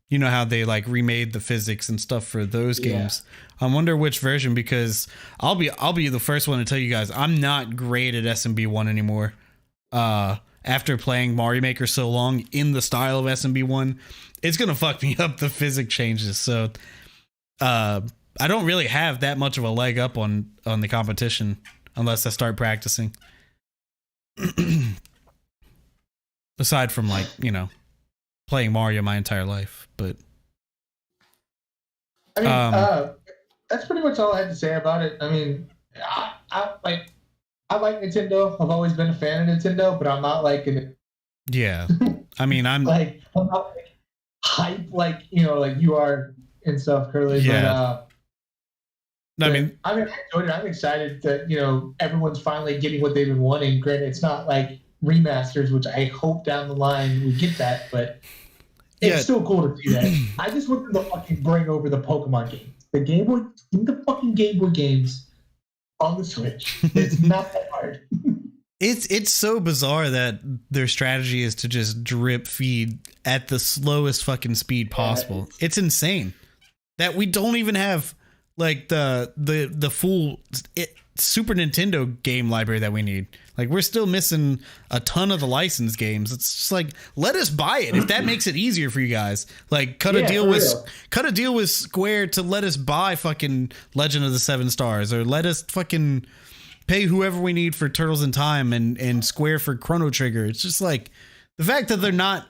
You know how they like remade the physics and stuff for those games. I wonder which version, because I'll be the first one to tell you guys I'm not great at SMB1 anymore. After playing Mario Maker so long in the style of SMB1, it's gonna fuck me up, the physics changes. So I don't really have that much of a leg up on the competition unless I start practicing. Aside from like, you know, playing Mario my entire life. But I mean, that's pretty much all I had to say about it. I mean, I like Nintendo. I've always been a fan of Nintendo, but I'm not like yeah. I mean, I'm not like hype like you are and stuff, Kerley. Yeah. But, I mean, I enjoyed it. I'm excited that everyone's finally getting what they've been wanting. Granted, it's not like remasters, which I hope down the line we get that, but it's still cool to see that. I just want them to fucking bring over the Pokemon games. The fucking Game Boy games on the Switch. It's not that hard. It's so bizarre that their strategy is to just drip feed at the slowest fucking speed possible. It's insane that we don't even have like the full Super Nintendo game library that we need. Like, we're still missing a ton of the licensed games. It's just like, let us buy it if that makes it easier for you guys. Like, cut a deal with Square to let us buy fucking Legend of the Seven Stars, or let us fucking pay whoever we need for Turtles in Time and Square for Chrono Trigger. It's just like the fact that they're not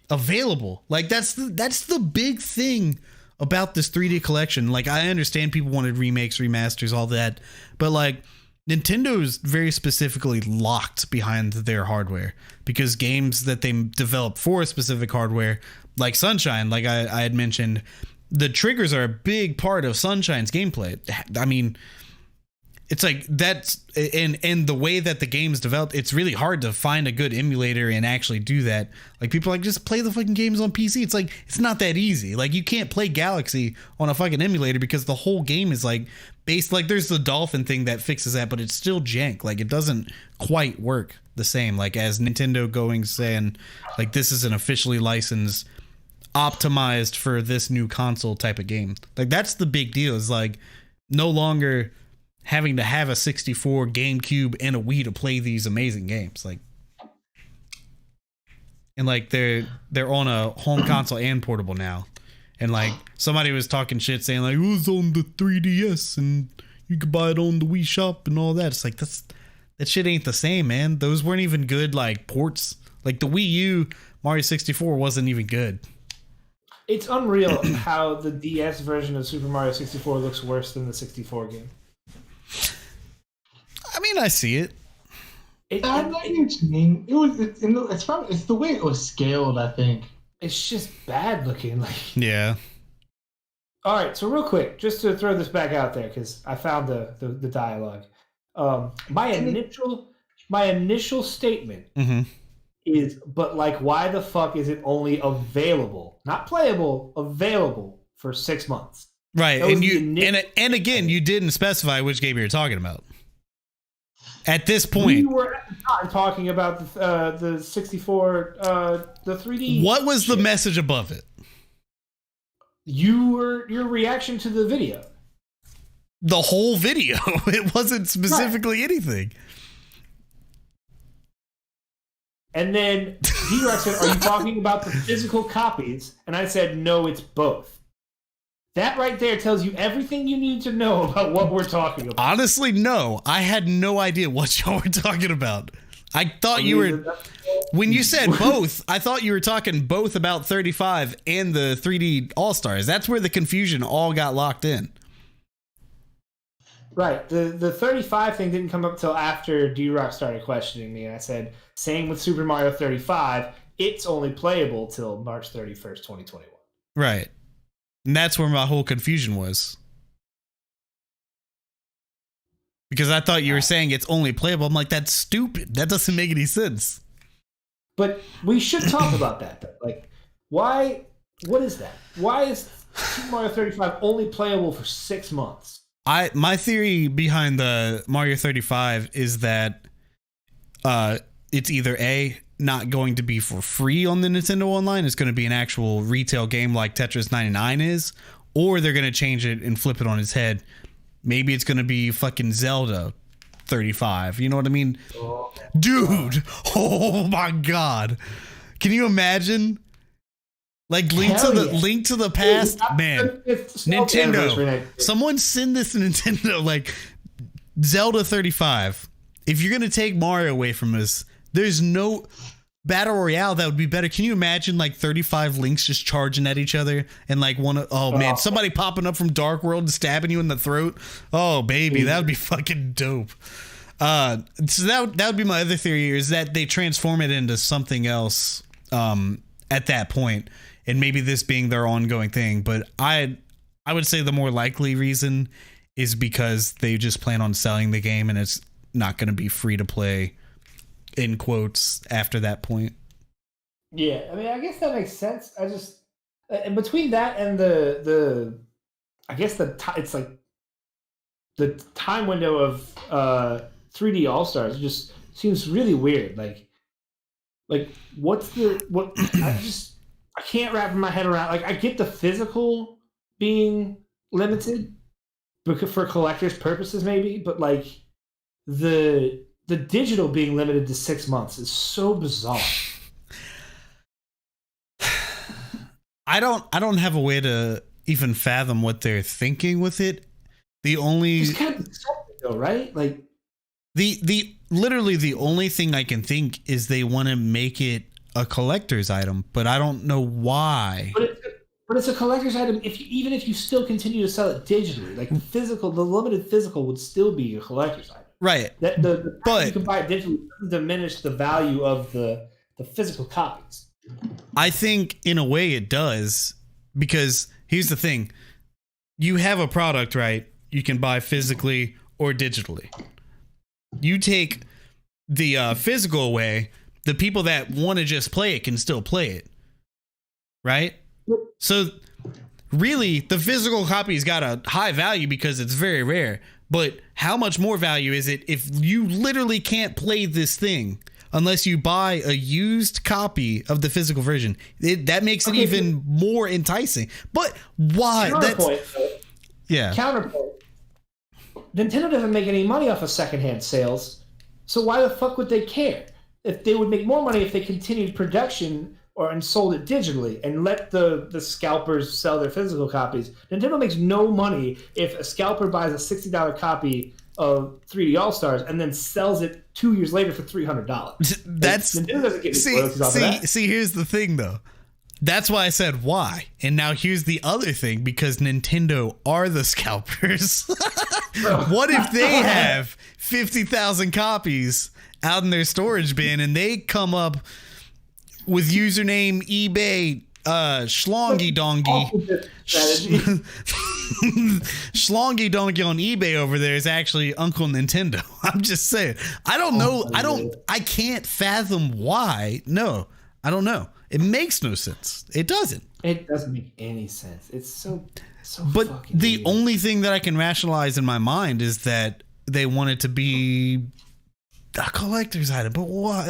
available. Like, that's the big thing about this 3D collection. Like, I understand people wanted remakes, remasters, all that, but like, Nintendo is very specifically locked behind their hardware, because games that they develop for specific hardware, like Sunshine, like I had mentioned, the triggers are a big part of Sunshine's gameplay. I mean, it's like that's and the way that the game's developed, it's really hard to find a good emulator and actually do that. Like, people are like, just play the fucking games on PC. It's like, it's not that easy. Like, you can't play Galaxy on a fucking emulator because the whole game is like based, like, there's the dolphin thing that fixes that, but it's still jank. Like, it doesn't quite work the same, like, as Nintendo going saying, like, this is an officially licensed, optimized for this new console type of game. Like, that's the big deal, is like no longer having to have a 64, GameCube, and a Wii to play these amazing games. Like, and like they're on a home console and portable now. And like, somebody was talking shit saying like, it was on the 3DS and you could buy it on the Wii Shop and all that. It's like, that shit ain't the same, man. Those weren't even good like ports. Like, the Wii U Mario 64 wasn't even good. It's unreal how the DS version of Super Mario 64 looks worse than the 64 game. I mean, I see it. I know what you mean. It's the way it was scaled, I think. It's just bad looking. Like, yeah. All right, so real quick, just to throw this back out there, because I found the dialogue. My initial statement is, but like, why the fuck is it only available, not playable, available for 6 months? Right, and again, you didn't specify which game you're talking about. At this point, we were at the time talking about the 64, the 3D. What was the message above it? Your reaction to the video. The whole video. It wasn't specifically anything. And then D-Rex said, "Are you talking about the physical copies?" And I said, "No, it's both." That right there tells you everything you need to know about what we're talking about. Honestly, no. I had no idea what y'all were talking about. I thought you were... When you said both, I thought you were talking both about 35 and the 3D All-Stars. That's where the confusion all got locked in. Right. The 35 thing didn't come up till after D-Rock started questioning me. And I said, same with Super Mario 35. It's only playable till March 31st, 2021. Right. And that's where my whole confusion was. Because I thought you were saying it's only playable. I'm like, that's stupid. That doesn't make any sense. But we should talk about that, though. Like, why? What is that? Why is Super Mario 35 only playable for 6 months? My theory behind the Mario 35 is that it's either A, not going to be for free on the Nintendo Online. It's going to be an actual retail game like Tetris 99 is, or they're going to change it and flip it on its head. Maybe it's going to be fucking Zelda 35. You know what I mean? Oh, dude. Oh my God. Can you imagine? Like Link to the Past, man. Nintendo. Someone send this to Nintendo. Like Zelda 35. If you're gonna take Mario away from us, there's no Battle Royale that would be better. Can you imagine like 35 Links just charging at each other and like man, somebody popping up from Dark World and stabbing you in the throat? Oh baby, that would be fucking dope. So that would be my other theory, is that they transform it into something else at that point. And maybe this being their ongoing thing, but I would say the more likely reason is because they just plan on selling the game and it's not going to be free to play, in quotes, after that point. Yeah, I mean, I guess that makes sense. I just and between that and the I guess it's like the time window of 3D All Stars just seems really weird. Like what I can't wrap my head around. Like, I get the physical being limited for collectors' purposes, maybe, but like the digital being limited to 6 months is so bizarre. I don't have a way to even fathom what they're thinking with it. It's kind of though, right? Like literally the only thing I can think is they want to make it a collector's item, but I don't know why. But it's a collector's item even if you still continue to sell it digitally. Like the limited physical would still be a collector's item. Right. But you can buy it digitally doesn't diminish the value of the physical copies. I think in a way it does, because here's the thing. You have a product, right? You can buy physically or digitally. You take the physical away, the people that want to just play it can still play it, right? So really, the physical copy's got a high value because it's very rare. But how much more value is it if you literally can't play this thing unless you buy a used copy of the physical version? That makes it even more enticing. But why? Counterpoint. Yeah. Counterpoint. Nintendo doesn't make any money off of secondhand sales, so why the fuck would they care? If they would make more money if they continued production and sold it digitally and let the scalpers sell their physical copies. Nintendo makes no money if a scalper buys a $60 copy of 3D All Stars and then sells it 2 years later for $300. Nintendo doesn't get any royalties off of that. See, here's the thing though. That's why I said why. And now here's the other thing, because Nintendo are the scalpers. What if they have 50,000 copies out in their storage bin and they come up with username eBay Schlongy Dongy. Schlongy Dongy on eBay over there is actually Uncle Nintendo. I'm just saying. I don't know. I can't fathom why. No, I don't know. It makes no sense. It doesn't. It doesn't make any sense. It's so but the weird. Only thing that I can rationalize in my mind is that they want it to be a collector's item. But what?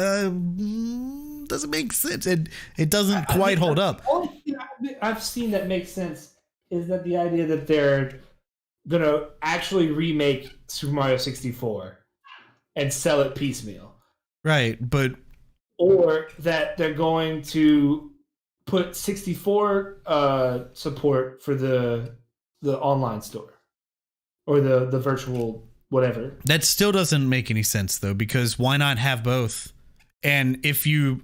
Doesn't make sense. It doesn't quite hold up. The only thing I've seen that makes sense is that the idea that they're going to actually remake Super Mario 64 and sell it piecemeal. Right, but... Or that they're going to put 64 support for the online store or the virtual whatever. That still doesn't make any sense though, because why not have both? And if you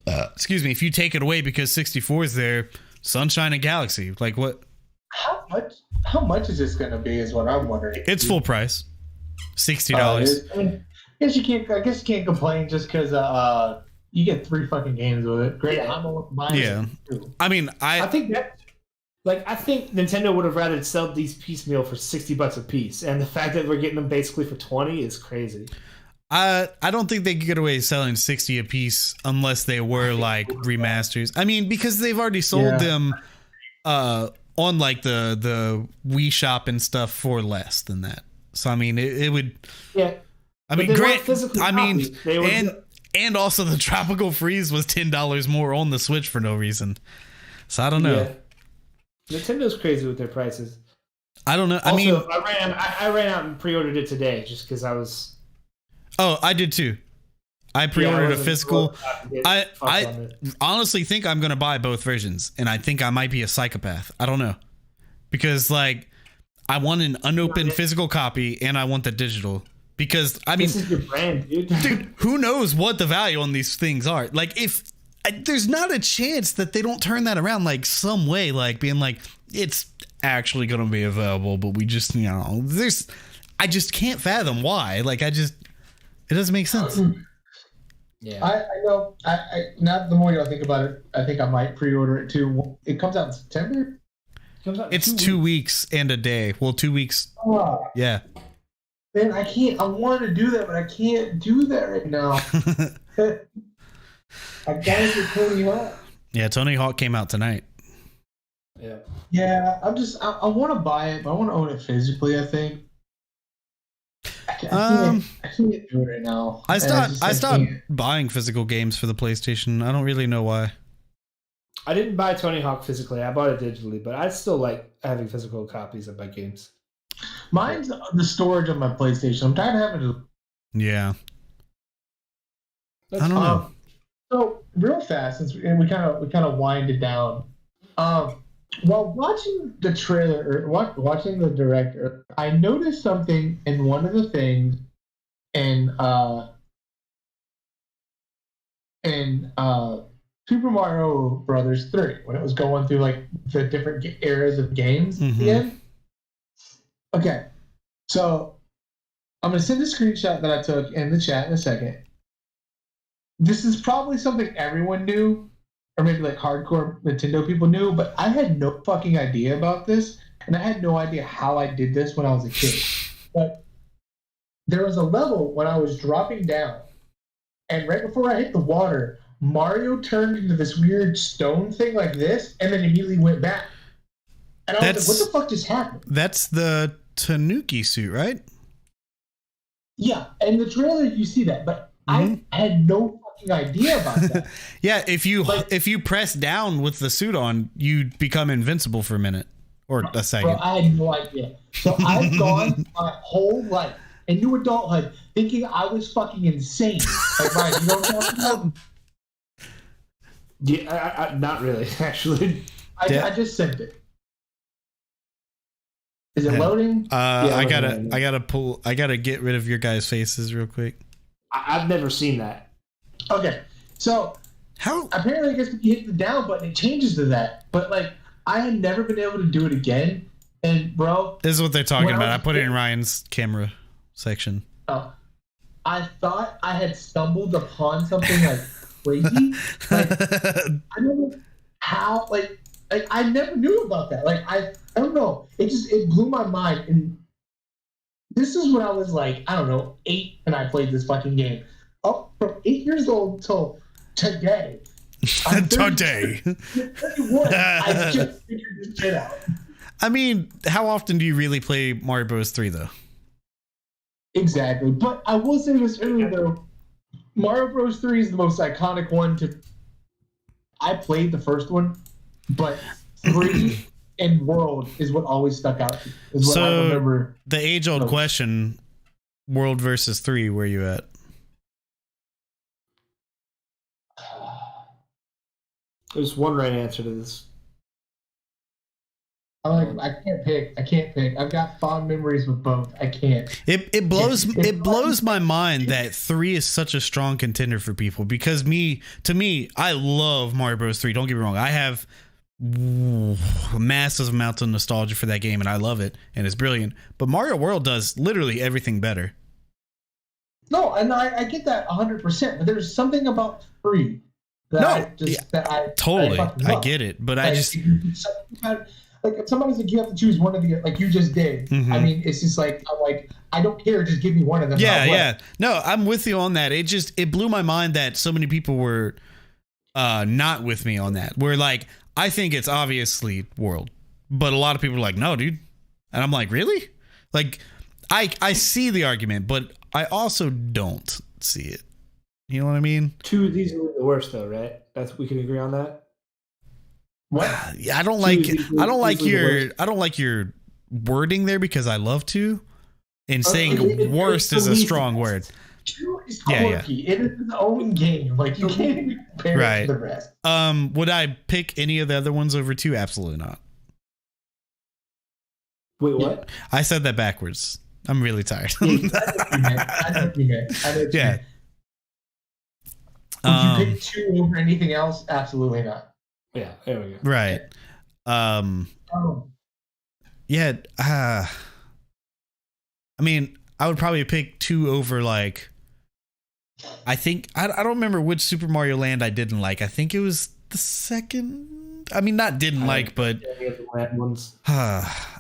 if you take it away because 64 is there, Sunshine and Galaxy, like what? How much is this going to be is what I'm wondering. It's full price. $60. I mean, I guess you can't complain just because you get 3 fucking games with it. Great, yeah. I'm buying it too. I mean, I think that Like, I think Nintendo would have rather sell these piecemeal for $60 a piece, and the fact that we're getting them basically for 20 is crazy. I don't think they could get away selling 60 a piece unless they were like remasters. I mean, because they've already sold them on like the Wii Shop and stuff for less than that. So I mean, it would. Yeah. I mean, and also the Tropical Freeze was $10 more on the Switch for no reason. So I don't know. Yeah. Nintendo's crazy with their prices. I don't know. I ran out and pre-ordered it today just because I was. Oh, I did too. I pre-ordered a physical. I honestly think I'm going to buy both versions, and I think I might be a psychopath. I don't know. Because like I want an unopened physical copy and I want the digital. Because I mean, this is your brand, dude. Dude, who knows what the value on these things are? Like if there's not a chance that they don't turn that around like some way, like being like, it's actually going to be available, but we just, I just can't fathom why. Like, it doesn't make sense. Yeah. I know. I not the more I think about it, I think I might pre-order it too. It comes out in September? It's 2 weeks and a day. Well, 2 weeks. Yeah. Man, I can't. I wanted to do that, but I can't do that right now. I gotta get Tony Hawk. Yeah, Tony Hawk came out tonight. Yeah. Yeah, I want to buy it, but I want to own it physically, I think. I can't do it right now. I stopped buying physical games for the PlayStation. I don't really know why. I didn't buy Tony Hawk physically. I bought it digitally, but I still like having physical copies of my games. Mine's the storage of my PlayStation. I'm tired of having to. Yeah. I don't know. So real fast, since we kind of winded down. While watching the trailer or watching the director, I noticed something in one of the things in Super Mario Brothers 3 when it was going through like the different eras of games at the end. Okay, so I'm gonna send a screenshot that I took in the chat in a second. This is probably something everyone knew, or maybe like hardcore Nintendo people knew, but I had no fucking idea about this, and I had no idea how I did this when I was a kid. But there was a level when I was dropping down, and right before I hit the water, Mario turned into this weird stone thing like this, and then immediately went back. And I was like, what the fuck just happened? That's the Tanuki suit, right? Yeah, in the trailer you see that, but I had no fucking idea about that. Yeah, if you press down with the suit on, you become invincible for a minute or a second. Bro, I had no idea. So I've gone my whole life into adulthood thinking I was fucking insane. Like, Ryan, you don't know what I'm talking. Yeah, not really, actually. I just sent it. Is it loading? I gotta get rid of your guys' faces real quick. I've never seen that. Okay, so apparently I guess when you hit the down button, it changes to that. But like, I had never been able to do it again. And bro, this is what they're talking about. I put it in Ryan's camera section. Oh, I thought I had stumbled upon something like crazy. Like, I don't know how. Like I never knew about that. Like I don't know. It blew my mind. And this is when I was like, I don't know, 8, and I played this fucking game. Up from 8 years old till today. Today. 31. I just figured this shit out. I mean, how often do you really play Mario Bros. 3 though? Exactly. But I will say this earlier though. Mario Bros. 3 is the most iconic one to. I played the first one, but 3 and World is what always stuck out. Is what I remember. The age-old question: World versus 3. Where you at? There's one right answer to this. I can't pick. I've got fond memories with both. I can't. It blows my mind that 3 is such a strong contender for people because to me, I love Mario Bros. 3. Don't get me wrong. I have massive amounts of nostalgia for that game and I love it and it's brilliant. But Mario World does literally everything better. No, and I get that 100%. But there's something about 3 that I get it, but like, like if somebody's like you have to choose one of the like you just did. Mhm. I mean, it's just like I'm like I don't care, just give me one of them. Yeah, I'll play. yeah. No, I'm with you on that. It blew my mind that so many people were not with me on that. Where like I think it's obviously World, but a lot of people are like, no, dude. And I'm like, really? Like I see the argument, but I also don't see it. You know what I mean? Two of these are the worst, though, right? We can agree on that. What? Yeah, I don't like your wording there because I love to, and saying worst is a strong word. Two is Yeah, quirky. It is its own game. Like you can't even compare it to the rest. Would I pick any of the other ones over two? Absolutely not. Wait, what? I said that backwards. I'm really tired. I know what you meant. Yeah. Would you pick two over anything else? Absolutely not. Yeah, there we go. Right. Yeah. I mean, I would probably pick two over like. I think I don't remember which Super Mario Land I didn't like. I think it was the second. I mean, not didn't like, but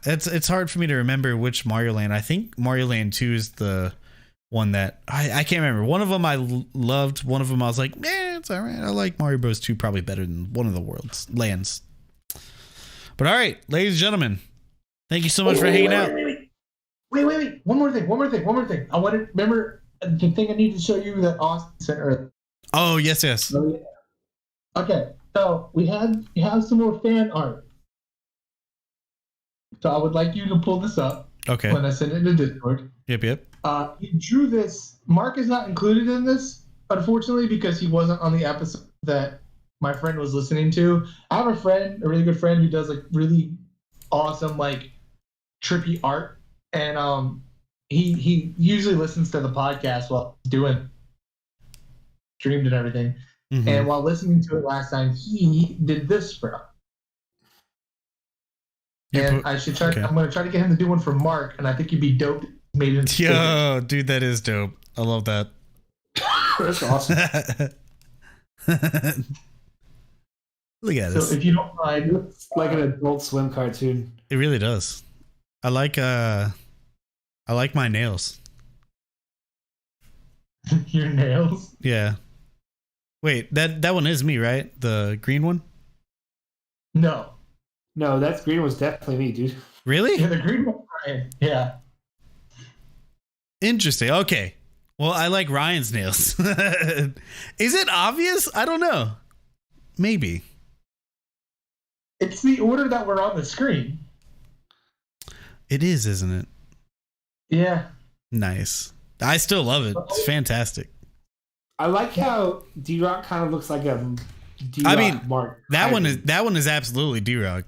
it's hard for me to remember which Mario Land. I think Mario Land 2 is the one that I can't remember. One of them I loved. One of them I was like, it's all right. I like Mario Bros 2 probably better than one of the world's lands. But all right, ladies and gentlemen, thank you so much for hanging out. Wait. One more thing. I want to remember the thing I need to show you that Austin sent earlier. Oh, yes. Okay, so we have some more fan art. So I would like you to pull this up. Okay. When I send it to Discord. Yep. He drew this. Mark is not included in this, unfortunately, because he wasn't on the episode that my friend was listening to. I have a really good friend who does like really awesome, like trippy art, and he usually listens to the podcast while doing streamed and everything. Mm-hmm. And while listening to it last time, he did this for us. And I should try. Okay. I'm going to try to get him to do one for Mark, and I think he'd be dope. Made it. Yo, dude, that is dope. I love that. That's awesome. Look at this. So if you don't mind, it's like an Adult Swim cartoon. It really does. I like my nails. Your nails? Yeah. Wait, that one is me, right? The green one? No, that green was definitely me, dude. Really? Yeah, the green one, Ryan. Yeah. Interesting. Okay. Well, I like Ryan's nails. Is it obvious? I don't know. Maybe. It's the order that we're on the screen. It is, isn't it? Yeah. Nice. I still love it. It's fantastic. I like how D-Rock kind of looks like a D-Rock Mark. That one is absolutely D-Rock.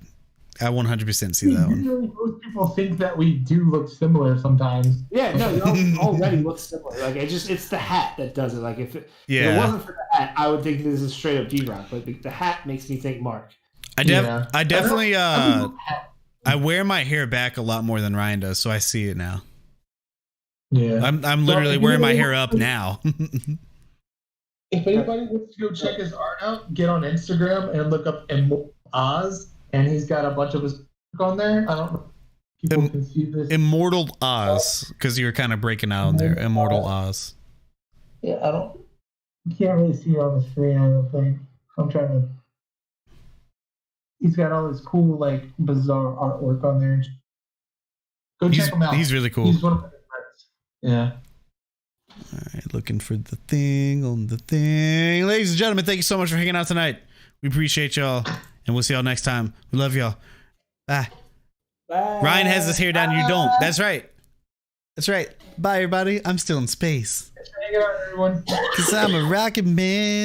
I 100% see that one. Most people think that we do look similar sometimes. Yeah, no, you already look similar. Like it's the hat that does it. Like if it wasn't for the hat, I would think this is straight up D-Rock. But the hat makes me think Mark. I definitely I wear my hair back a lot more than Ryan does, so I see it now. Yeah, I'm literally wearing my hair up now. If anybody wants to go check his art out, get on Instagram and look up Oz, and he's got a bunch of his work on there. I don't know if people can see this. Immortal Oz, because you're kind of breaking out on there. Immortal Oz. Yeah, you can't really see it on the screen, I don't think. I'm trying to. He's got all this cool, like, bizarre artwork on there. Go check him out. He's really cool. He's one of my friends. Yeah. All right, looking for the thing on the thing. Ladies and gentlemen, thank you so much for hanging out tonight. We appreciate y'all, and we'll see y'all next time. We love y'all. Bye. Bye. Ryan has his hair down, you don't. That's right. Bye, everybody. I'm still in space. Thanks for hanging out, everyone. Because I'm a rocket man.